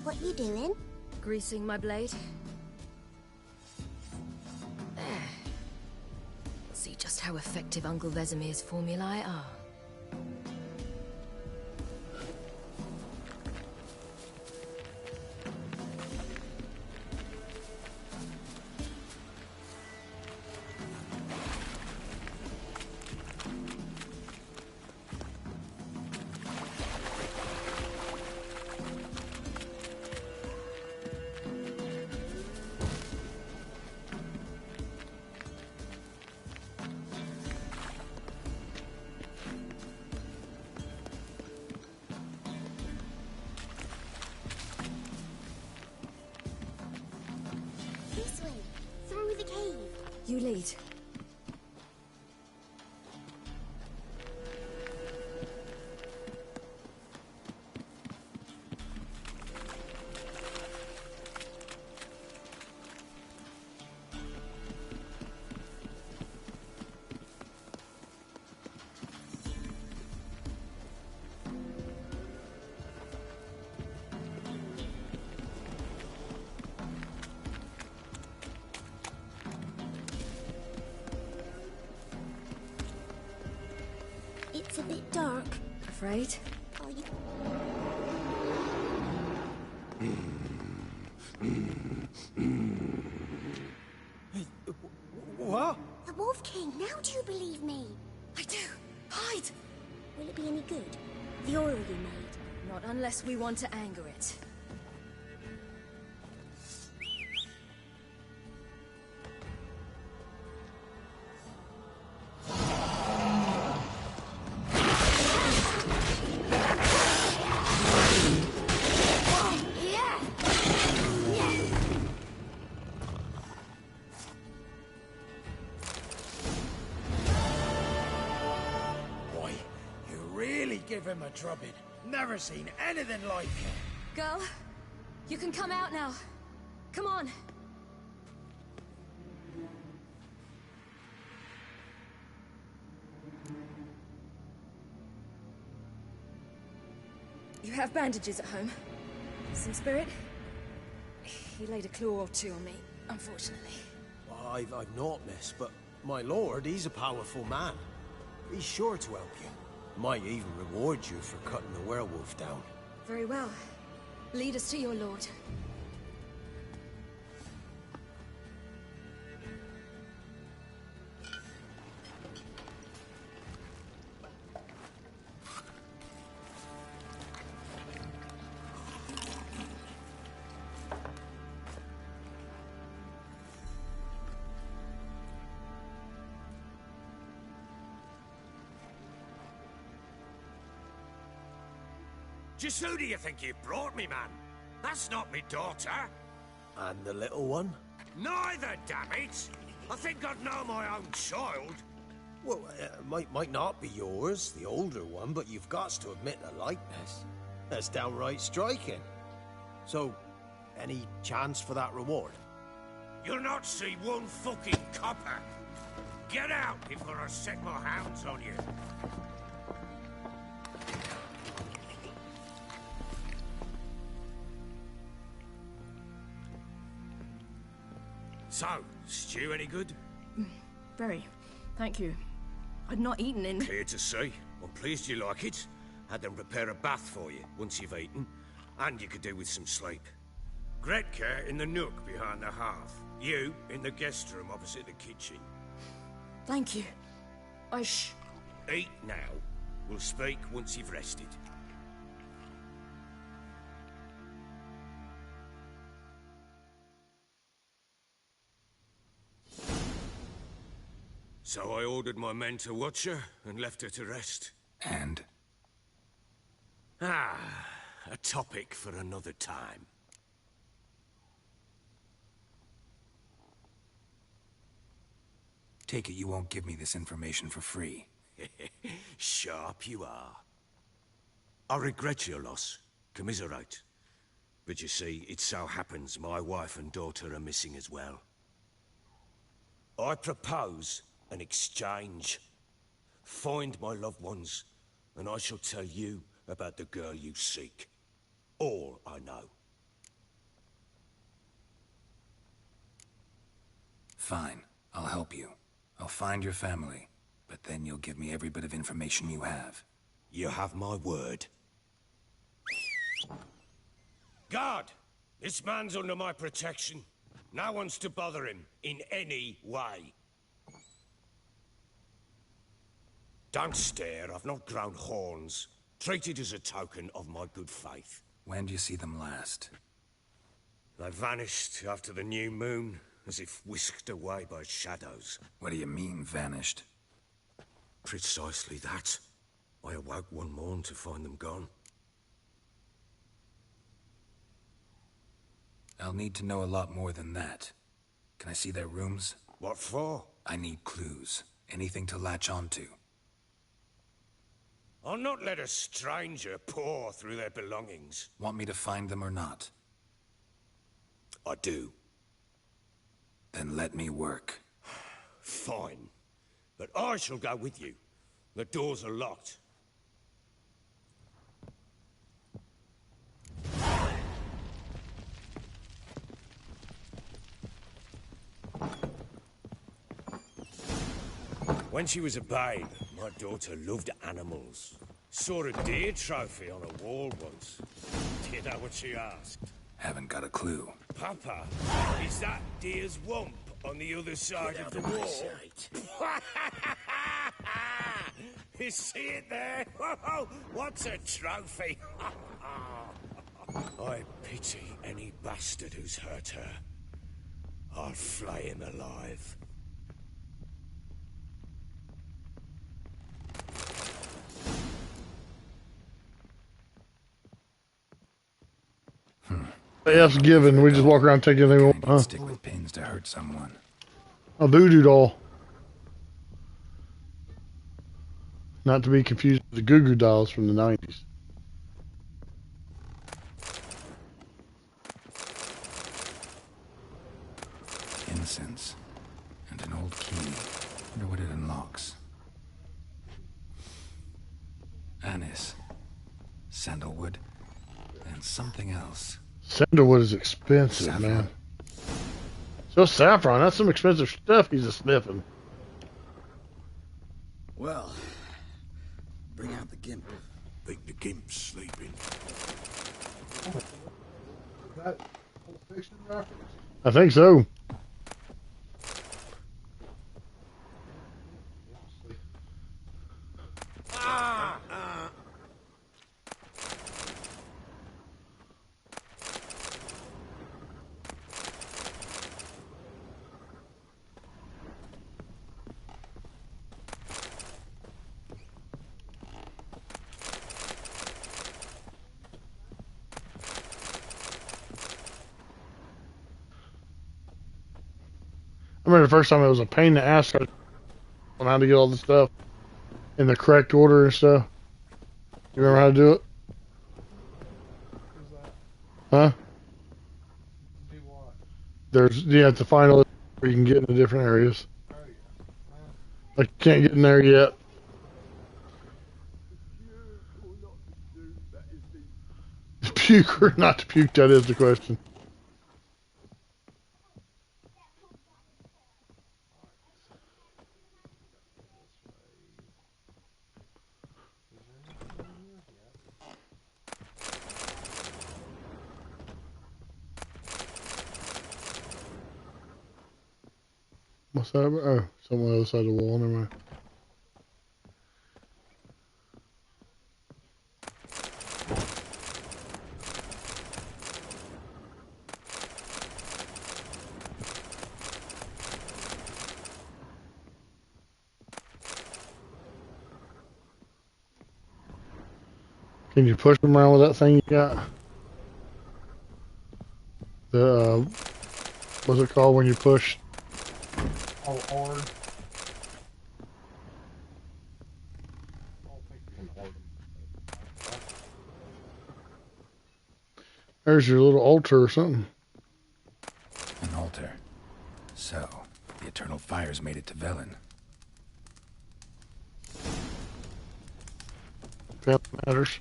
What you doing? Greasing my blade. There. See just how effective Uncle Vesemir's formulae are. You lead. It's a bit dark. Afraid? Are you... What? The Wolf King, now do you believe me? I do. Hide! Will it be any good? The oil you made? Not unless we want to anger it. Give him a drubbing. Never seen anything like it. Girl, you can come out now. Come on. You have bandages at home? Some spirit? He laid a claw or two on me, unfortunately. I've naught, miss, but my lord, he's a powerful man. He's sure to help you. Might even reward you for cutting the werewolf down. Very well. Lead us to your lord. Just who do you think you brought me, man? That's not me daughter. And the little one? Neither, damn it! I think I'd know my own child. Well, might not be yours, the older one, but you've got to admit the likeness. That's downright striking. So, any chance for that reward? You'll not see one fucking copper. Get out before I set my hounds on you. So, stew any good? Very. Thank you. I'd not eaten in... Clear to see. I'm pleased you like it. Had them prepare a bath for you once you've eaten. And you could do with some sleep. Gretka in the nook behind the hearth. You in the guest room opposite the kitchen. Thank you. Eat now. We'll speak once you've rested. So I ordered my men to watch her and left her to rest. And? A topic for another time. Take it you won't give me this information for free. Sharp you are. I regret your loss. Commiserate. But you see, it so happens my wife and daughter are missing as well. I propose an exchange. Find my loved ones, and I shall tell you about the girl you seek. All I know. Fine. I'll help you. I'll find your family, but then you'll give me every bit of information you have. You have my word. Guard! This man's under my protection. No one's to bother him in any way. Don't stare, I've not grown horns. Treat it as a token of my good faith. When do you see them last? They vanished after the new moon, as if whisked away by shadows. What do you mean, vanished? Precisely that. I awoke one morn to find them gone. I'll need to know a lot more than that. Can I see their rooms? What for? I need clues. Anything to latch onto. I'll not let a stranger pore through their belongings. Want me to find them or not? I do. Then let me work. Fine. But I shall go with you. The doors are locked. When she was a babe, my daughter loved animals. Saw a deer trophy on a wall once. Do you know what she asked? Haven't got a clue. Papa, is that deer's wump on the other side of the wall? You see it there? What's a trophy? I pity any bastard who's hurt her. I'll flay him alive. Yes, given. We just walk around taking anything we want, huh? Stick with pins to hurt someone. A voodoo doll. Not to be confused with the Goo Goo dolls from the 90s. Incense. And an old key. Wonder what it unlocks. Anise. Sandalwood. And something else. Sandalwood is expensive, saffron. Man. So saffron, that's some expensive stuff he's a sniffing. Well, bring out the gimp. Think the gimp's sleeping. That Pulp Fiction reference? I think so. I remember the first time it was a pain in the ass on how to get all the stuff in the correct order and stuff. You remember how to do it? Huh? You have to find a list where you can get into different areas. I can't get in there yet. Puke or not to puke, that is the question. What's that about? Oh, something on the other side of the wall, never mind. Can you push them around with that thing you got? The, what's it called when you push? Oh, hard. There's your little altar or something. An altar. So, the Eternal Fires made it to Velen. That matters.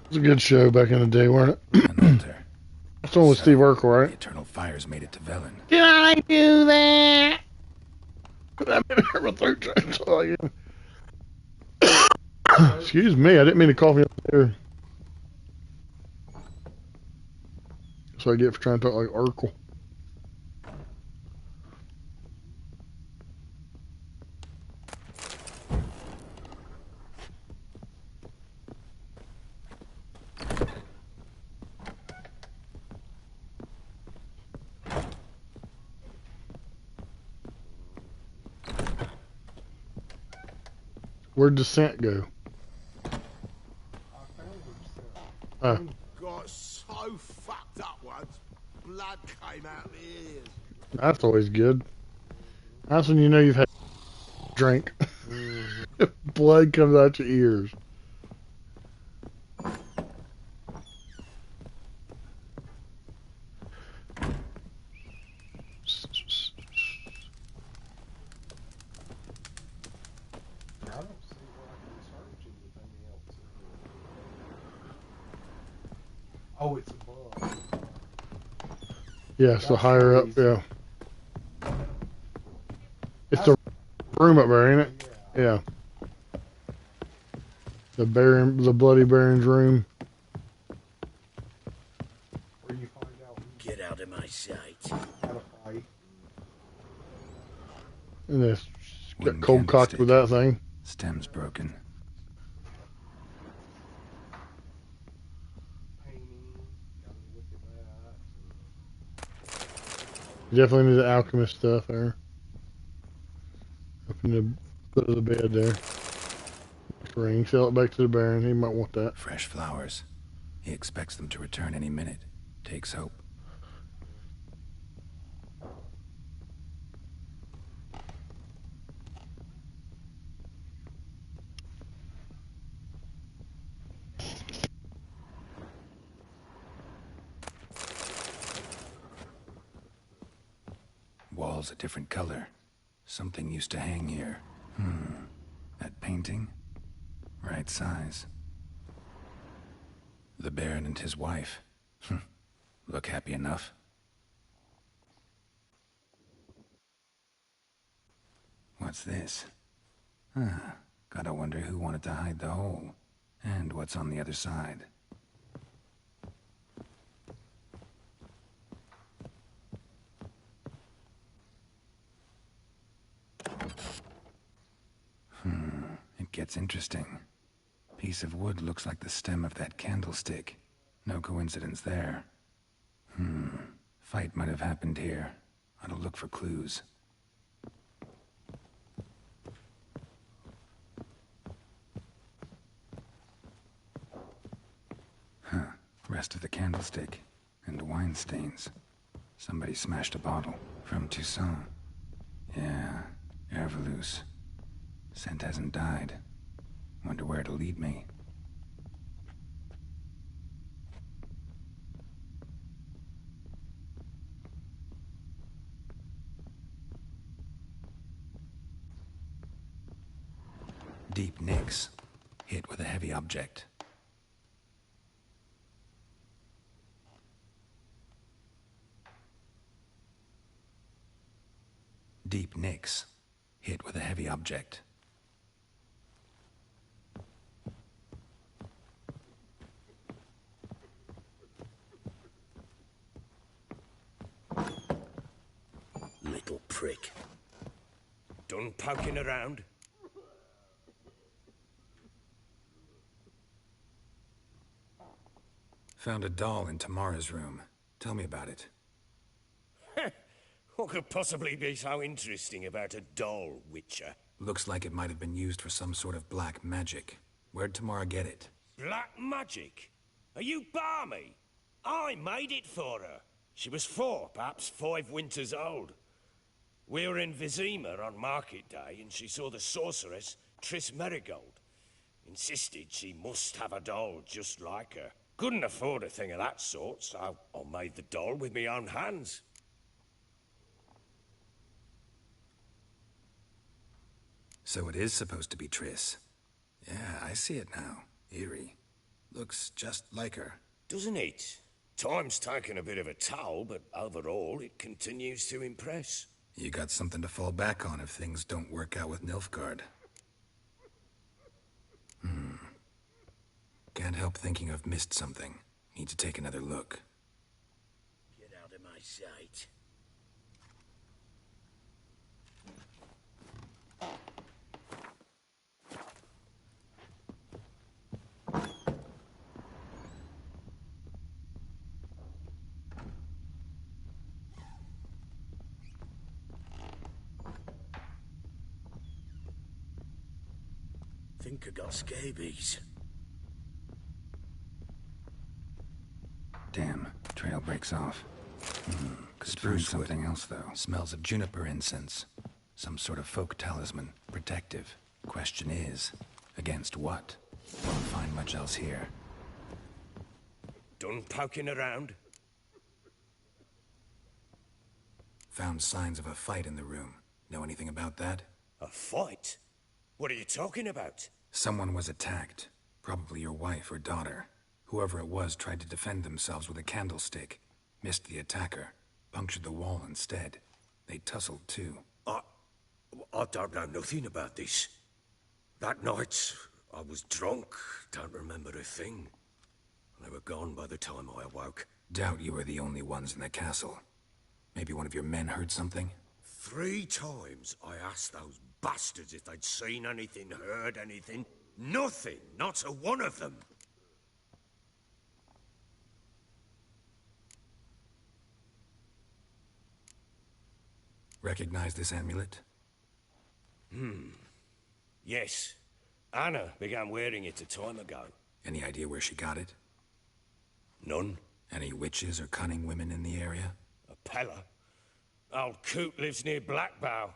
It was a good show back in the day, weren't it? An altar. That's the one with Steve Urkel, right? The Eternal Fires made it to Velen. Did I do that? That made me hurt my throat trying to talk again. Excuse me, I didn't mean to cough you up there. That's what I get for trying to talk like Urkel. Where'd Descent go? Got so fucked up once, blood came out my ears. That's always good. That's when you know you've had a drink. Blood comes out your ears. Oh, it's above. Yeah, so higher up, yeah. It's the room up there, ain't it? Yeah. The Bloody Baron's room. Where you find out Get out of my sight. how to fight. And this got cold cocked with that thing. Stem's broken. You definitely need the alchemist stuff there. Up in the foot of the bed there. Ring, sell it back to the Baron. He might want that. Fresh flowers. He expects them to return any minute. Takes hope. Walls a different color. Something used to hang here. That painting? Right size. The Baron and his wife. Look happy enough. What's this? Gotta wonder who wanted to hide the hole. And what's on the other side. It gets interesting. Piece of wood looks like the stem of that candlestick. No coincidence there. Fight might have happened here. Ought to look for clues. Rest of the candlestick. And wine stains. Somebody smashed a bottle. From Toussaint. Yeah, Ervelus. Scent hasn't died. Wonder where it'll lead me. Deep nicks. Hit with a heavy object. Deep nicks. Hit with a heavy object. Little prick. Done poking around? Found a doll in Tamara's room. Tell me about it. What could possibly be so interesting about a doll, Witcher? Looks like it might have been used for some sort of black magic. Where'd Tamara get it? Black magic? Are you balmy? I made it for her. She was 4, perhaps 5 winters old. We were in Vizima on market day, and she saw the sorceress, Triss Merigold. Insisted she must have a doll just like her. Couldn't afford a thing of that sort, so I made the doll with my own hands. So it is supposed to be Triss. Yeah, I see it now. Eerie. Looks just like her. Doesn't it? Time's taken a bit of a toll, but overall, it continues to impress. You got something to fall back on if things don't work out with Nilfgaard. Can't help thinking I've missed something. Need to take another look. Get out of my sight. Think I got scabies. Damn, trail breaks off. Could find something else, though. Smells of juniper incense. Some sort of folk talisman. Protective. Question is, against what? Won't find much else here. Done poking around? Found signs of a fight in the room. Know anything about that? A fight? What are you talking about? Someone was attacked. Probably your wife or daughter. Whoever it was tried to defend themselves with a candlestick. Missed the attacker. Punctured the wall instead. They tussled too. I don't know nothing about this. That night, I was drunk. Don't remember a thing. They were gone by the time I awoke. Doubt you were the only ones in the castle. Maybe one of your men heard something? 3 times I asked those bastards if they'd seen anything, heard anything. Nothing. Not a one of them. Recognize this amulet? Yes. Anna began wearing it a time ago. Any idea where she got it? None. Any witches or cunning women in the area? A Pella. Old Coot lives near Blackbow.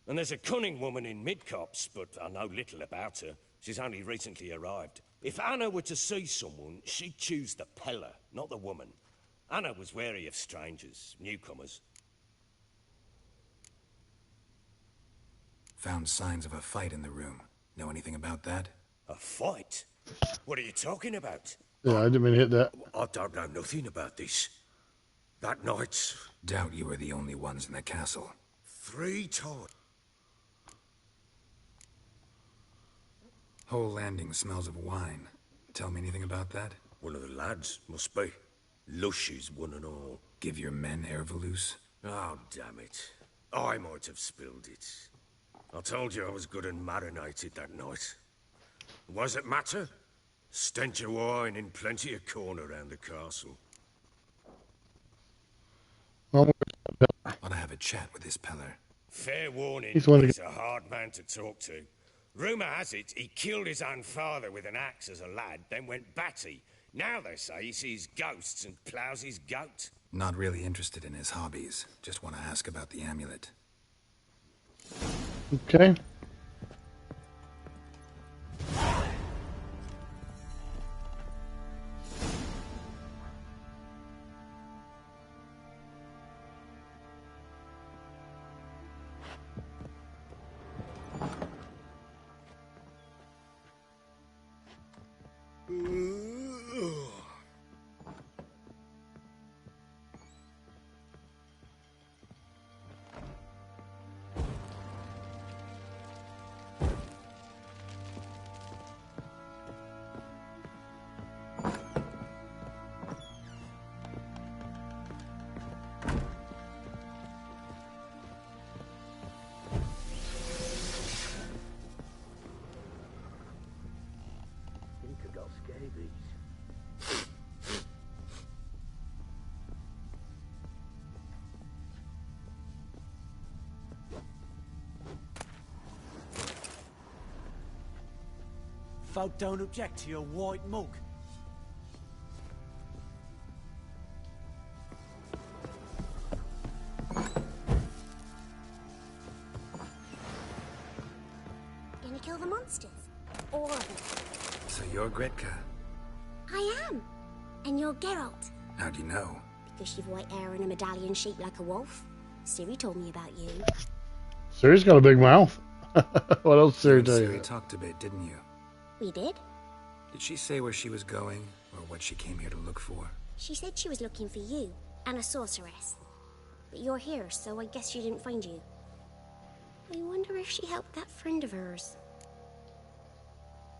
And there's a cunning woman in Midcopse, but I know little about her. She's only recently arrived. If Anna were to see someone, she'd choose the Pella, not the woman. Anna was wary of strangers, newcomers. Found signs of a fight in the room. Know anything about that? A fight? What are you talking about? Yeah, I didn't mean to hit that. I don't know nothing about this. That night... Doubt you were the only ones in the castle. 3 times. Whole landing smells of wine. Tell me anything about that? One of the lads, must be. Lushes, one and all. Give your men Ervelus? Oh, damn it. I might have spilled it. I told you I was good and marinated that night. What does it matter? Stench of wine in plenty of corn around the castle. Ought to have a chat with this Peller. Fair warning, He's he's a hard man to talk to. Rumour has it he killed his own father with an axe as a lad, then went batty. Now they say he sees ghosts and ploughs his goat. Not really interested in his hobbies. Just want to ask about the amulet. Okay. Folk don't object to your white mug. Gonna kill the monsters? All of them. So you're Gretka. I am. And you're Geralt. How do you know? Because you've white hair and a medallion shaped like a wolf. Ciri told me about you. Ciri's got a big mouth. What else did Ciri tell Ciri you? talked a bit, didn't you? We did. Did she say where she was going, or what she came here to look for? She said she was looking for you, and a sorceress. But you're here, so I guess she didn't find you. I wonder if she helped that friend of hers.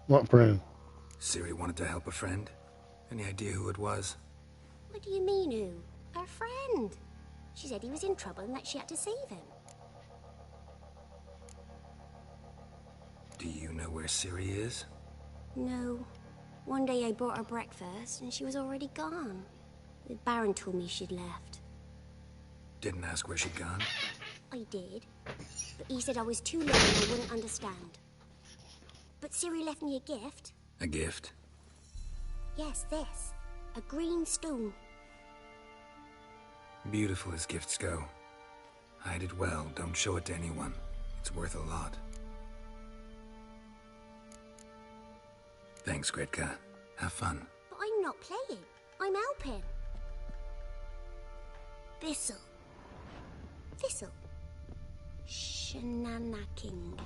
What friend? Ciri wanted to help a friend. Any idea who it was? What do you mean, who? Her friend. She said he was in trouble and that she had to save him. Do you know where Ciri is? No. One day I brought her breakfast and she was already gone. The Baron told me she'd left. Didn't ask where she'd gone? I did. But he said I was too little and I wouldn't understand. But Ciri left me a gift. A gift? Yes, this. A green stone. Beautiful as gifts go. Hide it well, don't show it to anyone. It's worth a lot. Thanks, Gretka. Have fun. But I'm not playing. I'm helping. Thistle. Thistle. Shenanaking.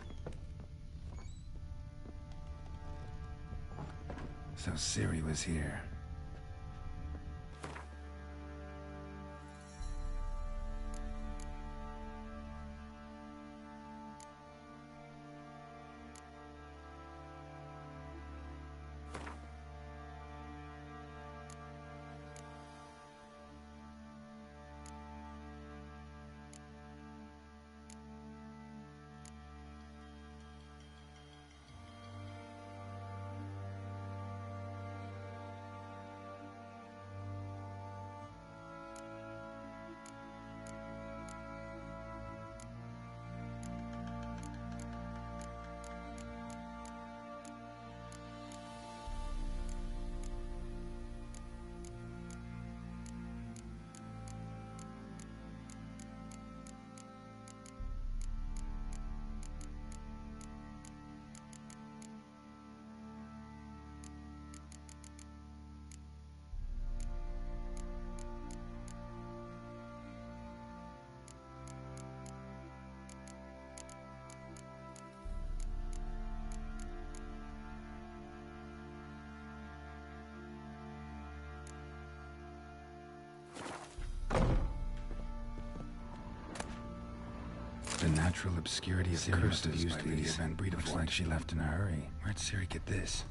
So Ciri was here. The natural obscurity of curse of used by the event breed looks like she left in a hurry. Where'd Ciri get this?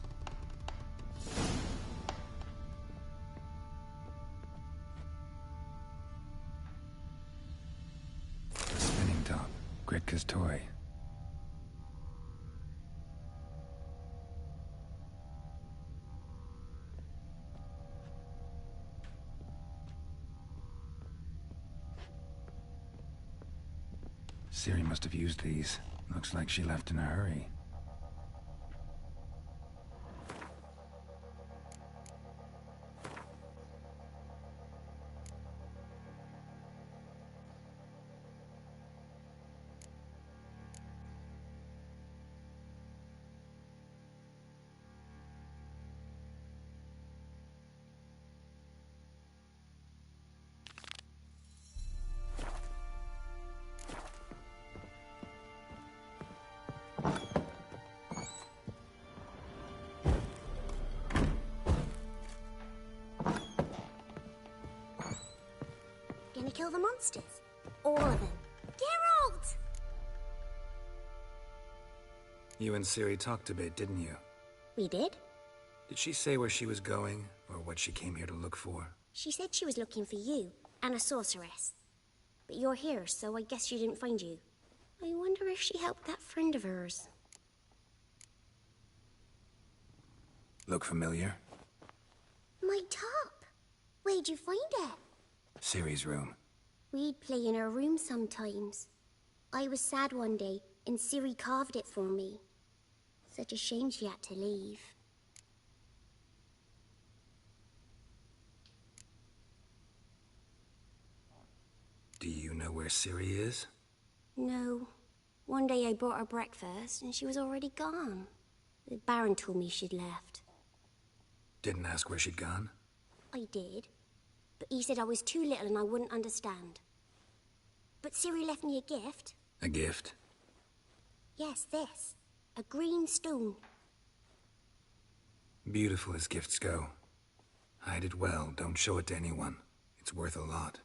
A spinning top. Gretka's toy. Ciri must have used these. Looks like she left in a hurry. kill the monsters. All of them. Geralt! You and Ciri talked a bit, didn't you? We did? Did she say where she was going, or what she came here to look for? She said she was looking for you, and a sorceress. But you're here, so I guess she didn't find you. I wonder if she helped that friend of hers. Look familiar? My top! Where'd you find it? Ciri's room. We'd play in her room sometimes. I was sad one day, and Ciri carved it for me. Such a shame she had to leave. Do you know where Ciri is? No. One day I brought her breakfast, and she was already gone. The Baron told me she'd left. Didn't ask where she'd gone? I did. But he said I was too little and I wouldn't understand. But Ciri left me a gift. A gift? Yes, this. A green stone. Beautiful as gifts go. Hide it well, don't show it to anyone. It's worth a lot.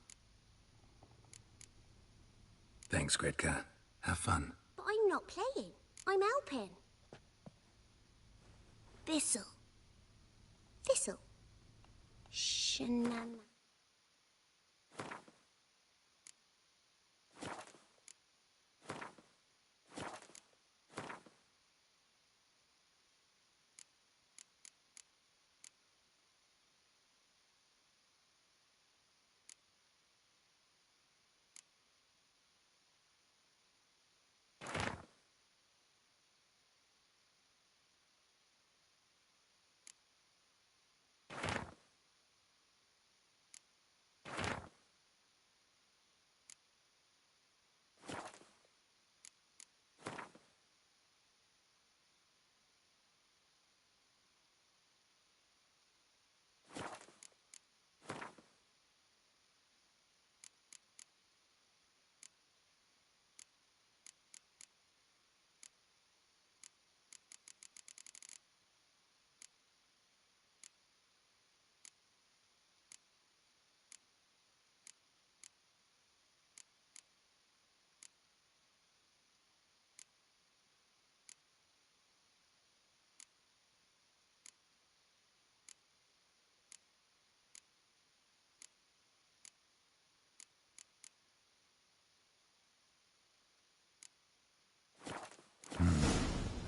Thanks, Gretka. Have fun. But I'm not playing. I'm helping. Thistle. Thistle. Shanana.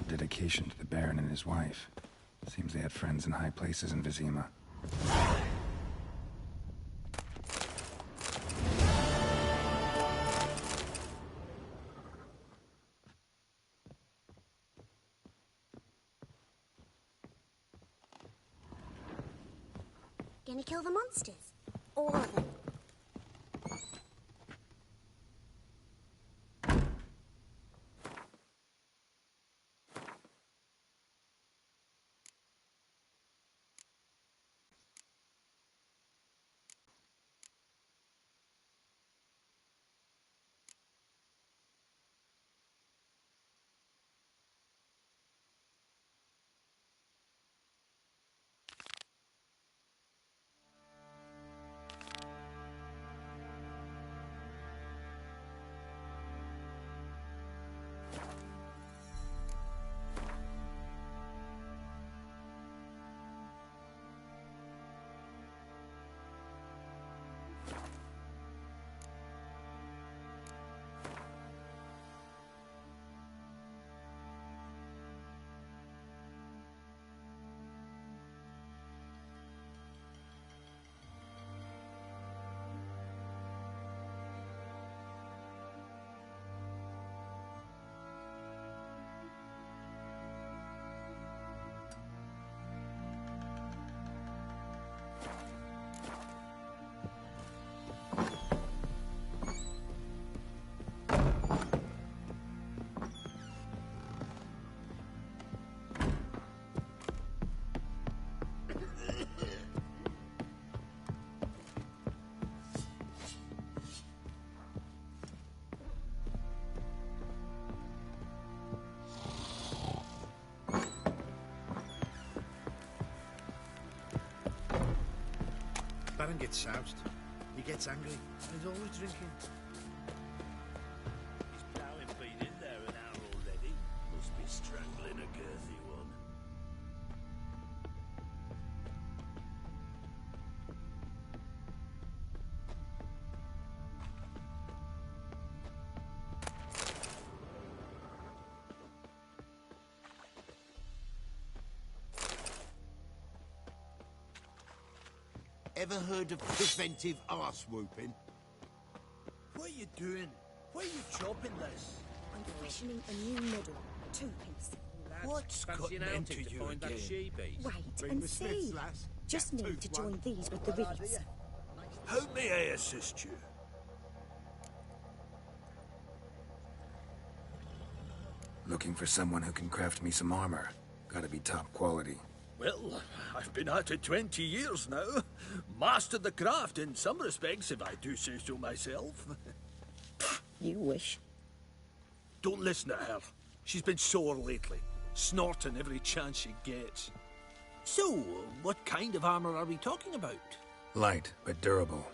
Dedication to the Baron and his wife. Seems they had friends in high places in Vizima. Gonna kill the monsters. All of them. Baron gets soused. He gets angry, and he's always drinking. He's plowing been in there an hour already. Must be strangling a girthy one. Ever heard of preventive arse whooping? What are you doing? Why are you chopping this? I'm fashioning a new model. 2-piece. What's gotten into you again? Wait and see. Just need to join these with the rivets. How may I assist you? Looking for someone who can craft me some armor. Gotta be top quality. Well, I've been at it 20 years now. Mastered the craft in some respects, if I do say so myself. You wish. Don't listen to her. She's been sore lately, snorting every chance she gets. So, what kind of armor are we talking about? Light, but durable.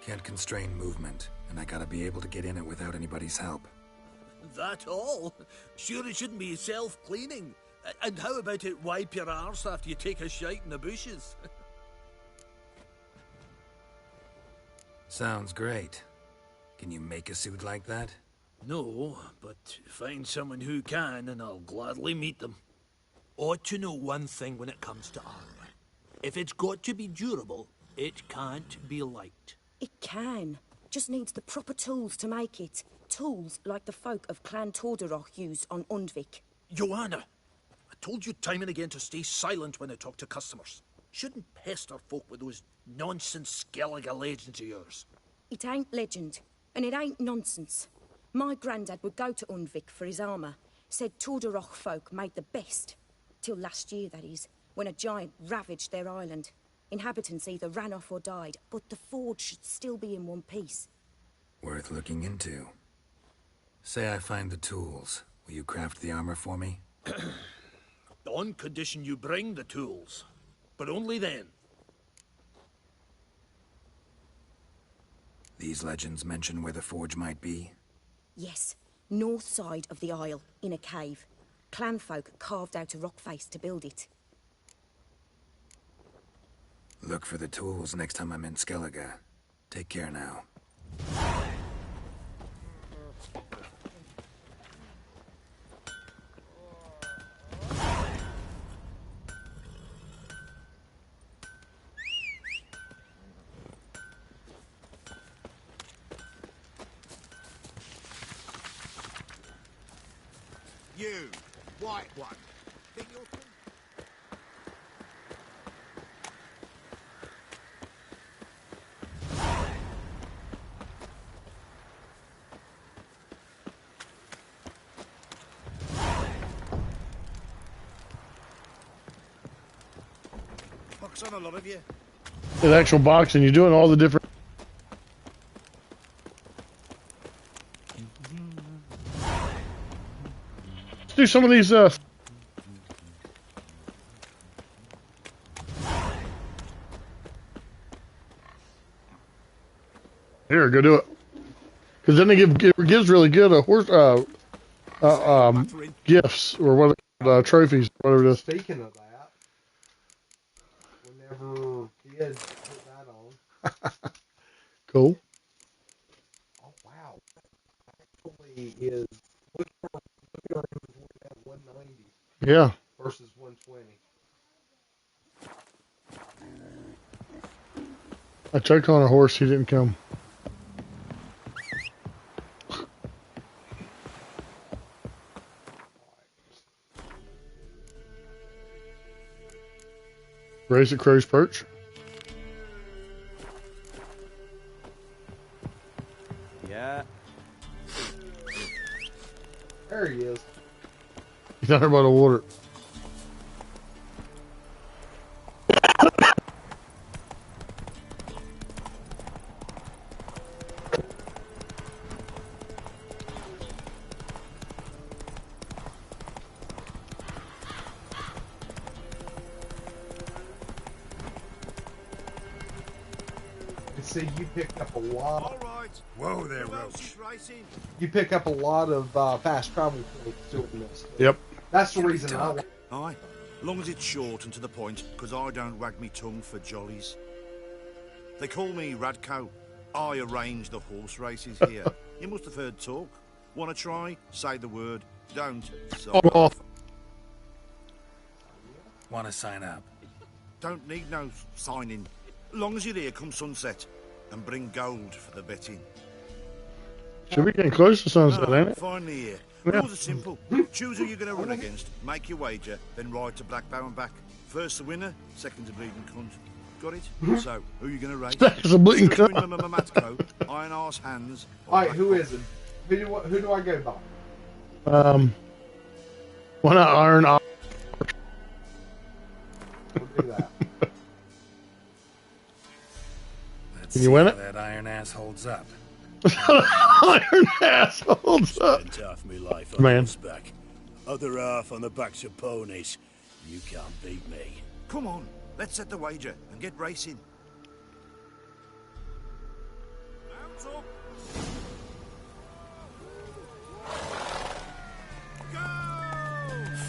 Can't constrain movement, and I gotta be able to get in it without anybody's help. That all? Sure it shouldn't be self-cleaning. And how about it wipe your arse after you take a shite in the bushes? Sounds great. Can you make a suit like that? No, but find someone who can and I'll gladly meet them. Ought to know one thing when it comes to armor. If it's got to be durable, it can't be light. It can. Just needs the proper tools to make it. Tools like the folk of Clan Tordaroch used on Undvik. Joanna! I told you time and again to stay silent when I talk to customers. Shouldn't pester folk with those nonsense Skellige legends of yours. It ain't legend, and it ain't nonsense. My granddad would go to Undvik for his armour. Said Tordaroch folk made the best. Till last year, that is, when a giant ravaged their island. Inhabitants either ran off or died, but the forge should still be in one piece. Worth looking into. Say I find the tools. Will you craft the armor for me? On condition you bring the tools. But only then. These legends mention where the forge might be? Yes, north side of the isle, in a cave. Clanfolk carved out a rock face to build it. Look for the tools next time I'm in Skellige. Take care now. You, white one. Think you're... Box on a lot of you. The actual boxing, you're doing all the different. Let's do some of these. Here, go do it. Because then it gives really good horse gifts or what trophies, whatever it is. Speaking of that, whenever kids put that on. Cool. Oh wow! Actually, is look at 190. Yeah. Versus 120. I checked on a horse, he didn't come. Raise at Crow's Perch. Yeah. There he is. He's not here by the water. can see you picked up a lot. All right. Whoa there, Roach. You pick up a lot of fast travel points doing this. Yep. That's the reason I like. Aye, long as it's short and to the point, because I don't wag me tongue for jollies. They call me Radko. I arrange the horse races here. You must have heard talk. Want to try? Say the word. Don't. So Want to sign up? Don't need no signing. Long as you're here come sunset. And bring gold for the betting. Should be getting close to sunset, ain't it? Finally here. Yeah. Rules are simple. Choose who you're going to run against, make your wager, then ride to Blackbow and back. First the winner, second the bleeding cunt. Got it? So, who are you going to race? That's a bleeding cunt. Matko, Iron Arse Hands. Alright, who is it? Who do I go by? Why not Iron Arse? We'll do that. Let's Can you win see it? how that iron ass holds up. Iron ass holds up. Spent half my life Man. on horseback. Other half on the backs of ponies. You can't beat me. Come on, let's set the wager and get racing. Rounds up.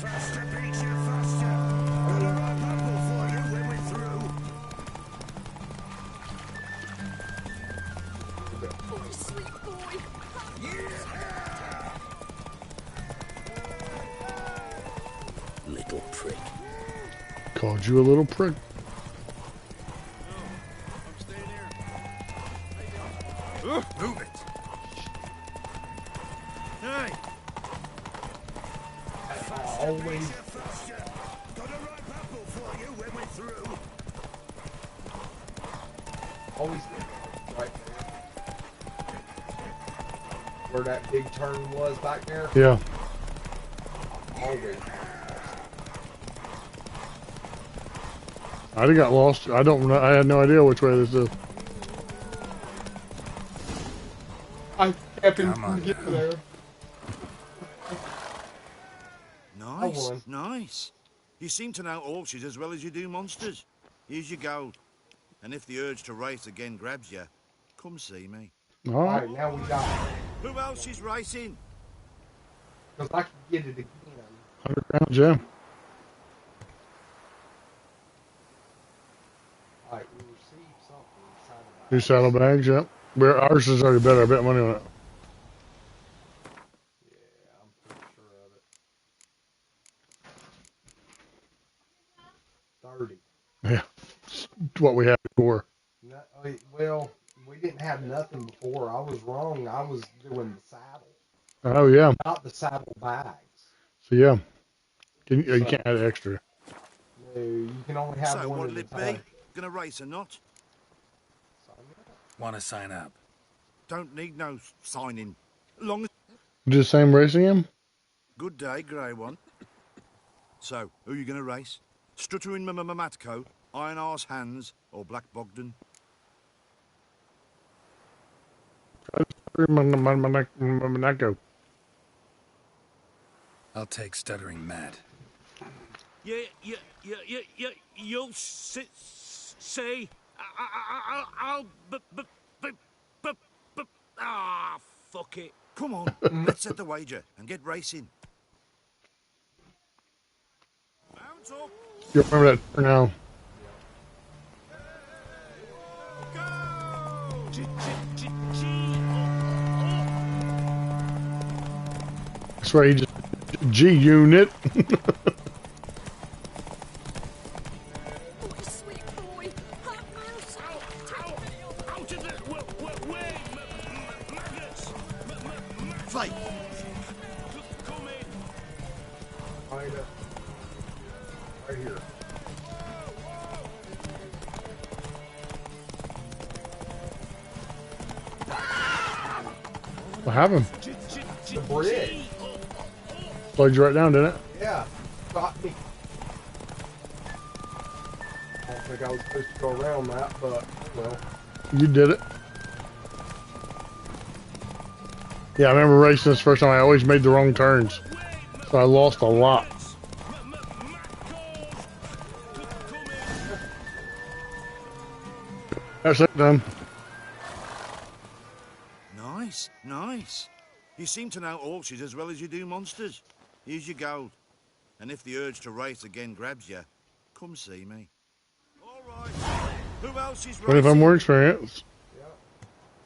Faster, beat you, faster. Got a right apple for you when we're through. Oh, sweet boy. Little prick. Called you a little prick. Move it. Hey. Always. Got a ripe apple for you when we're through. Always right there. Where that big turn was back there. Yeah. Always. I got lost. I don't know. I had no idea which way this is. I kept him Come on. from getting there. Nice, nice. You seem to know horses as well as you do monsters. Here's your gold. And if the urge to race again grabs you, come see me. All right. Alright, now we got it. Who else is racing? Because I can get it again. 100 round gem. Alright, we received something inside of that. Two saddlebags, yep. Ours is already better. I bet money on it. Yeah, I'm pretty sure of it. 30. Yeah. It's what we had before. No, well, we didn't have nothing before. I was wrong. I was doing the saddle. Oh, yeah. Not the saddle bags. So, yeah. You can't add extra. No, you can only have So one what'll at a it be? time. Gonna race or not? Want to sign up? Don't need no signing. Long as... Do the same racing him? Good day, grey one. So, who you gonna race? Stuttering Matko, Iron Arse Hands, or Black Bogdan? Monaco. I'll take Stuttering Matt. You'll say, I'll, fuck it. Come on, let's set the wager and get racing. Mount up. You remember that for now? That's right, he just G-Unit. Fight. Right here. What happened? The bridge. Slowed you right down, didn't it? Yeah. Got me. I don't think I was supposed to go around that, but, well. You did it. Yeah, I remember racing this first time. I always made the wrong turns. So I lost a lot. That's it done. Nice, nice. You seem to know horses as well as you do monsters. Here's your gold. And if the urge to race again grabs you, come see me. All right. Who else is 25 racing? more experience.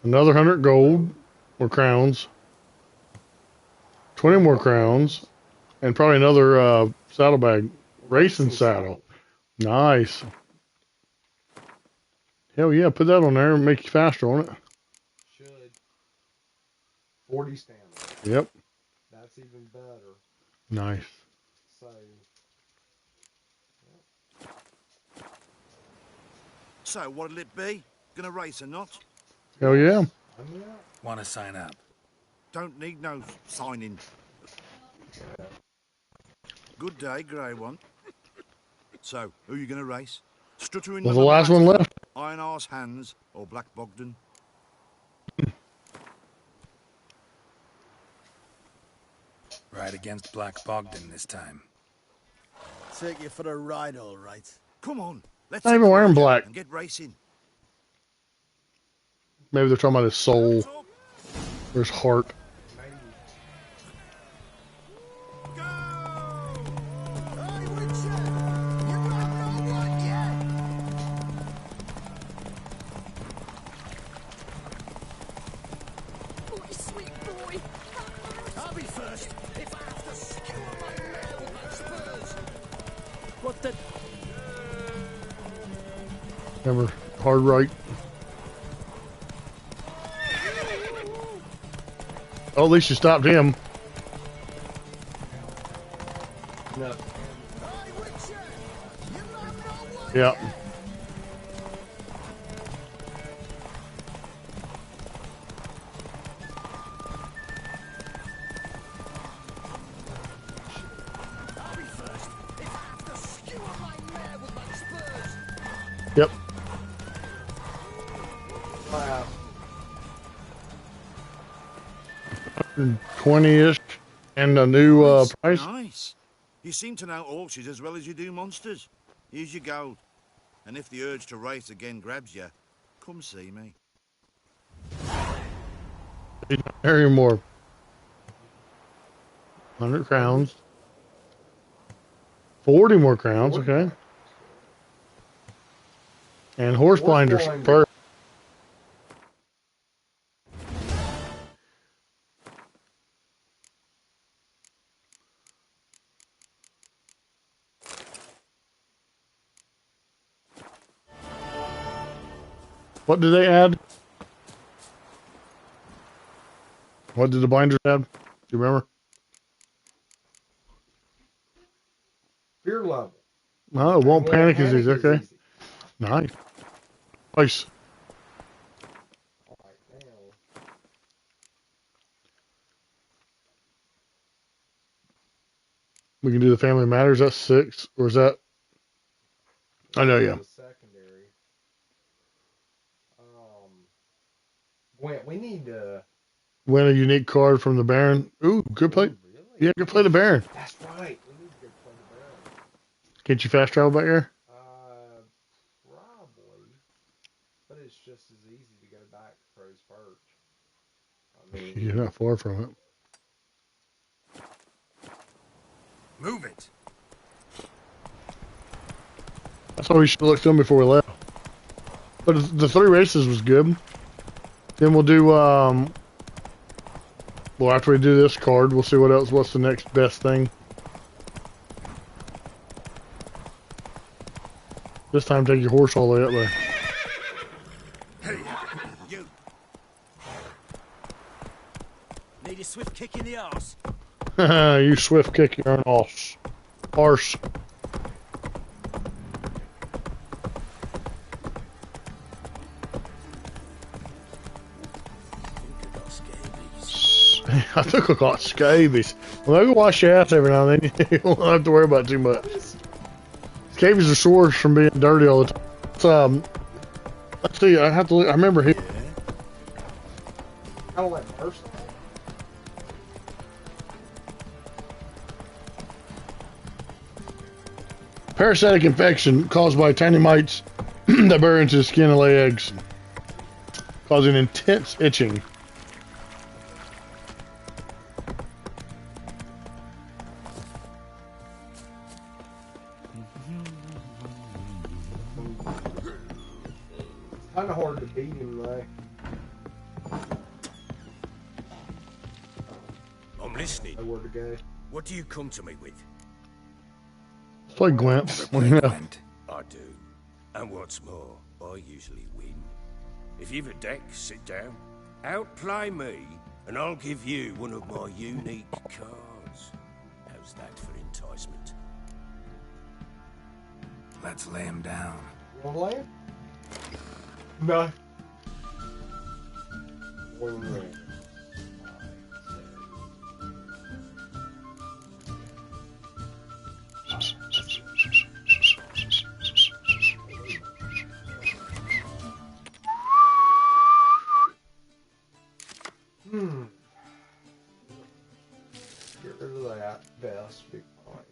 Another 100 gold or crowns. 20 more crowns. And probably another saddlebag. Racing saddle. Nice. Hell yeah, put that on there and make you faster on it. Should. 40 stamina. Yep. That's even better. Nice. So. So, what'll it be? Gonna race or not? Hell yeah. Want to sign up? Don't need no signing. Good day, Grey One. So, who you gonna race? Stuttering Was the last one left? Iron Arse Hands or Black Bogdan? Ride against Black Bogdan this time. Take you for a ride, all right. Come on, let's Not even wearing black. and get racing. Maybe they're talking about his soul. Or his heart. I'll be first if I have to skewer my mare with my spurs. What the? Remember, hard right. Oh, at least you stopped him. No. Yeah. Yep. 20-ish and a new price. Nice. You seem to know horses as well as you do monsters. Here's your gold. And if the urge to race again grabs you, come see me. Very more. 100 crowns. 40 more crowns, okay. And horse blinders. Perfect. What did they add? What did the blinders add? Do you remember? Fear level. No, it won't panic as easy. Okay. easy. Nice. Nice. We can do the Family Matters. That's 6. Or is that? I know, yeah. Secondary. Wait, we need to. Win a unique card from the Baron. Ooh, good play. Really? Yeah, good play the Baron. That's right. We need to go play the Baron. Can't you fast travel back here? Probably. But it's just as easy to go back to Crow's Perch. I mean, You're not far from it. Move it. That's why we should have looked at them before we left. But the 3 races was good. Then we'll do, well, after we do this card, we'll see what else, what's the next best thing. This time take your horse all the way up there. Hey, you. Need a swift kick in the arse. You swift kick your own arse. Arse. I took a lot of scabies. Well, go wash your ass every now and then. You don't have to worry about it too much. Scabies are sores from being dirty all the time. Let's see. I have to look. I remember he. kind of like person. Parasitic infection caused by tiny mites that burrow into the skin and lay eggs, causing intense itching. Kind of hard to beat him, though. I'm listening. Where to go? What do you come to me with? Let's play Gwent. I do. And what's more, I usually win. If you've a deck, sit down. Outplay me, and I'll give you one of my unique cards. How's that for enticement? Let's lay him down. You want to lay him? No. One ring. Get rid of that. Best be fine.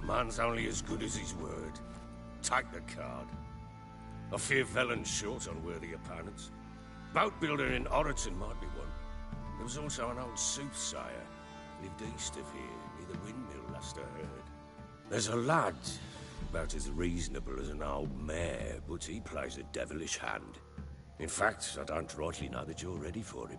Man's only as good as his word. Take the card. I fear Velen's short on worthy opponents. Boat builder in Oroton might be one. There was also an old soothsayer. Lived east of here, near the windmill, last I heard. There's a lad, about as reasonable as an old mare, but he plays a devilish hand. In fact, I don't rightly know that you're ready for him.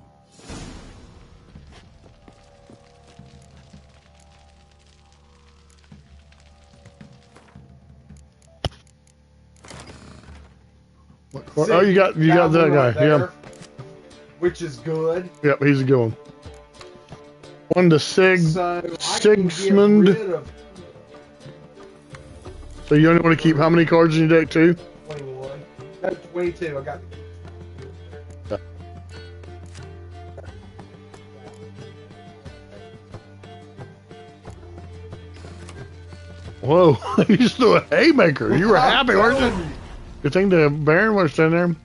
Oh, you got that guy, right there, yeah. Which is good. Yep, he's a good one. One to Sigismund. So you only want to keep how many cards in your deck, too? 21. No, 22. I got. Whoa, you just threw a haymaker. You were happy, weren't you? Good thing the Baron was standing there.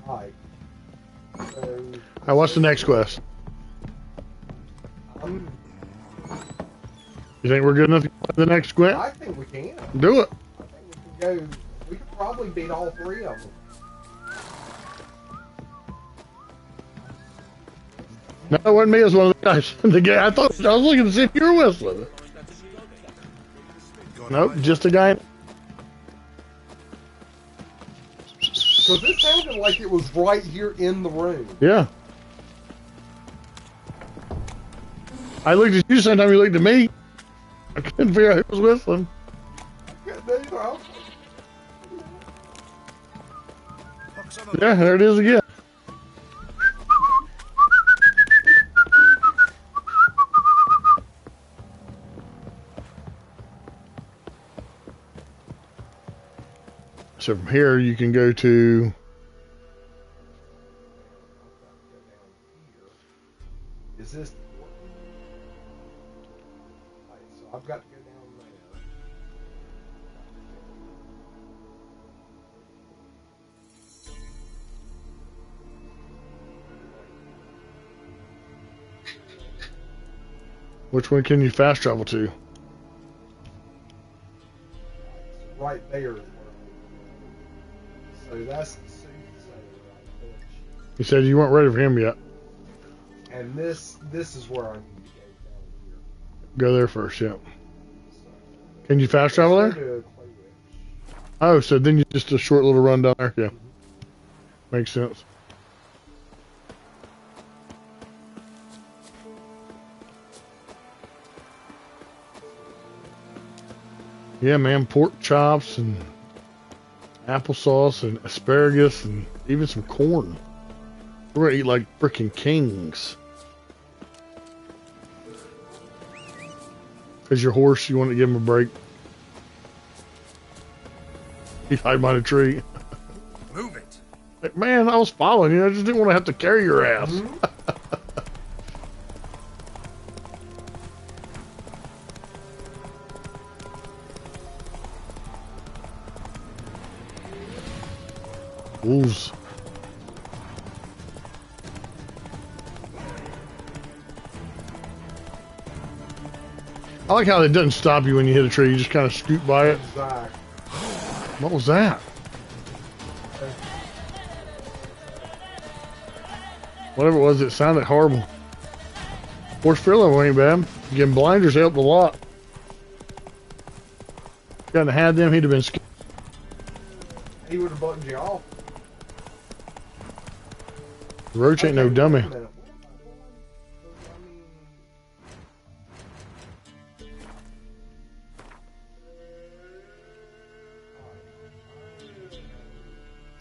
Alright. Alright, what's the next quest? You think we're good enough to play the next quest? I think we can. Do it. I think we can go. We could probably beat all three of them. No, it wasn't me. It was one of the guys. The guy. I was looking to see if you were whistling. Nope, just a guy. Because it sounded like it was right here in the room. Yeah. I looked at you the same time you looked at me. I couldn't figure out who was whistling. Yeah, there it is again. So from here you can go to Is this? Right, so I've got to go down there. which one can you fast travel to? Right there. So that's the soothsayer right there. You said you weren't ready for him yet. And this is where I need to Go there first, yeah. Can you fast travel there? Oh, so then you just a short little run down there, yeah. Makes sense. Yeah, man, pork chops and applesauce and asparagus and even some corn. We're gonna eat like freaking kings. Cause your horse, you want to give him a break. He's hiding behind a tree. Move it. Like, man, I was following you. I just didn't want to have to carry your ass. Wolves. I like how it doesn't stop you when you hit a tree. You just kind of scoot by it. What was that? Whatever it was, it sounded horrible. Horse feeling ain't bad. Getting blinders helped a lot. If you hadn't had them, he'd have been scared. He would have buttoned you off. Roach ain't no dummy.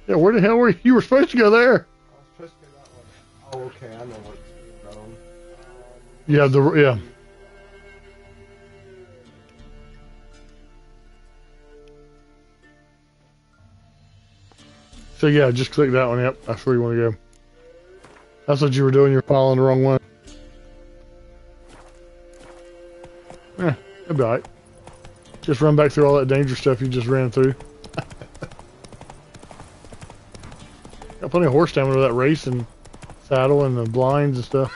Yeah, where the hell were you? You were supposed to go there. I was supposed to go that way. Oh, okay, I know what's going on. Yeah, yeah. So yeah, just click that one. Yep, that's where you want to go. That's what you were doing. You're following the wrong one. Yeah, it'll be alright. Just run back through all that dangerous stuff you just ran through. Got plenty of horse stamina with that racing saddle and the blinds and stuff.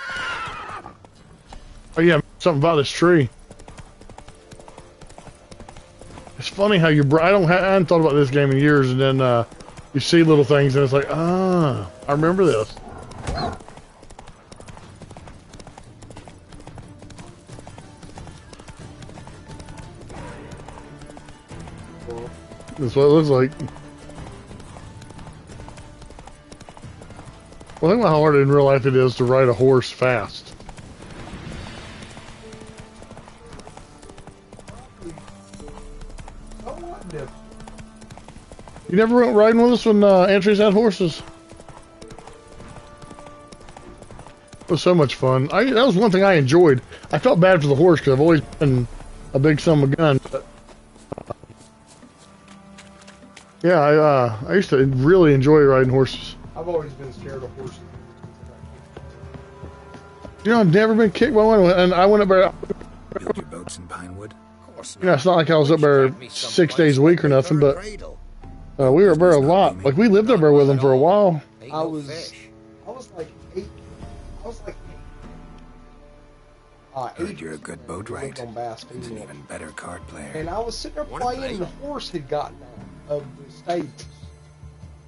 Oh yeah, something about this tree. It's funny how I hadn't thought about this game in years, and then you see little things and it's like, I remember this. That's what it looks like. Well, think about how hard in real life it is to ride a horse fast. You never went riding with us when Antries had horses? It was so much fun. That was one thing I enjoyed. I felt bad for the horse because I've always been a big son of a gun. But, yeah, I used to really enjoy riding horses. I've always been scared of horses. You know, I've never been kicked by one, and I went up there. Build your boats in Pinewood. You know, it's not like I was up there 6 days a week or nothing, but we were up there a lot. Like, we lived up there with them for a while. I was like 8. Heard you're a good boat wright and an even better card player. And I was sitting there playing, and the horse had gotten out of the stables.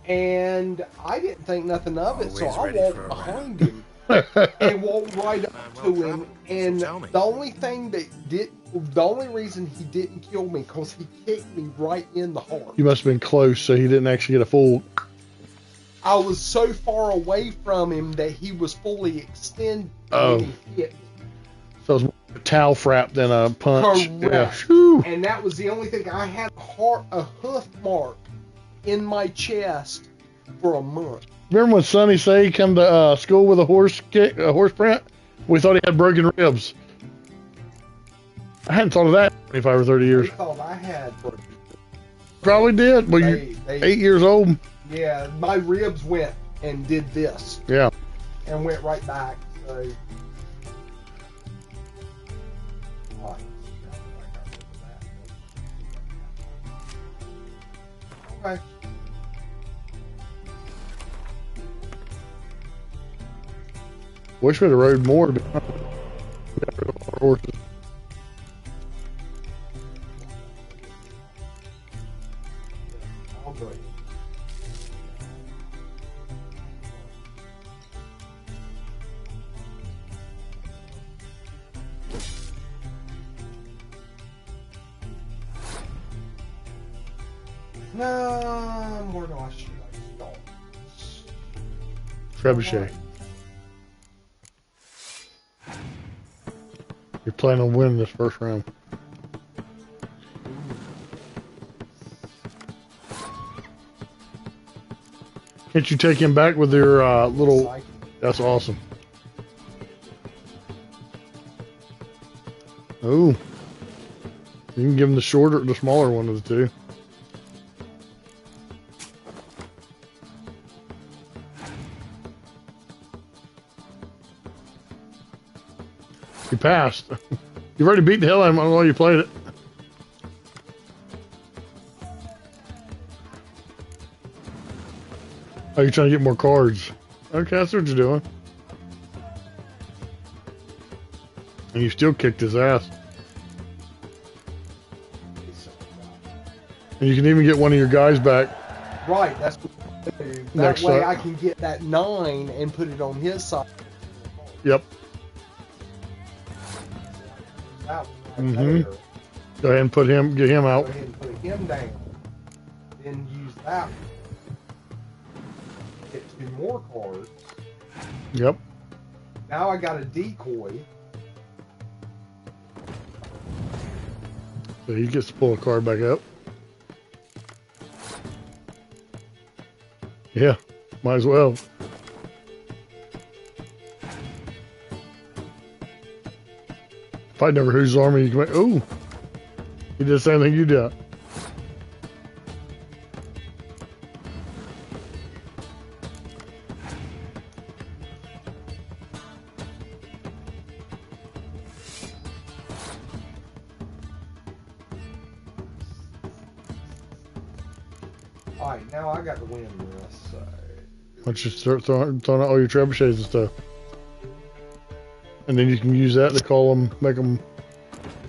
And I didn't think nothing of it, so I walked behind him and walked right up to him. And the only reason he didn't kill me because he kicked me right in the heart. You must have been close, so he didn't actually get a full. I was so far away from him that he was fully extended when he hit me. So it was more a towel frap than a punch. Correct. Yeah. And that was the only thing. I had a hoof mark in my chest for a month. Remember when Sonny Say come to school with a horse print? We thought he had broken ribs. I hadn't thought of that in 25 or 30 years. They thought I had. Probably did. Well, you're 8 years old. Yeah, my ribs went and did this. Yeah. And went right back. So. Okay. Wish we'd have rode more. Horses. No, where do I shoot? Trebuchet. You're planning on winning this first round. Can't you take him back with your little... That's awesome. Oh. You can give him the smaller one of the two. You passed. You've already beat the hell out of him while you played it. Oh, you're trying to get more cards. Okay, that's what you're doing. And you still kicked his ass. And you can even get one of your guys back. Right, that's what I do. That way I can get that 9 and put it on his side. Yep. There. Go ahead and get him out. Go ahead and put him down. Then use that one. Get 2 more cards. Yep. Now I got a decoy. So he gets to pull a card back up. Yeah, might as well. If I'd never heard his army, you can ooh, he did the same thing you did. Alright, now I got to win this. So. Why don't you start throwing out all your trebuchets and stuff? And then you can use that to call them, make them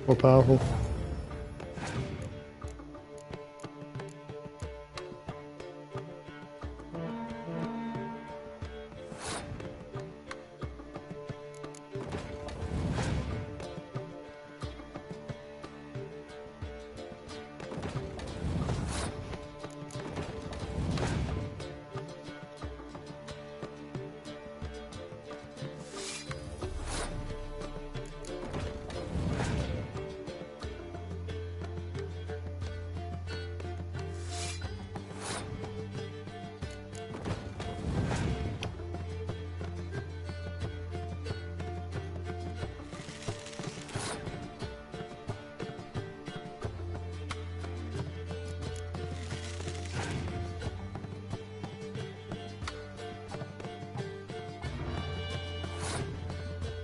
more powerful.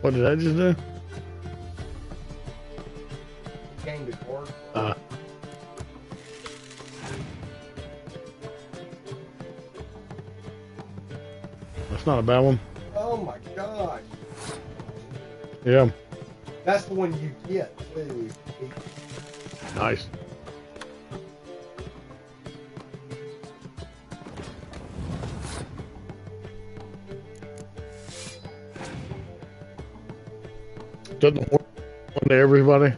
What did I just do? Gained a card. That's not a bad one. Oh my god. Yeah. That's the one you get too. Nice. Doesn't one to everybody.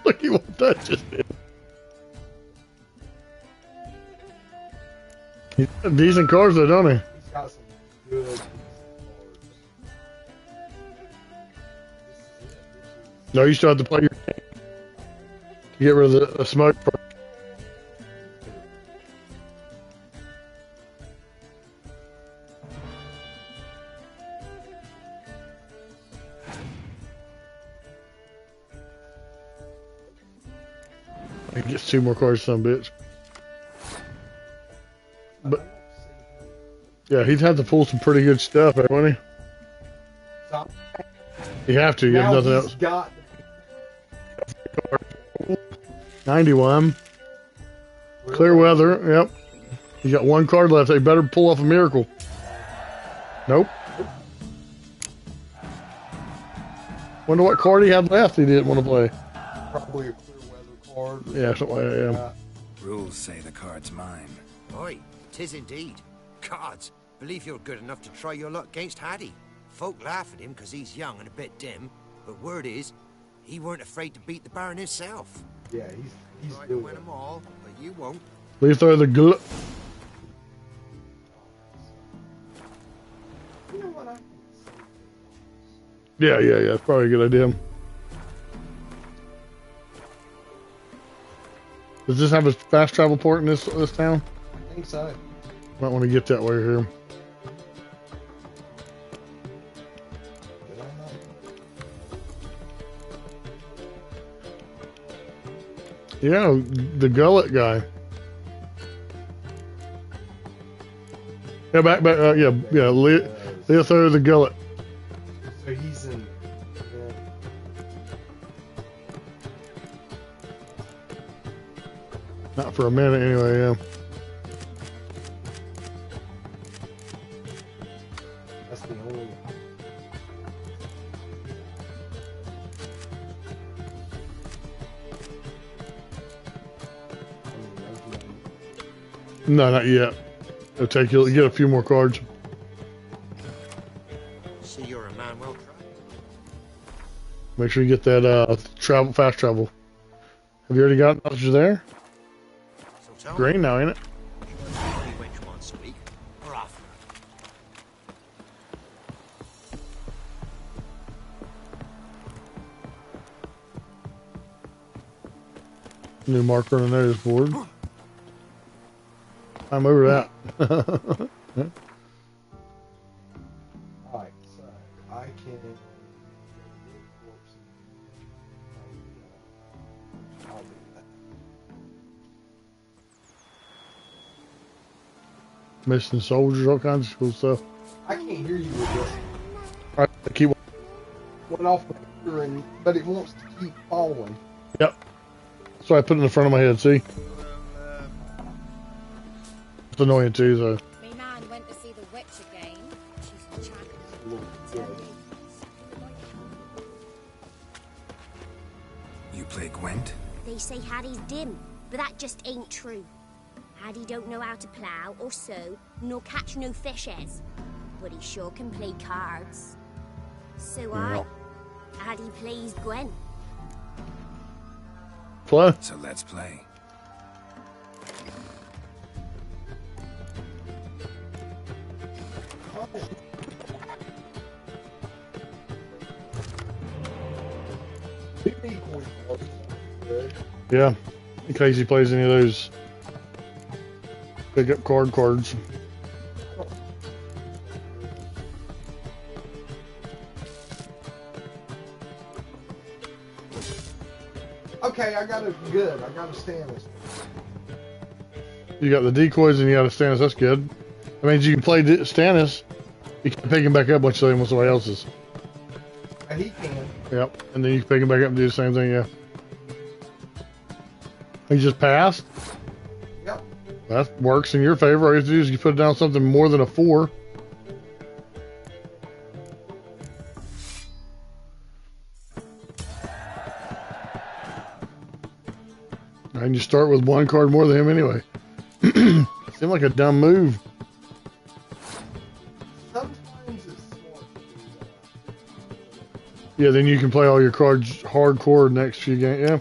Look, he won't touch it. He's got decent cards though, don't he? He's got some good cards. No, you still have to play your game to get rid of the smoke. He gets 2 more cards, son of a bitch. But yeah, he'd have to pull some pretty good stuff, wouldn't he? You have to. You have nothing else. Got 91. Clear weather. Yep. You got 1 card left. They better pull off a miracle. Nope. Wonder what card he had left he didn't want to play. probably a clear weather card. Yeah, something like that, yeah. Rules say the card's mine. Oi, 'tis indeed. Cards, believe you're good enough to try your luck against Hattie. Folk laugh at him because he's young and a bit dim, but word is, he weren't afraid to beat the Baron himself. Yeah, he's tried to win them all, but you won't. Please throw the gl. You know what? Yeah. It's probably a good idea. Does this have a fast travel port in this town? I think so. Might want to get that way here. Yeah, the gullet guy. Yeah, back. Yeah. Leotho the gullet. So he's in. Not for a minute, anyway. Yeah. That's the only. No, not yet. It'll take you get a few more cards. See, you're a man well tried. Make sure you get that fast travel. Have you already got knowledge there? So Green now, ain't it? Which once a week or often? New marker on the notice board. I'm over that. Alright, so I can. I'll do that. Missing soldiers, all kinds of cool stuff. I can't hear you with this. Alright, keep. Went off my hearing, but it wants to keep falling. Yep. So I put it in the front of my head. See. It's annoying too, so. Me man went to see the witch again. She's You play Gwent? They say Hattie's dim, but that just ain't true. Hattie don't know how to plough or sew, nor catch no fishes. But he sure can play cards. So Hattie plays Gwen. Play. So let's play. Yeah, in case he plays any of those pickup cards. Okay, I got it good. I got a Stannis. You got the decoys and you got a Stannis. That's good. That means you can play Stannis. You can pick him back up once you leave him with somebody else's. He can. Yep, and then you can pick him back up and do the same thing. Yeah. He just passed. Yep. That works in your favor. All you have to do is you put down something more than a 4. And you start with 1 card more than him anyway. Seemed like a dumb move. Sometimes it's smart. Yeah, then you can play all your cards hardcore next few games. Yeah.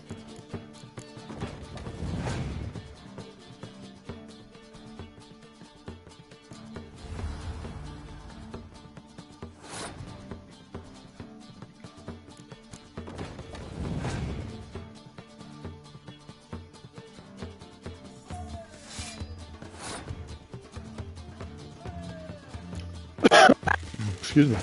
Excuse me.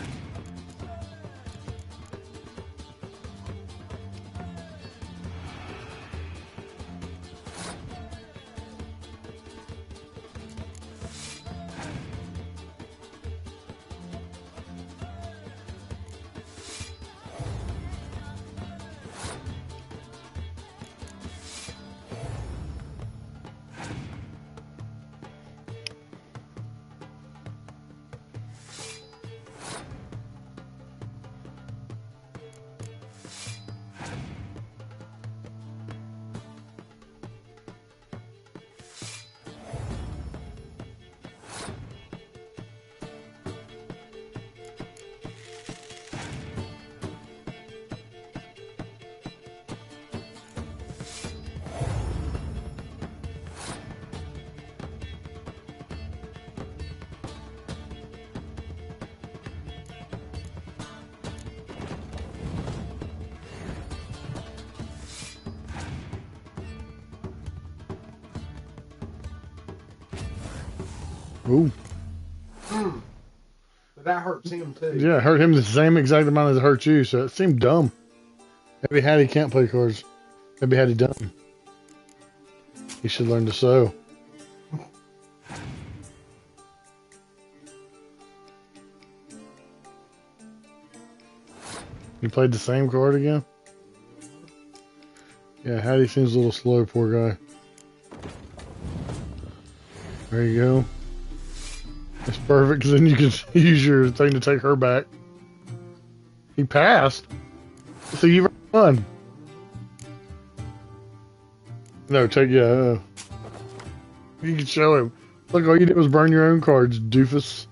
Ooh. But that hurts him too. Yeah, it hurt him the same exact amount as it hurt you, so it seemed dumb. Maybe Hattie can't play cards. Maybe Hattie dumb. He should learn to sew. You played the same card again? Yeah, Hattie seems a little slow, poor guy. There you go. That's perfect, because then you can use your thing to take her back. He passed. So you won. No, you can show him. Look, all you did was burn your own cards, doofus.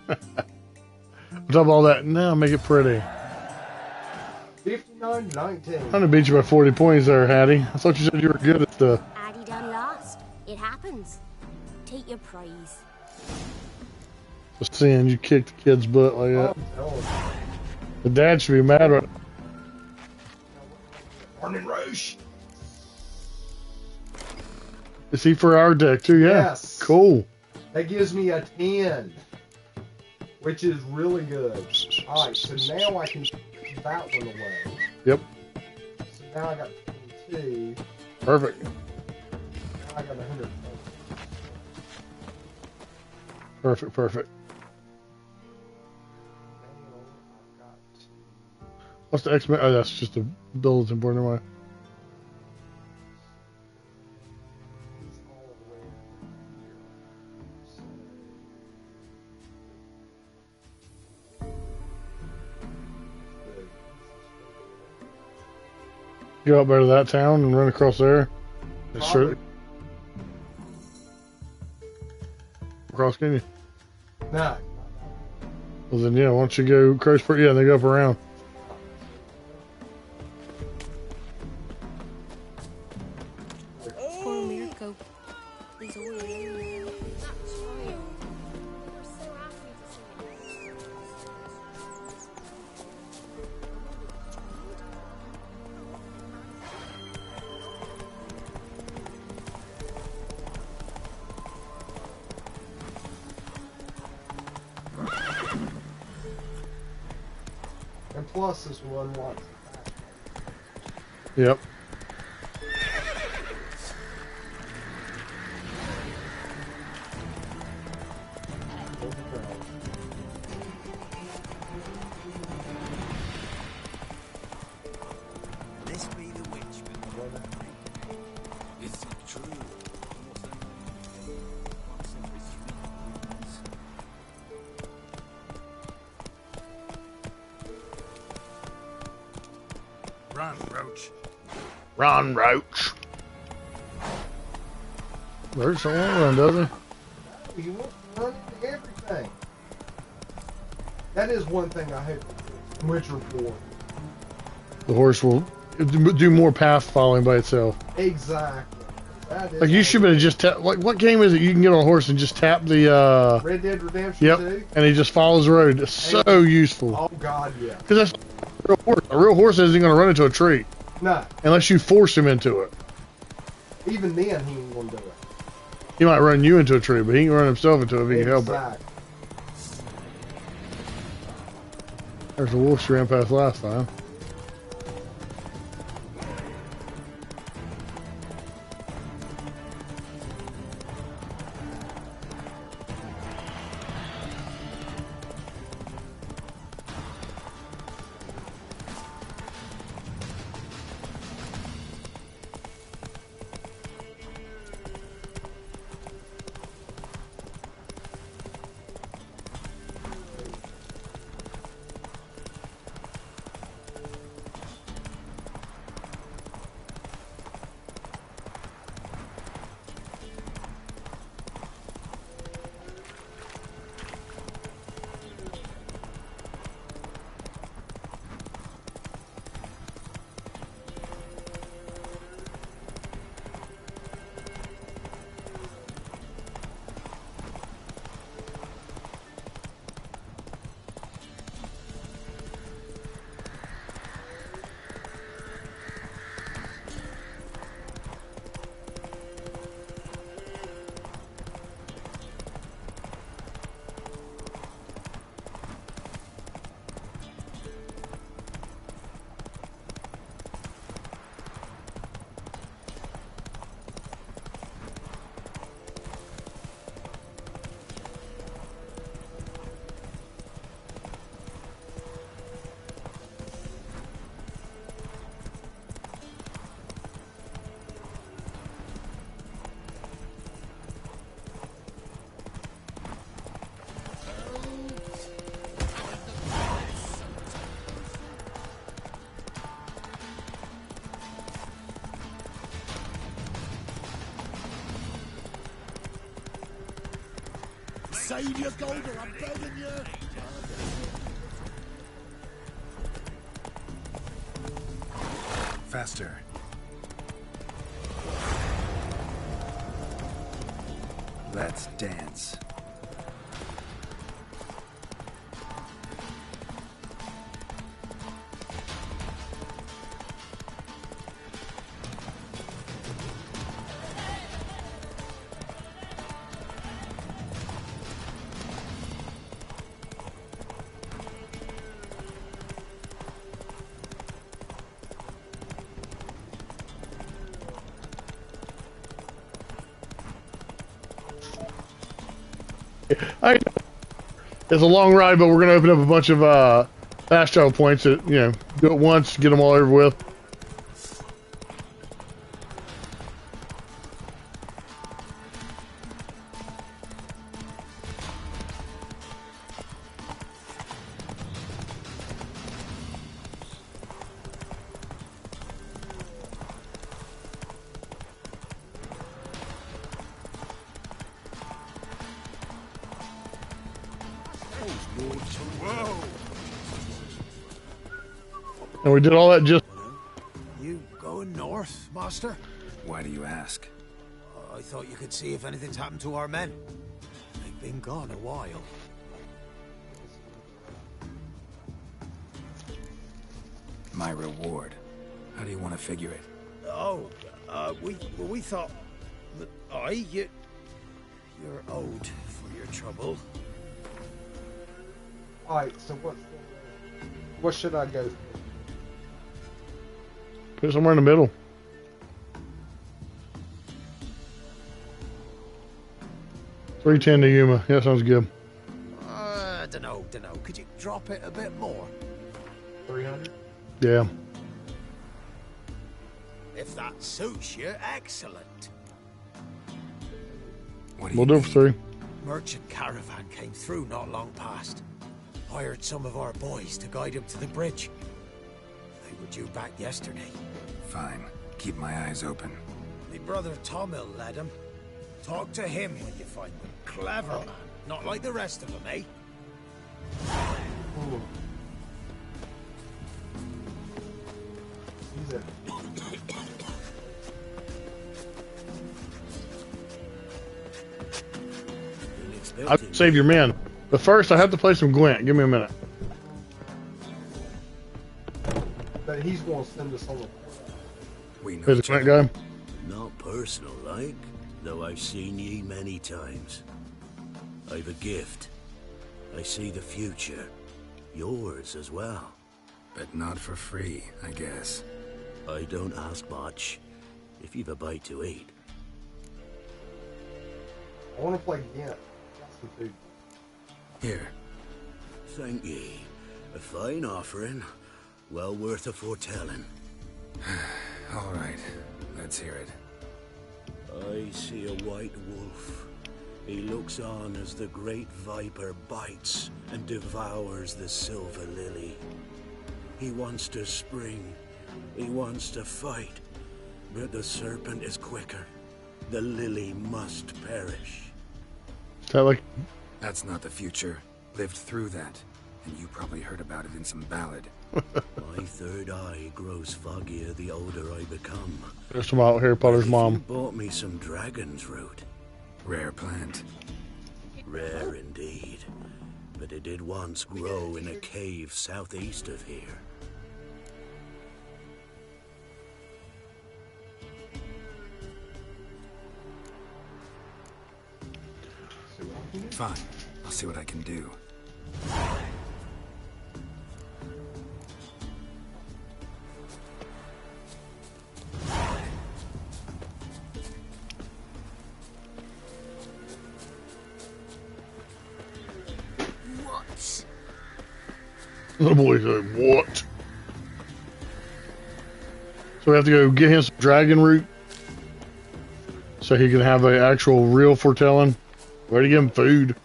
On top of all that, now make it pretty. 59-19. I'm gonna beat you by 40 points there, Hattie. I thought you said you were good at the... Addy done lost. It happens. Take your praise. the sin. You kicked the kid's butt like that. The dad should be mad right now. Morning, Roche. Is he for our deck too? Yeah. Yes. Cool. That gives me a 10, which is really good. Alright, so now I can put that one away. Yep. So now I got 22. Perfect. Now I got 100. Perfect, perfect. What's the X-Men? Oh, that's just a bulletin board. Never mind. Go out there to that town and run across there. Sure. Across, can you? No. Well then, yeah. Why don't you go across? Yeah, they go up around. He's all alone now. That child. We were so happy to see him. And plus, this will unlock. Yep. This be the witch. Is it true? Run, Roach. Run, Roach. Roach don't want to run, does he? He wants to run into everything. That is one thing I hate Witcher 4. The horse will do more path following by itself. Exactly. That is Like you should have just tap. Like what game is it? You can get on a horse and just tap the. Red Dead Redemption Yep, 2? and he just follows the road. It's so useful. Oh God, yeah. Because that's a real horse. A real horse isn't going to run into a tree. No. Unless you force him into it. Even then, he ain't gonna do it. He might run you into a tree, but he can run himself into it if he can help it. Exactly. There's a wolf she ran past last time. Save your gold or I'm begging you. Faster. Let's dance. It's a long ride, but we're going to open up a bunch of fast travel points that, you know, do it once, get them all over with. And we did all that just... You going north, master? Why do you ask? I thought you could see if anything's happened to our men. They've been gone a while. My reward. How do you want to figure it? Oh, we thought that you're owed for your trouble. Alright, so what should I go for? Put it somewhere in the middle. $310 to Yuma. Yeah, sounds good. Dunno. Could you drop it a bit more? 300? Yeah. If that suits you, excellent. We'll do it for 3. Merchant caravan came through not long past. Hired some of our boys to guide him to the bridge. They were due back yesterday. Fine. Keep my eyes open. My brother Tomil led him. Talk to him when you find him. Clever man. Not like the rest of them, eh? Ooh. He's a... I'll save your men. But first, I have to play some Gwent. Give me a minute. But he's going to send us on the... We know There's a Gwent guy. Not personal, like, though I've seen ye many times. I've a gift. I see the future. Yours as well. But not for free, I guess. I don't ask much. If you've a bite to eat. I want to play Gwent. Got some food. Here. Thank ye. A fine offering. Well worth a foretelling. All right. Let's hear it. I see a white wolf. He looks on as the great viper bites and devours the silver lily. He wants to spring. He wants to fight. But the serpent is quicker. The lily must perish. Is that like... That's not the future. Lived through that. And you probably heard about it in some ballad. My third eye grows foggier the older I become. There's some out Harry Potter's mom. You bought me some dragon's root. Rare plant. Rare indeed. But it did once grow in a cave southeast of here. Fine. I'll see what I can do. What? Little boy said, what? So we have to go get him some dragon root so he can have an actual real foretelling. We already give him food.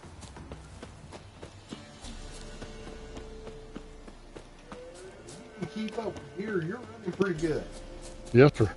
You can keep up here. You're running pretty good. Yes, sir.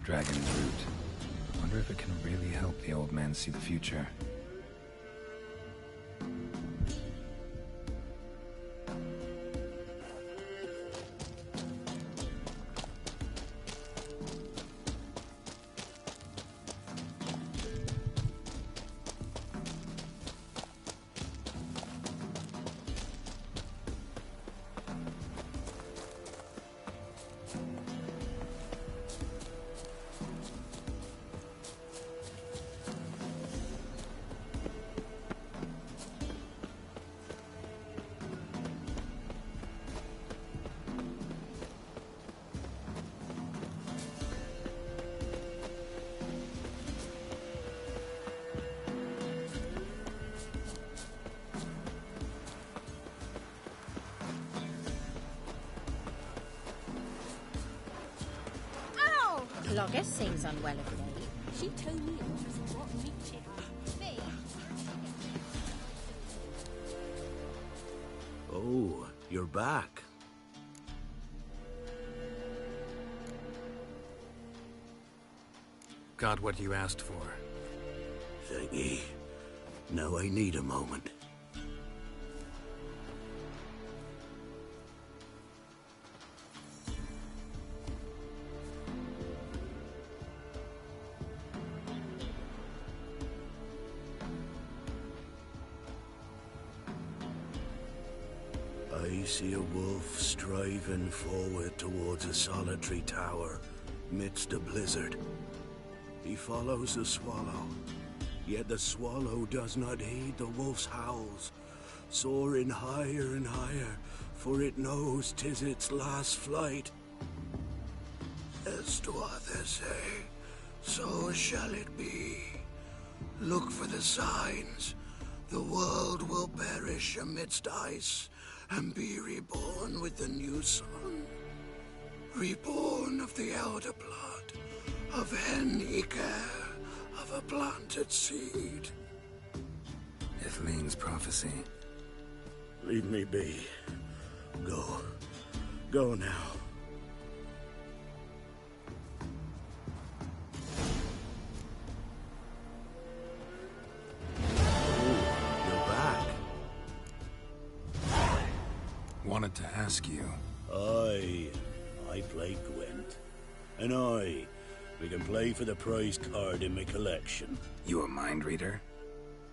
Dragon's root. Wonder if it can really help the old man see the future. Logger seems unwell of late. She told me it was what meat she had. Me? Oh, you're back. Got what you asked for. Thank ye. Now I need a moment. I see a wolf striving forward towards a solitary tower midst a blizzard. He follows the swallow, yet the swallow does not heed the wolf's howls, soaring higher and higher, for it knows 'tis its last flight. As Tuatha say, so shall it be. Look for the signs. The world will perish amidst ice, and be reborn with the new sun. Reborn of the elder blood, of Hen-Iker, of a planted seed. Ithleen's prophecy. Leave me be. Go. Go now. Wanted to ask you. I play Gwent. And we can play for the prize card in my collection. You a mind reader?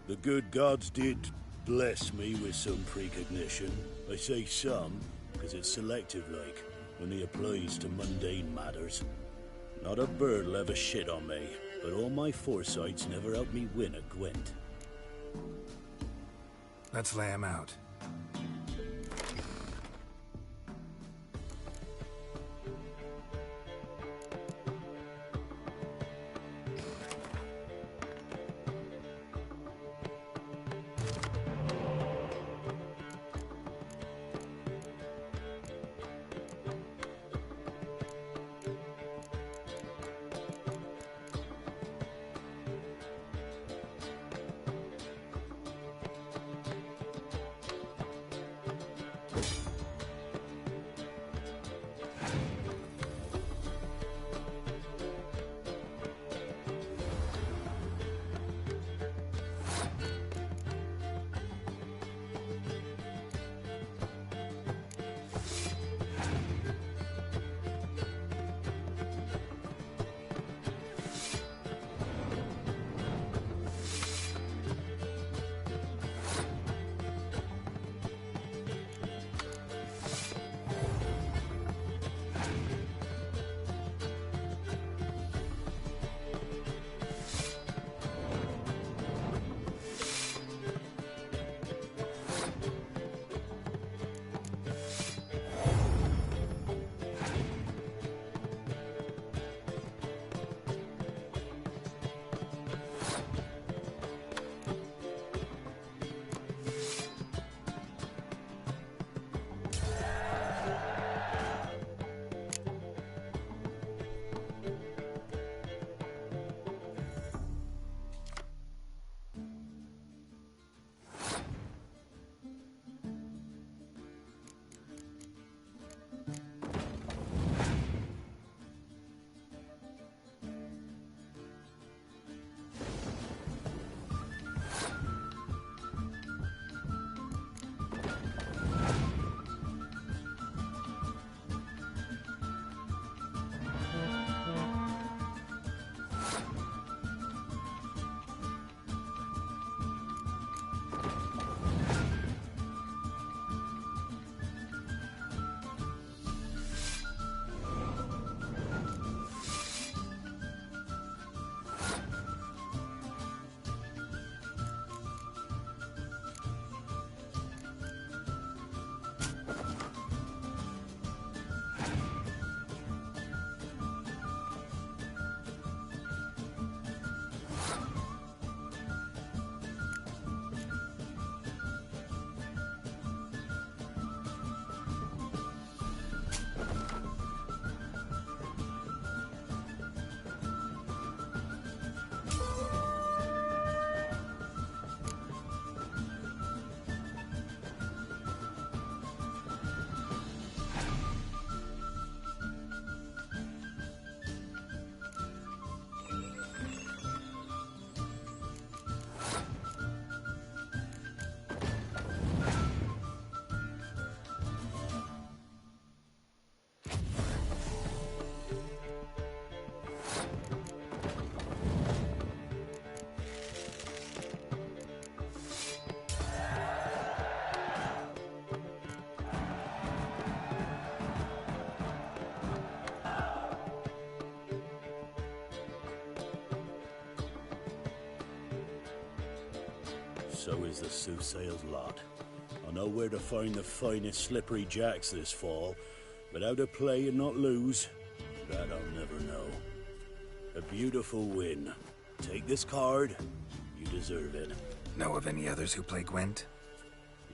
The good gods did bless me with some precognition. I say some, because it's selective-like, when it applies to mundane matters. Not a bird'll ever shit on me, but all my foresights never helped me win a Gwent. Let's lay him out. So is the soothsayer's lot. I know where to find the finest slippery jacks this fall, but how to play and not lose, that I'll never know. A beautiful win. Take this card. You deserve it. Know of any others who play Gwent?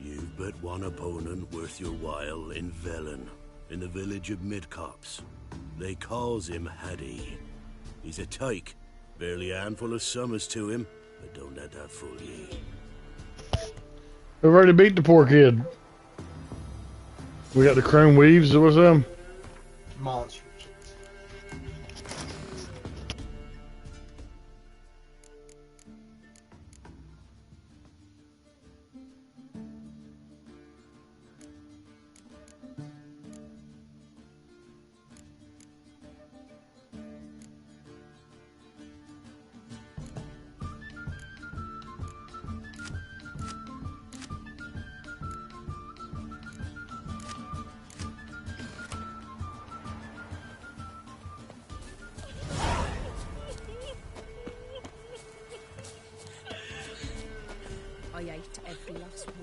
You've but one opponent worth your while in Velen, in the village of Midcopse. They calls him Haddy. He's a tyke. Barely a handful of summers to him, but don't let that fool ye. We've already beat the poor kid. We got the Chrome Weaves, what's them? Monsters. I ate every last one.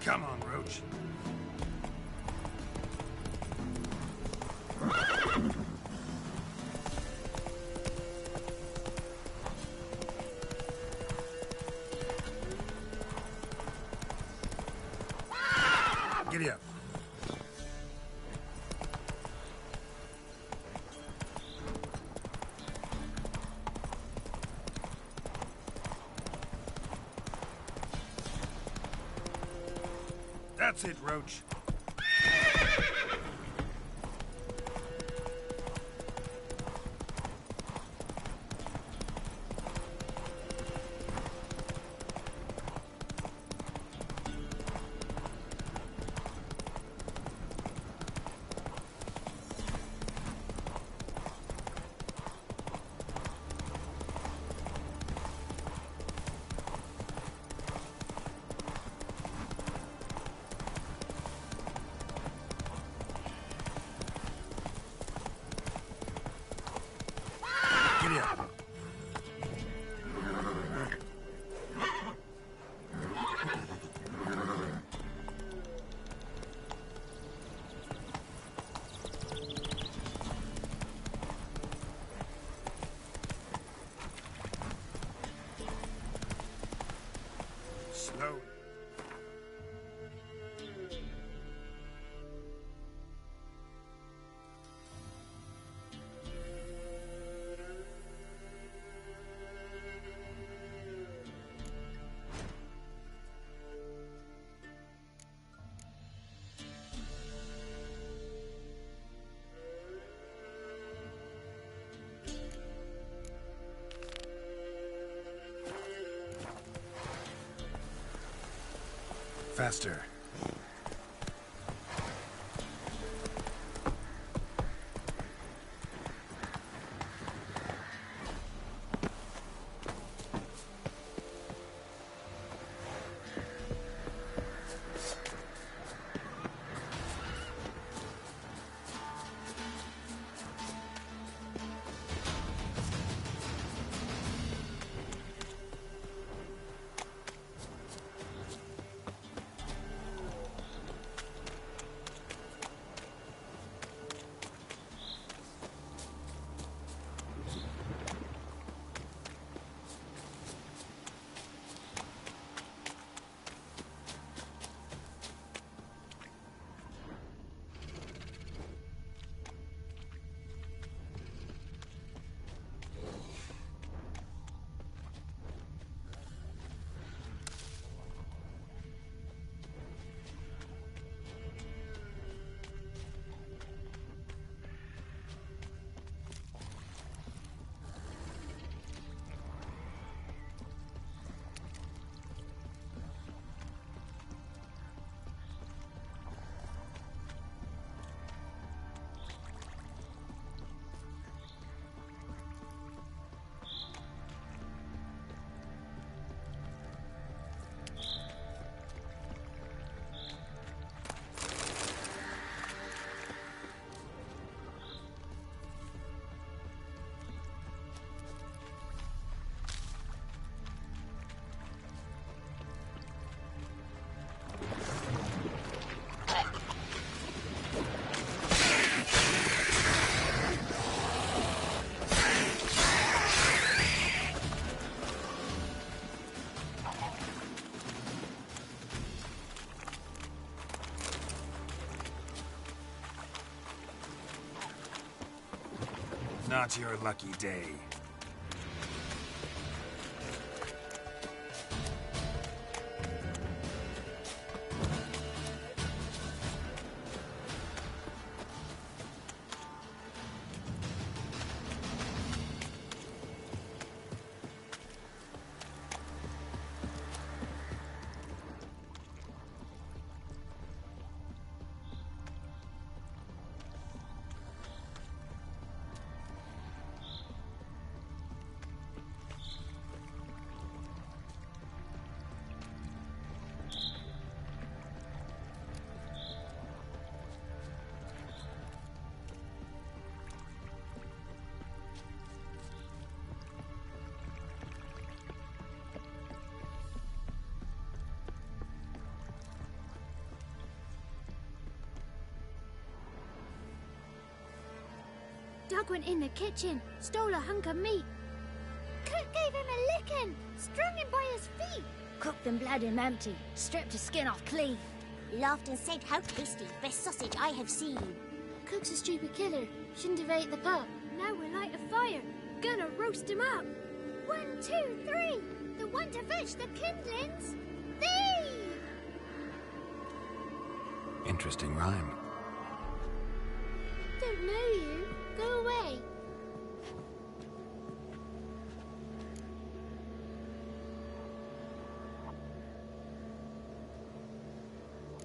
Come on, Roach. Giddy up. That's it, Roach. Giddy up. Slow. Faster. Not your lucky day. Doug went in the kitchen, stole a hunk of meat. Cook gave him a licking, strung him by his feet. Cooked and bled him empty, stripped his skin off clean. Laughed and said, "How tasty, best sausage I have seen." Cook's a stupid killer, shouldn't have ate the pup. Now we'll light a fire, gonna roast him up. 1, 2, 3, the one to fetch the kindlings, thee! Interesting rhyme. Don't know you. Go away.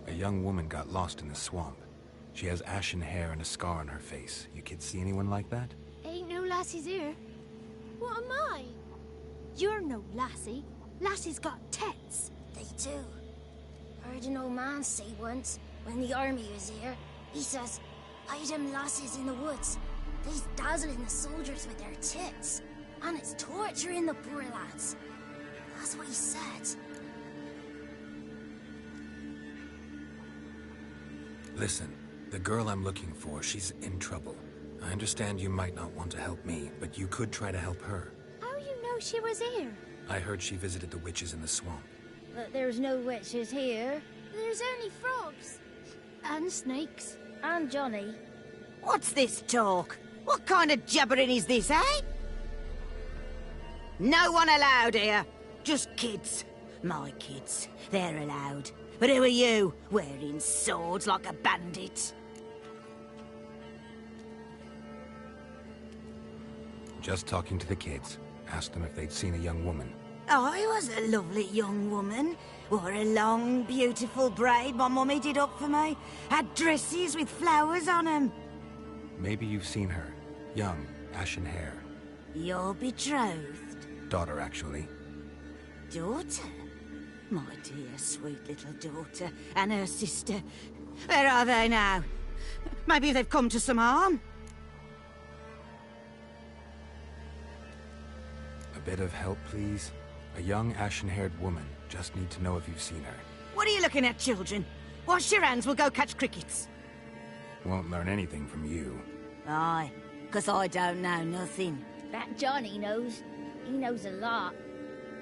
A young woman got lost in the swamp. She has ashen hair and a scar on her face. You kids see anyone like that? Ain't no lassies here. What am I? You're no lassie. Lassies got tits. They do. Heard an old man say once, when the army was here, he says, "Hide them lasses in the woods. They's dazzling the soldiers with their tits. And it's torturing the poor lads." That's what he said. Listen, the girl I'm looking for, she's in trouble. I understand you might not want to help me, but you could try to help her. How you know she was here? I heard she visited the witches in the swamp. But there's no witches here. There's only frogs. And snakes. And Johnny. What's this talk? What kind of jabbering is this, eh? No one allowed here. Just kids. My kids. They're allowed. But who are you, wearing swords like a bandit? Just talking to the kids. Asked them if they'd seen a young woman. I was a lovely young woman. Wore a long, beautiful braid my mummy did up for me. Had dresses with flowers on them. Maybe you've seen her. Young, ashen hair. Your betrothed? Daughter, actually. Daughter? My dear, sweet little daughter and her sister. Where are they now? Maybe they've come to some harm? A bit of help, please? A young, ashen-haired woman. Just need to know if you've seen her. What are you looking at, children? Wash your hands, we'll go catch crickets. Won't learn anything from you. Aye, 'cause I don't know nothing. That Johnny knows. He knows a lot.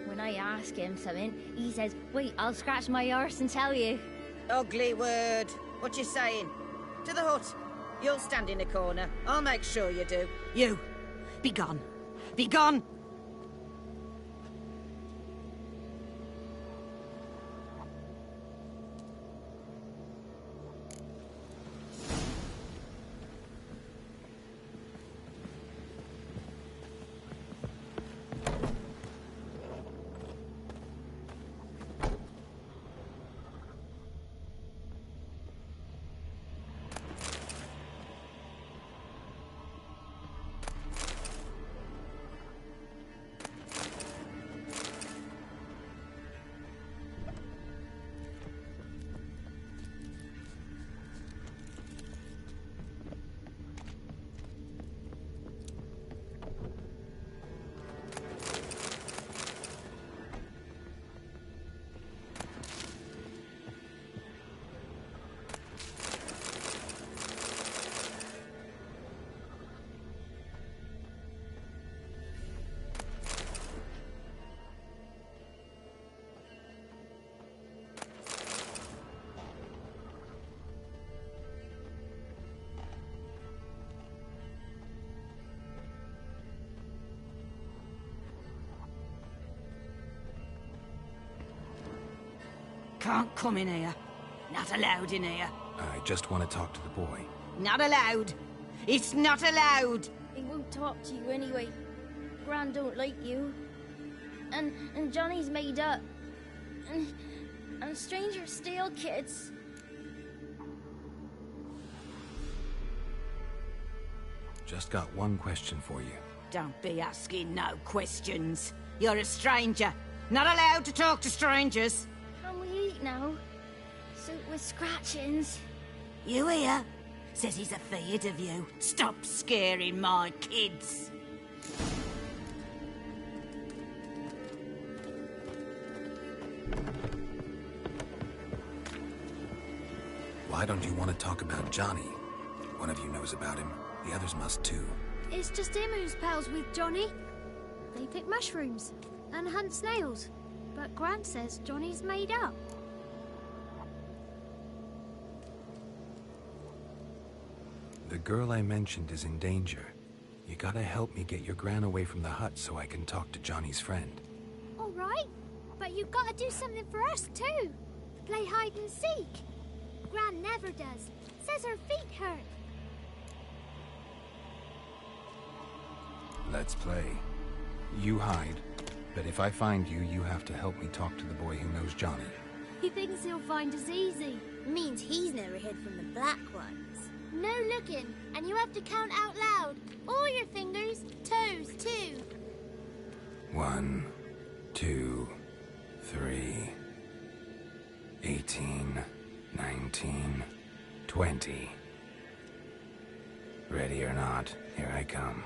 When I ask him something, he says, "Wait, I'll scratch my arse and tell you." Ugly word. What you saying? To the hut. You'll stand in the corner. I'll make sure you do. You, be gone. Be gone! can't come in here. Not allowed in here. I just want to talk to the boy. Not allowed. It's not allowed. He won't talk to you anyway. Gran don't like you. And Johnny's made up. And strangers steal kids. Just got one question for you. Don't be asking no questions. You're a stranger. Not allowed to talk to strangers. Can we eat now? Soup with scratchings. You hear? Says he's afeard of you. Stop scaring my kids. Why don't you want to talk about Johnny? One of you knows about him. The others must too. It's just him who's pals with Johnny. They pick mushrooms and hunt snails. But Gran says Johnny's made up. The girl I mentioned is in danger. You gotta help me get your Gran away from the hut so I can talk to Johnny's friend. All right, but you've got to do something for us too. Play hide and seek. Gran never does. Says her feet hurt. Let's play. You hide, but if I find you, you have to help me talk to the boy who knows Johnny. He thinks he'll find us easy. Means he's never hid from the black ones. No looking, and you have to count out loud. All your fingers, toes too. 1, 2, 3, 18, 19, 20. Ready or not, here I come.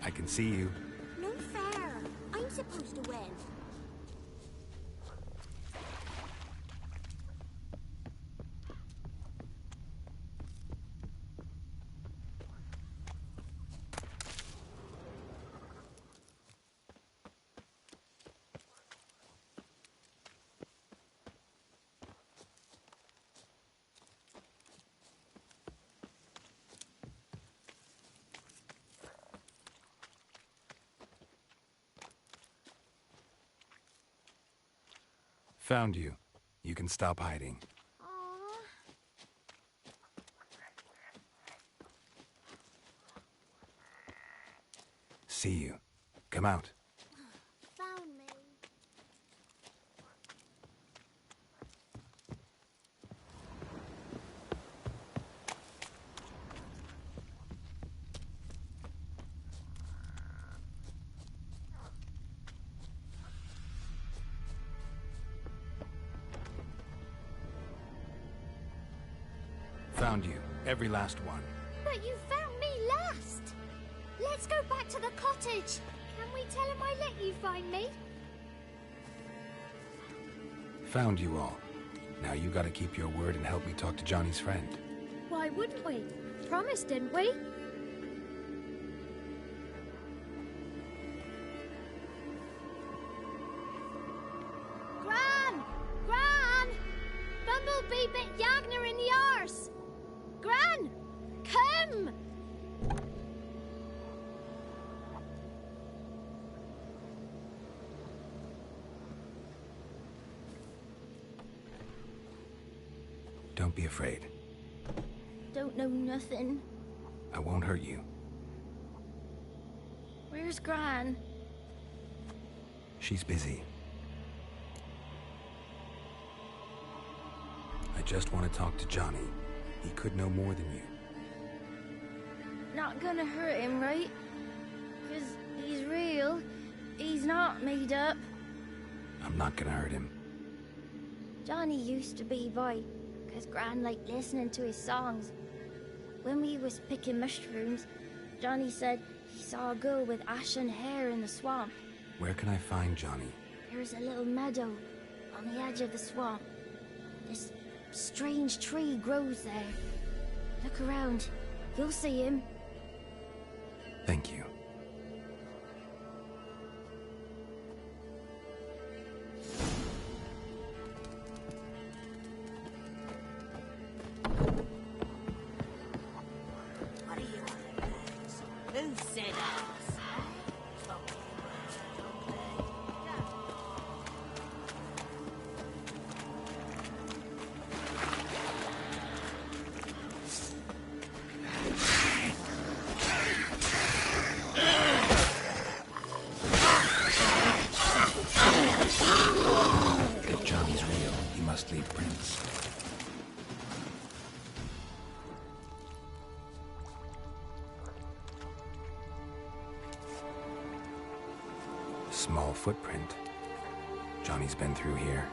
I can see you. No fair. I'm supposed to win. Found you. You can stop hiding. See you. Come out. Found me. Found you. Every last one. But you found me last. Let's go back to the cottage. Can we tell him I let you find me? Found you all. Now you gotta keep your word and help me talk to Johnny's friend. Why wouldn't we? Promised, didn't we? Gran! Gran! Bumblebee bit Yagner in the arse! Gran! Come! Don't be afraid. Don't know nothing. I won't hurt you. Where's Gran? She's busy. I just want to talk to Johnny. He could know more than you. Not gonna hurt him, right? 'Cause he's real. He's not made up. I'm not gonna hurt him. Johnny used to be boy, 'cause Gran liked listening to his songs. When we was picking mushrooms, Johnny said he saw a girl with ashen hair in the swamp. Where can I find Johnny? There's a little meadow on the edge of the swamp. This strange tree grows there. Look around. You'll see him. Thank you. What are you on about? Who said us? If Johnny's real, he must leave prints. Small footprint. Johnny's been through here.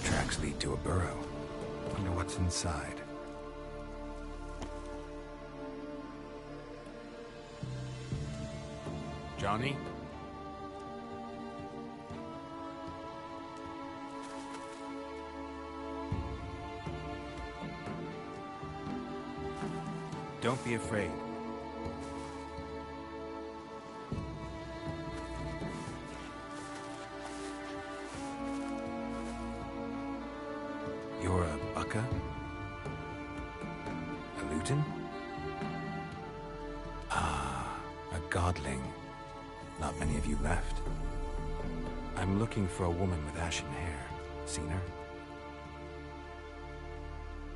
Tracks lead to a burrow. Wonder what's inside. Johnny? Don't be afraid. You're a Bucca? A Luton? Ah, a godling. Not many of you left. I'm looking for a woman with ashen hair. Seen her?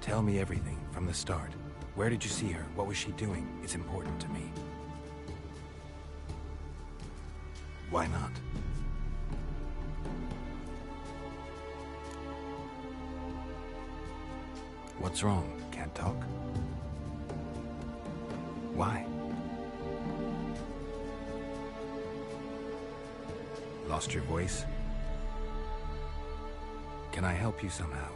Tell me everything from the start. Where did you see her? What was she doing? It's important to me. Why not? What's wrong? Can't talk? Why? Lost your voice? Can I help you somehow?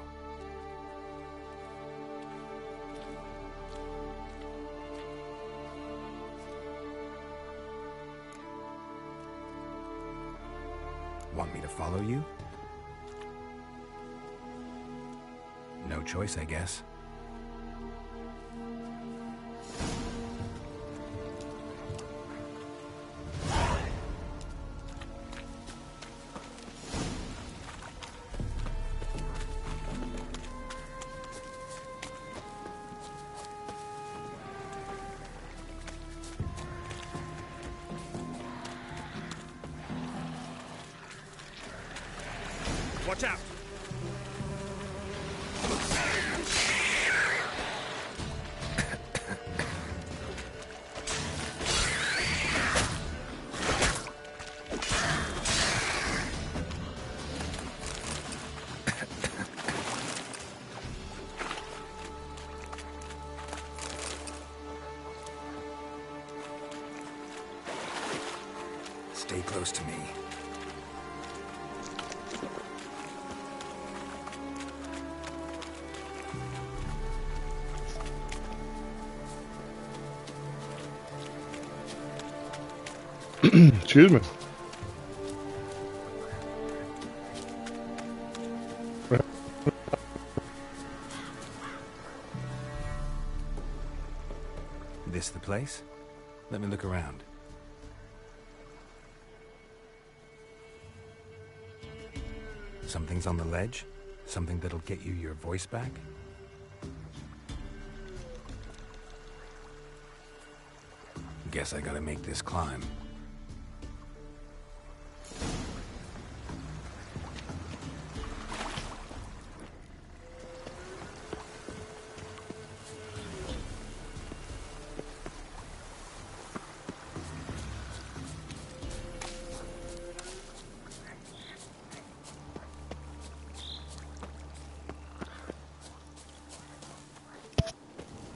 Want me to follow you? No choice, I guess. Watch out! close to me. Excuse me. This the place? Let me look around. Something's on the ledge? Something that'll get you your voice back? Guess I gotta make this climb.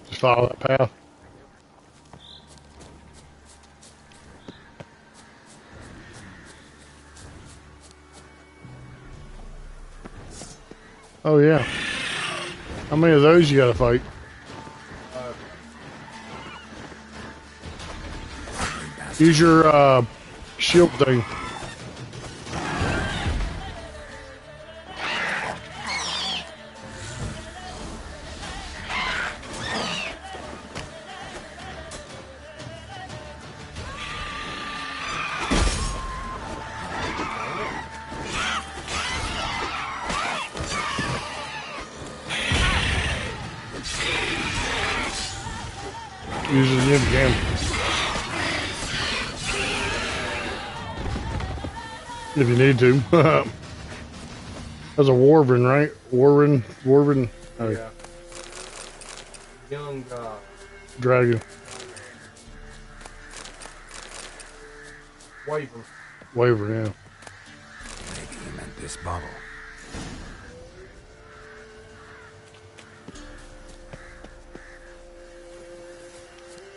Just follow that path. Oh yeah. How many of those you gotta fight? Use your shield thing. Use it if you can. If you need to. That's a Wyvern, right? Wyvern. Oh. Yeah. Young dragon. Wyvern. Wyvern, yeah. Maybe you meant this bottle.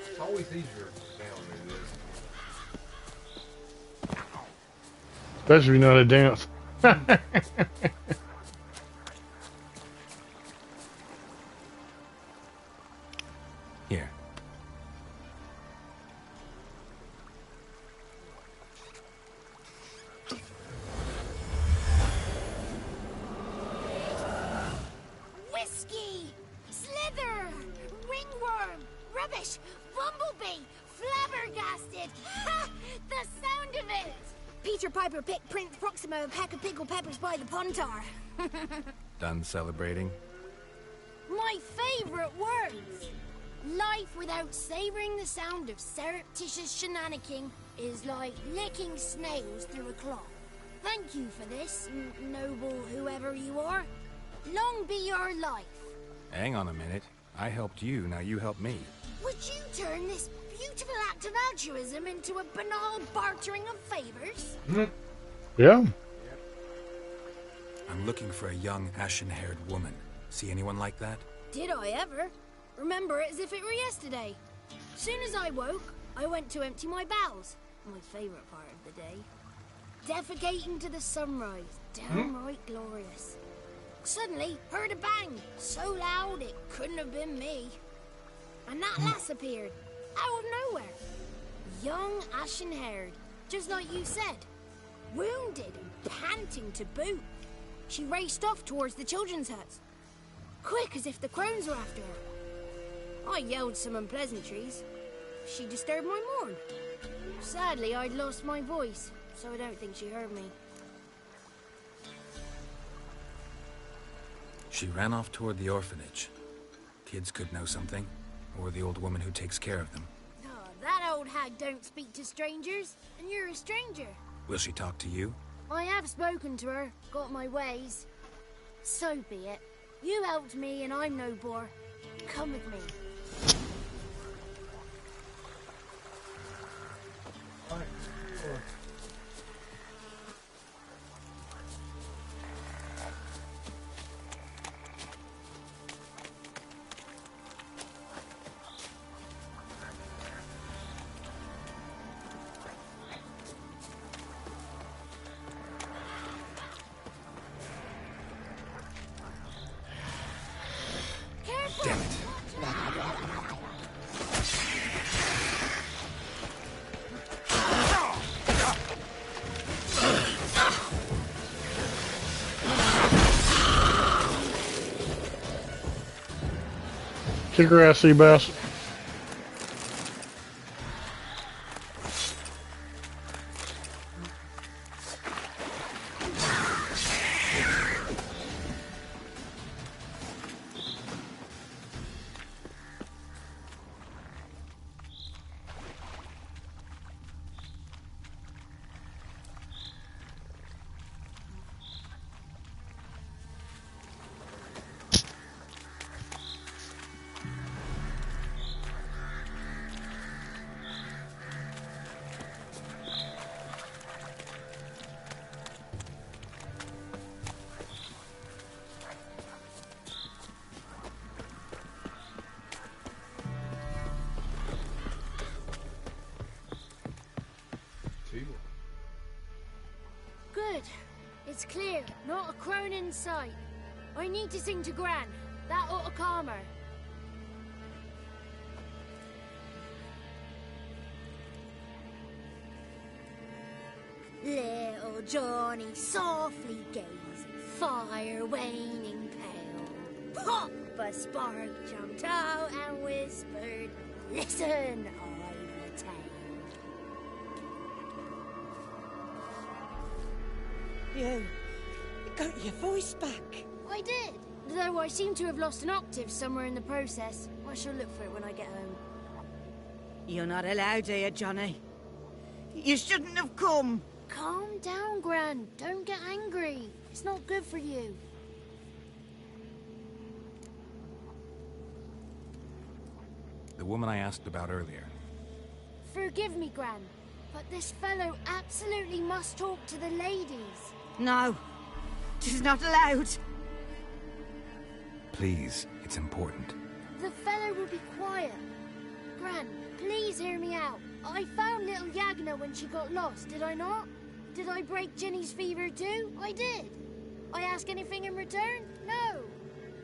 It's always easier down than this. Especially if you know how to dance. Here. Whiskey! Slither! Ringworm! Rubbish! Bumblebee! Flabbergasted! Ha! The sound of it! Peter Piper picked Prince Proxima a pack of pickled peppers by the Pontar. Done celebrating? My favorite words! Life without savoring the sound of surreptitious shenanigans is like licking snails through a cloth. Thank you for this, noble whoever you are. Long be your life. Hang on a minute. I helped you, now you help me. Would you turn this beautiful act of altruism into a banal bartering of favors? Yeah. I'm looking for a young, ashen-haired woman. See anyone like that? Did I ever? Remember it as if it were yesterday. Soon as I woke, I went to empty my bowels. My favourite part of the day. Defecating to the sunrise. Downright glorious. Suddenly, heard a bang. So loud it couldn't have been me. And that lass appeared. Out of nowhere. Young, ashen-haired. Just like you said. Wounded and panting to boot. She raced off towards the children's huts. Quick as if the crones were after her. I yelled some unpleasantries. She disturbed my morn. Sadly, I'd lost my voice, so I don't think she heard me. She ran off toward the orphanage. Kids could know something, or the old woman who takes care of them. Oh, that old hag don't speak to strangers, and you're a stranger. Will she talk to you? I have spoken to her, got my ways. So be it. You helped me, and I'm no bore. Come with me. Kick her ass, Seabass. Good. It's clear. Not a crone in sight. I need to sing to Gran. That ought to calm her. Little Johnny softly gazing, fire waning pale. Pop! A spark jumped out and whispered, "Listen, I've a tale." You got your voice back. I did, though I seem to have lost an octave somewhere in the process. I shall look for it when I get home. You're not allowed here, Johnny. You shouldn't have come. Calm down, Gran. Don't get angry. It's not good for you. The woman I asked about earlier. Forgive me, Gran, but this fellow absolutely must talk to the ladies. No, she's not allowed. Please, it's important. The fellow will be quiet. Gran, please hear me out. I found little Yagna when she got lost, did I not? Did I break Ginny's fever too? I did. I ask anything in return? No.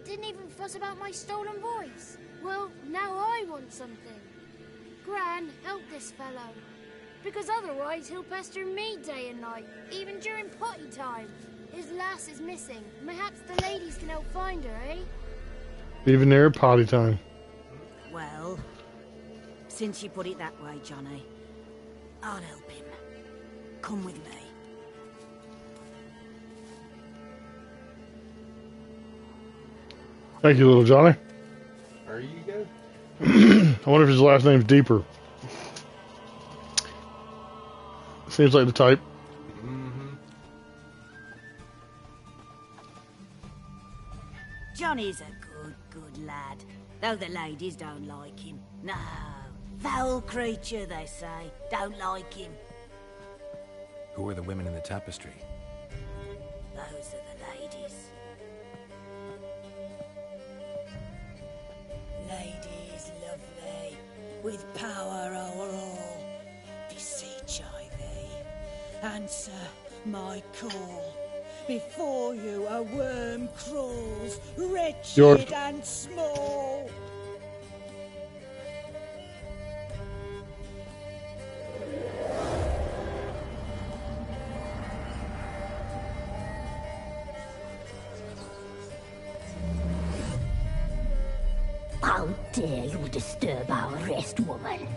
Didn't even fuss about my stolen voice. Well, now I want something. Gran, help this fellow. Because otherwise he'll pester me day and night, even during potty time. His lass is missing. Perhaps the ladies can help find her, eh? Even there, potty time. Well, since you put it that way, Johnny, I'll help him. Come with me. Thank you, little Johnny. There you go. I wonder if his last name's Deeper. Seems like the type. Johnny's a good lad, though the ladies don't like him. No, foul creature, they say. Don't like him. Who are the women in the tapestry? Those are the ladies. Ladies lovely, with power over all. Beseech I thee, answer my call. Before you a worm crawls, wretched and small. How dare you disturb our rest, woman?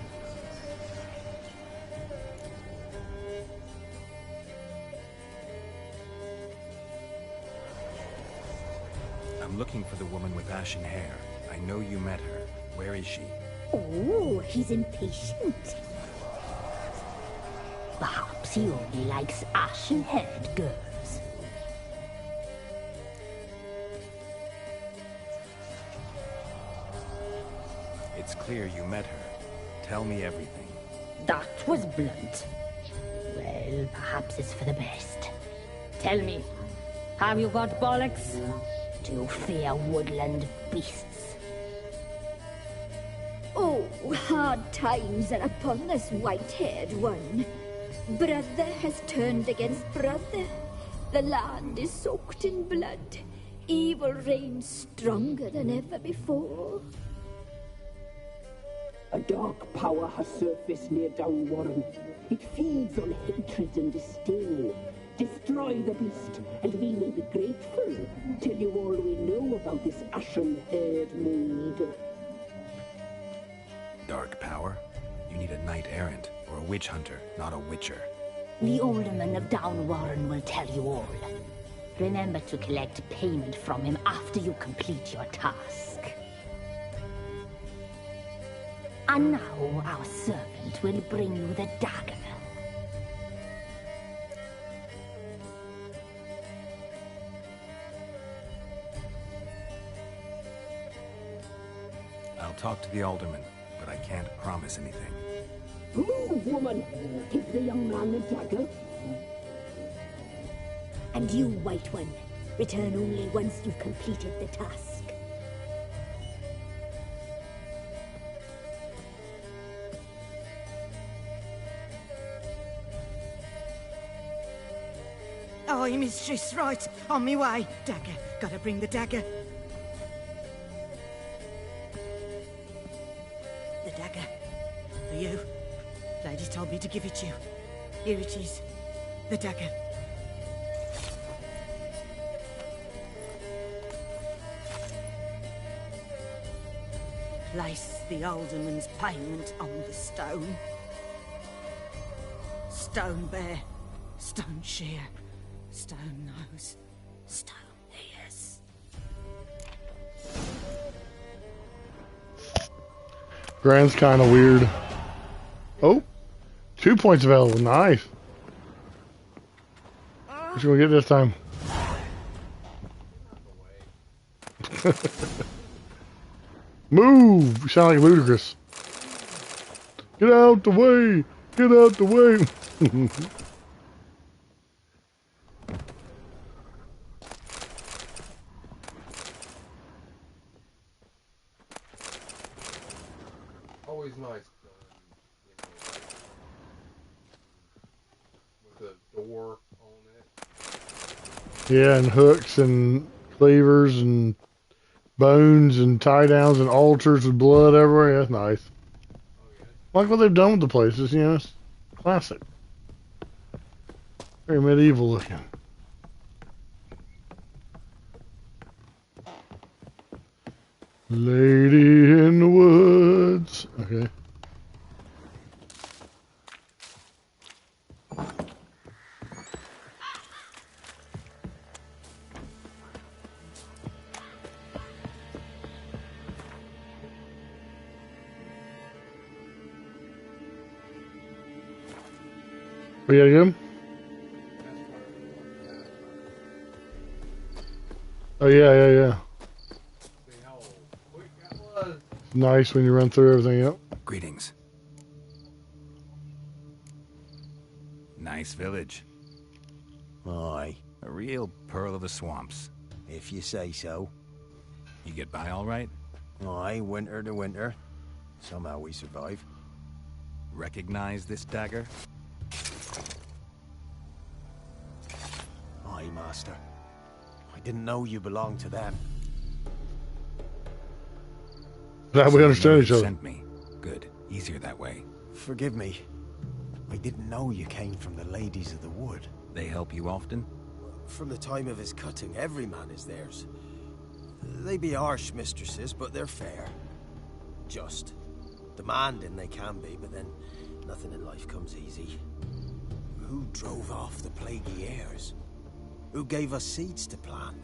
I'm looking for the woman with ashen hair. I know you met her. Where is she? Oh, he's impatient. Perhaps he only likes ashen-haired girls. It's clear you met her. Tell me everything. That was blunt. Well, perhaps it's for the best. Tell me, have you got bollocks? Do you fear woodland beasts? Oh, hard times are upon this white-haired one. Brother has turned against brother. The land is soaked in blood. Evil reigns stronger than ever before. A dark power has surfaced near Downwarren. It feeds on hatred and disdain. Destroy the beast, and we may be grateful. Tell you all we know about this ashen-haired maid. Dark power? You need a knight errant or a witch hunter, not a witcher. The alderman of Downwarren will tell you all. Remember to collect payment from him after you complete your task. And now our servant will bring you the dagger. I'll talk to the alderman, but I can't promise anything. Move, woman! Give the young man the dagger. And you, White One, return only once you've completed the task. Aye, mistress, right. On me way. Dagger. Gotta bring the dagger. The dagger. For you. Lady told me to give it you. Here it is. The dagger. Place the alderman's payment on the stone. Stone bear. Stone shear. Stone nose. Stone ears. Grand's kind of weird. Oh, 2 points available. Nice. What you gonna get this time? Move! You sound like Ludicrous. Get out the way! Get out the way! Always nice, with a door on it. Yeah, and hooks and cleavers and bones and tie downs and altars with blood everywhere. Yeah, that's nice. Like what they've done with the places, you know, it's classic. Very medieval looking. Lady in the woods. Okay. We gotta get him? Oh yeah. Nice when you run through everything, yep. Greetings. Nice village. Aye. A real pearl of the swamps. If you say so. You get by all right? Aye, winter to winter. Somehow we survive. Recognize this dagger? Aye, master. I didn't know you belonged to them. Glad we understand each other. Sent me. Good. Easier that way. Forgive me. I didn't know you came from the Ladies of the Wood. They help you often? From the time of his cutting, every man is theirs. They be harsh mistresses, but they're fair. Just. Demanding they can be, but then nothing in life comes easy. Who drove off the plaguey heirs? Who gave us seeds to plant?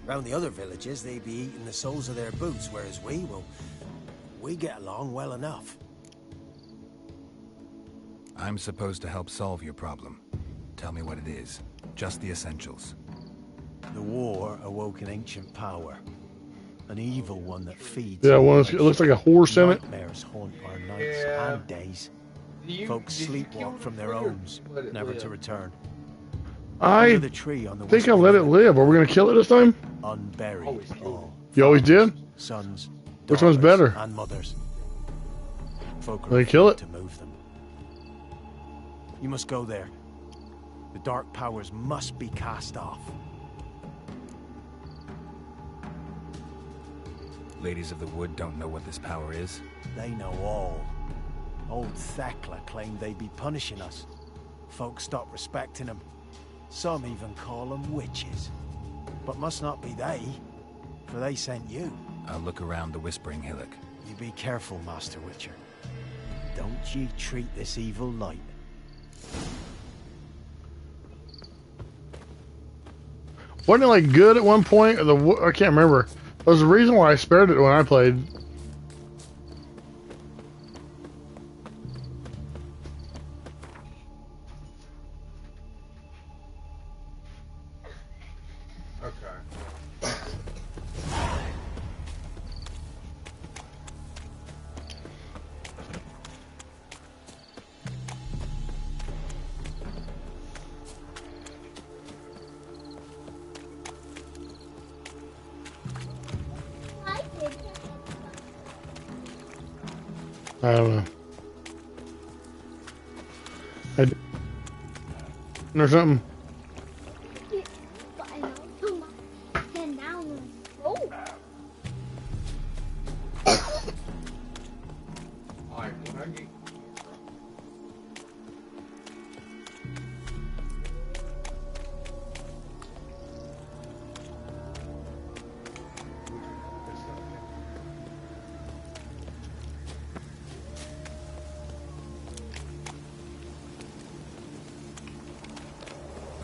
Round the other villages, they be eating the soles of their boots, whereas we get along well enough. I'm supposed to help solve your problem. Tell me what it is. Just the essentials. The war awoke an ancient power. An evil one that feeds... Yeah, it looks like a horse in it. Nightmares haunt our nights and days. Folks sleepwalk from their homes, never to return. I think I let it live. Are we going to kill it this time? Unburied. You always did? Sons, which one's better? And mothers. Folk they kill it? To move them. You must go there. The dark powers must be cast off. Ladies of the Wood don't know what this power is? They know all. Old Thekla claimed they'd be punishing us. Folks stopped respecting them. Some even call them witches. But must not be they, for they sent you. I'll look around the Whispering Hillock. You be careful, Master Witcher. Don't ye treat this evil light. Wasn't it like good at one point? Or I can't remember. There was a reason why I spared it when I played. I don't know. Or something.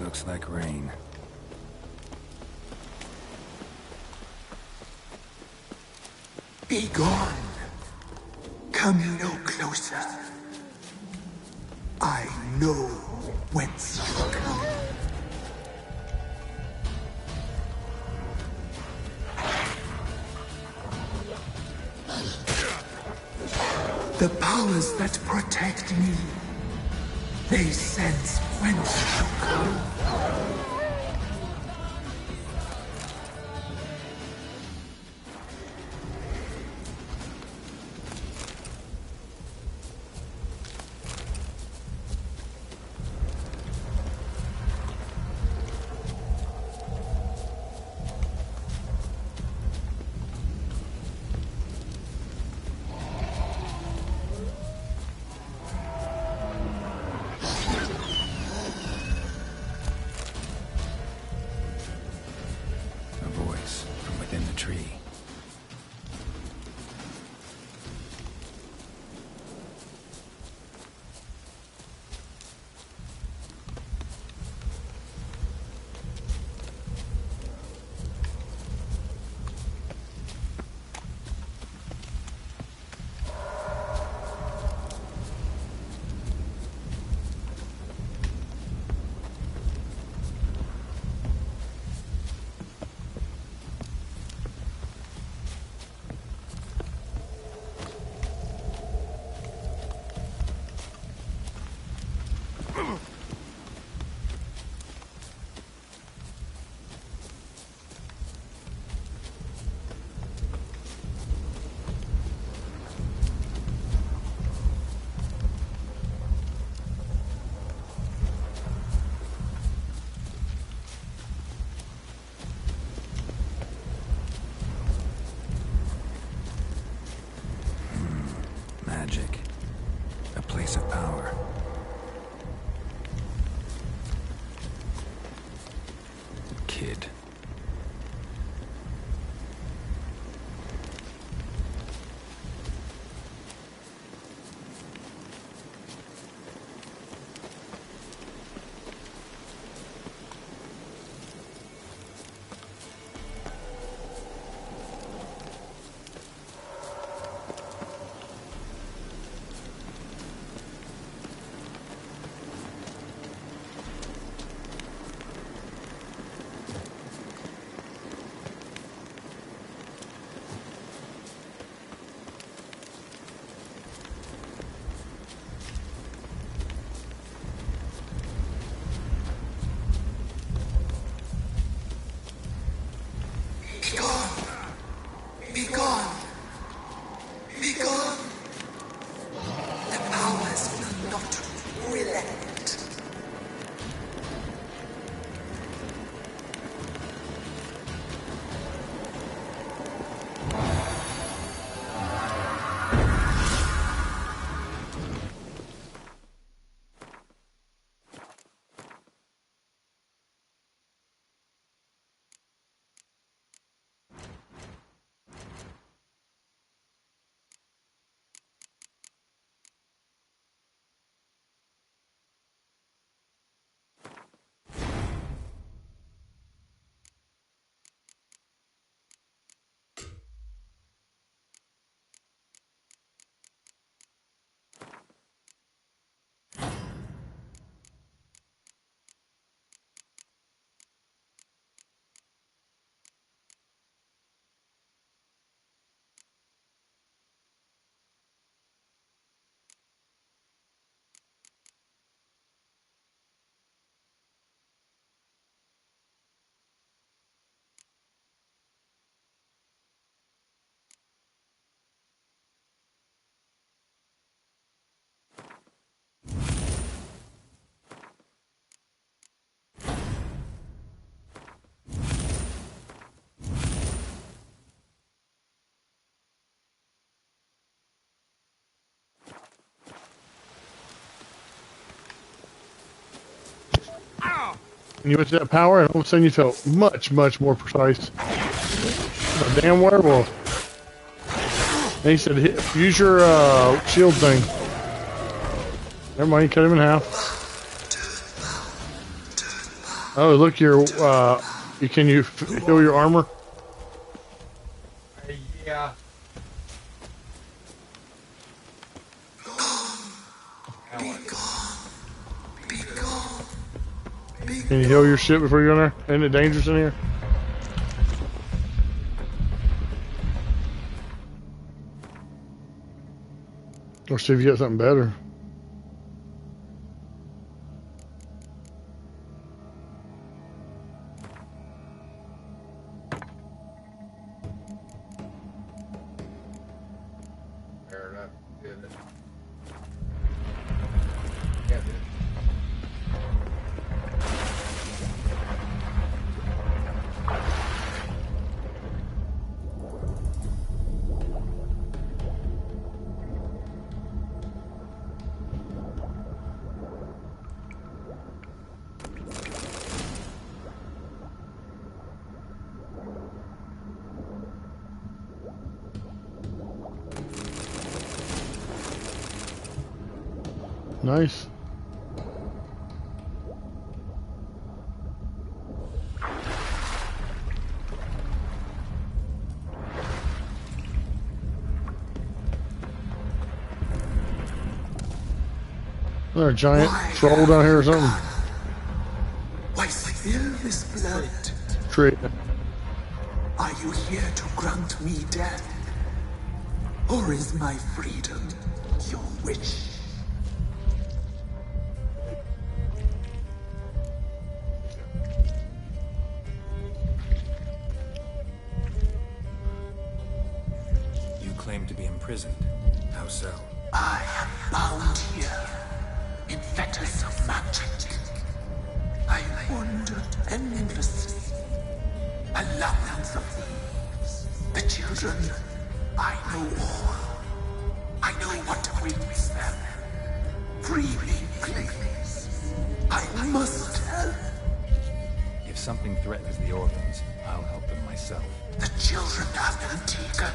Looks like rain. Be gone. Come no closer. I know whence you come. The powers that protect me, they sense whence you come. And you went to that power, and all of a sudden you felt much, much more precise. A damn werewolf. And he said, use your shield thing. Never mind, cut him in half. Oh, look, can you heal your armor? Yeah. Can you heal your shit before you go in there? Isn't it dangerous in here? Or see if you get something better. Nice. Is there a giant troll down here or something? Why spill this blood? Tree. Are you here to grant me death? Or is my freedom your wish? You claim to be imprisoned. How so? I am bound here in fetters of magic. I wandered endlessly, lands of thieves, the children. I know all. I know what awaits them. Free me, please. I must help. If something threatens the orphans, I'll help them myself. The children have been taken.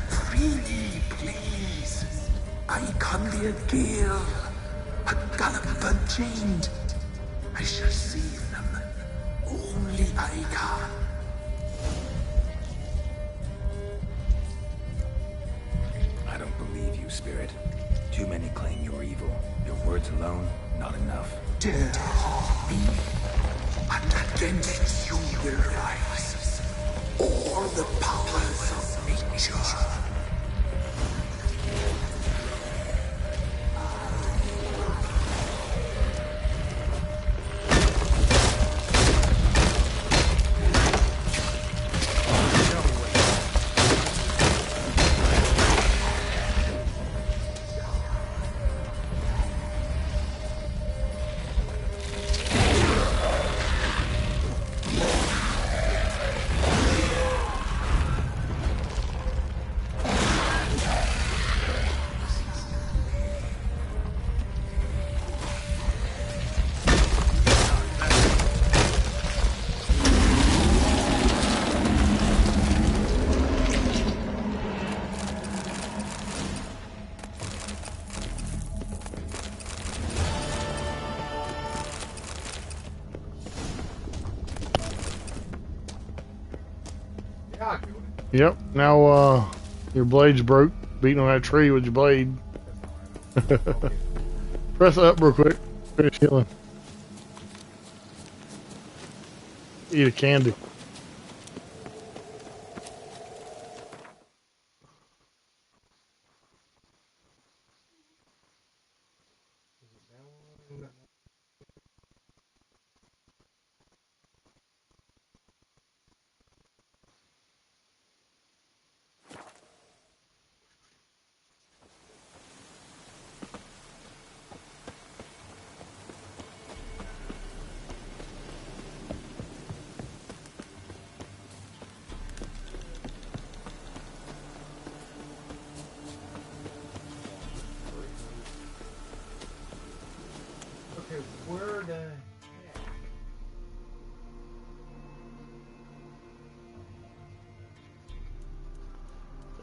Free me, please. I can be a gale, a gallop unchained. I shall save them. Only I can. I don't believe you, Spirit. Too many claim you're evil. Your words alone, not enough. Dare harm me, and against you will rise all the powers of nature. Yep, now your blade's broke. Beating on that tree with your blade. Press up real quick. Finish healing. Eat a candy.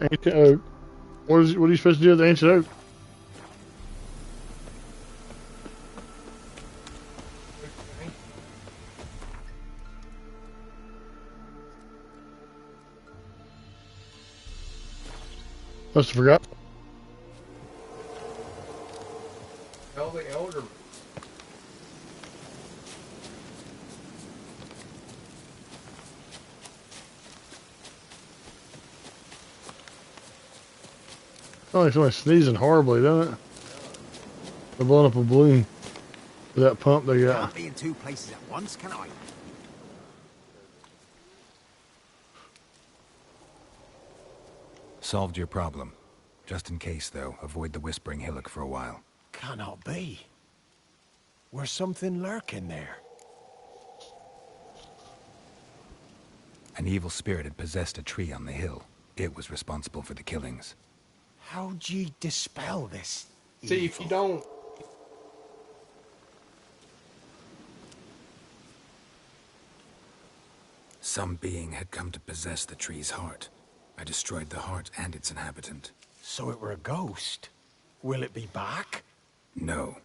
Ancient oak. What are you supposed to do with the ancient oak? Must have forgot. Tell the elder. Oh, like somebody's sneezing horribly, doesn't it? They're blowing up a balloon with that pump they got. Can't be in two places at once, can I? Solved your problem. Just in case, though, avoid the Whispering Hillock for a while. Cannot be. Where's something lurking there? An evil spirit had possessed a tree on the hill. It was responsible for the killings. How'd ye dispel this? See, if you don't... Some being had come to possess the tree's heart. I destroyed the heart and its inhabitant. So it were a ghost. Will it be back? No.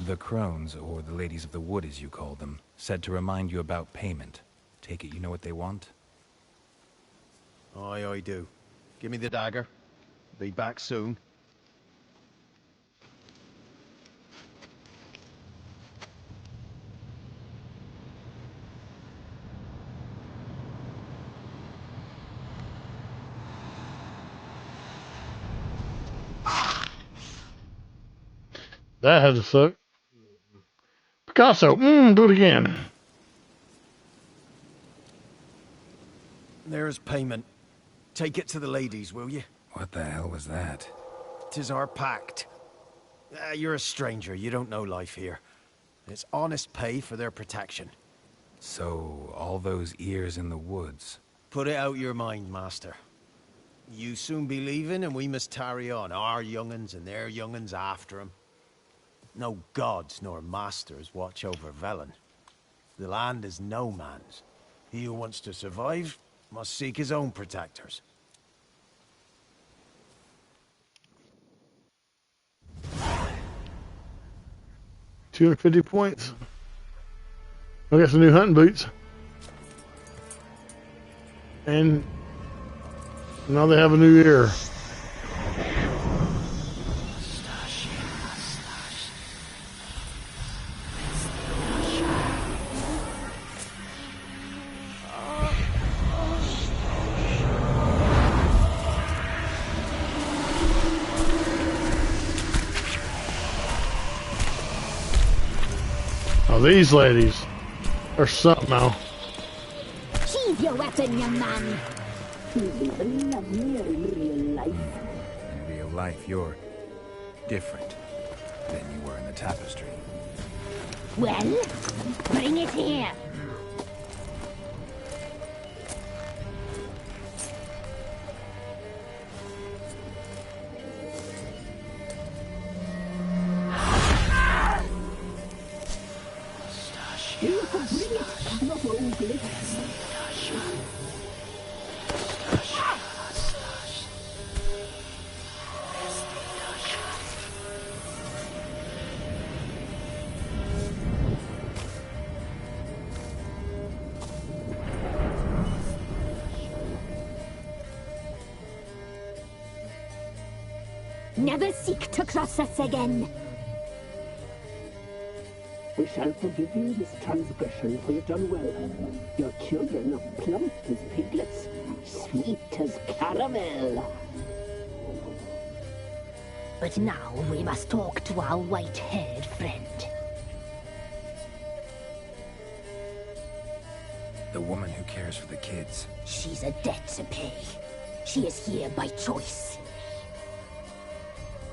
The crones, or the ladies of the wood as you call them, said to remind you about payment. Take it you know what they want? Aye, I do. Give me the dagger. Be back soon. That had to suck. Picasso, do it again. There's payment. Take it to the ladies, will you? What the hell was that? 'Tis our pact. You're a stranger, you don't know life here. It's honest pay for their protection. So, all those ears in the woods. Put it out your mind, master. You soon be leaving and we must tarry on, our young'uns and their young'uns after 'em. No gods nor masters watch over Velen. The land is no man's. He who wants to survive must seek his own protectors. $250 points. I got some new hunting boots. And now they have a new ear. Oh, these ladies are something now. Sheathe your weapon, young man. In real life. In real life, you're different than you were in the tapestry. Well, bring it here. Never seek to cross us again. We shall forgive you this transgression, for you've done well. Your children are plump as piglets, sweet as caramel. But now we must talk to our white-haired friend. The woman who cares for the kids. She's a debt to pay. She is here by choice.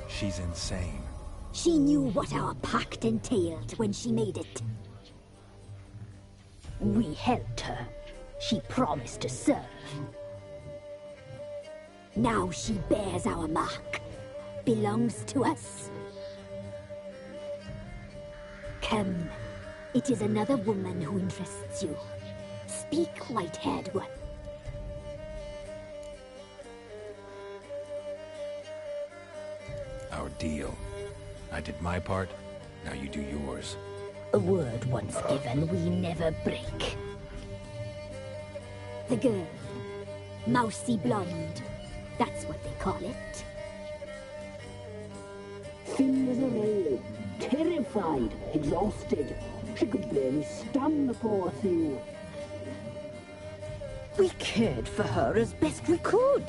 She's insane. She knew what our pact entailed when she made it. We helped her. She promised to serve. Now she bears our mark. Belongs to us. Come. It is another woman who interests you. Speak, white-haired one. Our deal. I did my part, now you do yours. A word once given, we never break. The girl. Mousy blonde. That's what they call it. Thin as a rail, terrified, exhausted. She could barely stand, the poor thing. We cared for her as best we could.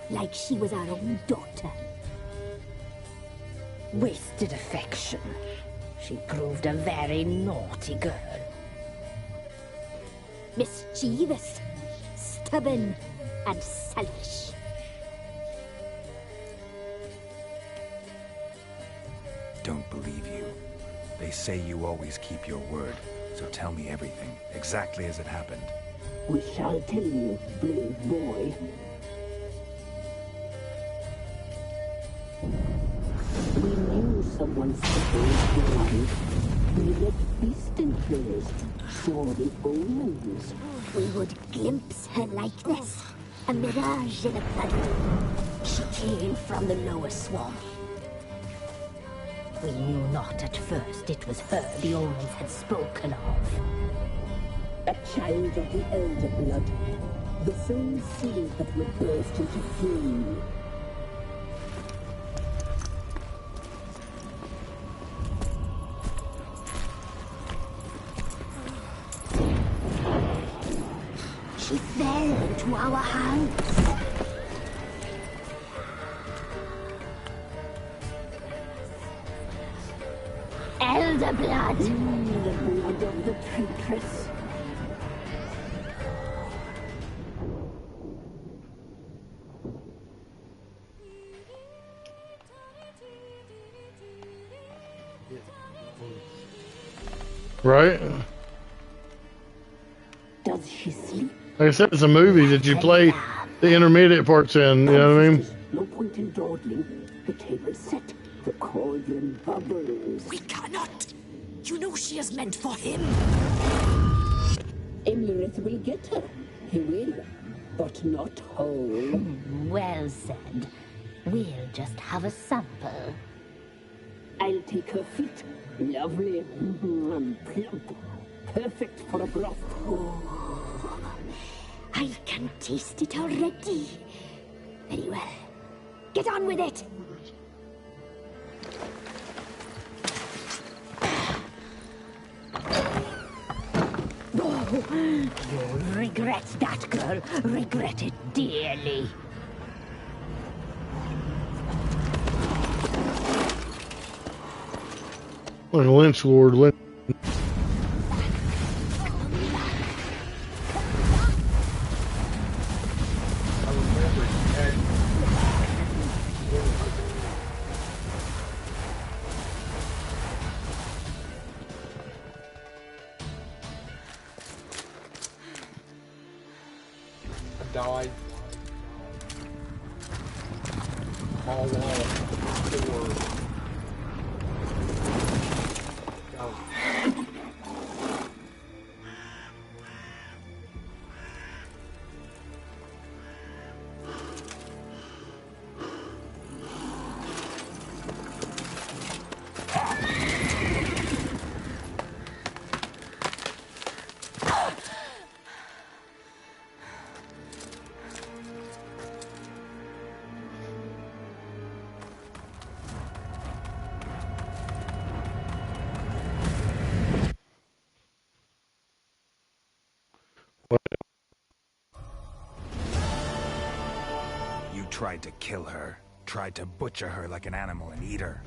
Like she was our own daughter. Wasted affection. She proved a very naughty girl. Mischievous, stubborn, and selfish. Don't believe you. They say you always keep your word, so tell me everything, exactly as it happened. We shall tell you, brave boy. We knew someone supposed to run. We let beast enters, saw the omens. We would glimpse her likeness, a mirage in a blood. She came from the lower swamp. We knew not at first it was her the omens had spoken of. A child of the elder blood, the same seed that would burst into flame. She fell into our hands. Elder blood! The blood of the traitress. Right? Does she sleep? Like I said, it's a movie that you play the intermediate parts in, you know what I mean? No point in dawdling. The table's set. The cauldron bubbles. We cannot! You know she is meant for him! Emlyrith will get her. He will, but not whole. Well said. We'll just have a sample. I'll take her feet. Lovely and plump. Perfect for a broth. Oh, I can taste it already. Very well. Get on with it! Oh, you'll regret that, girl. Regret it dearly. Like a lynch lord. Died. All Tried to kill her. Tried to butcher her like an animal and eat her.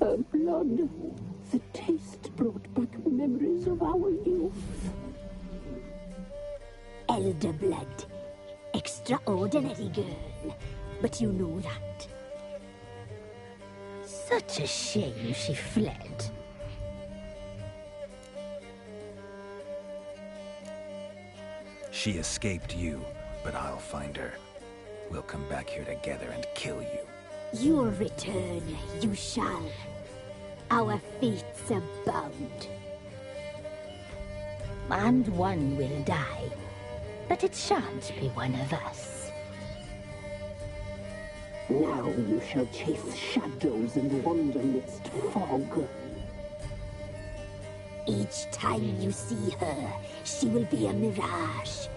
Her blood. The taste brought back memories of our youth. Elder blood. Extraordinary girl. But you know that. Such a shame she fled. She escaped you, but I'll find her. We'll come back here together and kill you. You'll return, you shall. Our fates are bound. And one will die. But it shan't be one of us. Now you shall chase shadows and wander midst fog. Each time you see her, she will be a mirage.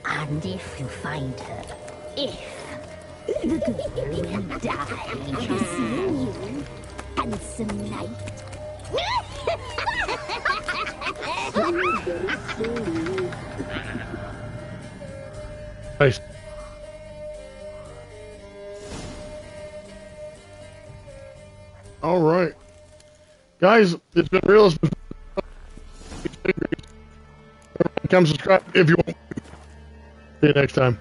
And if you find her, the girl will die. Seeing you, handsome knight. Nice. All right, guys, it's been real. It's been come subscribe if you want. See you next time.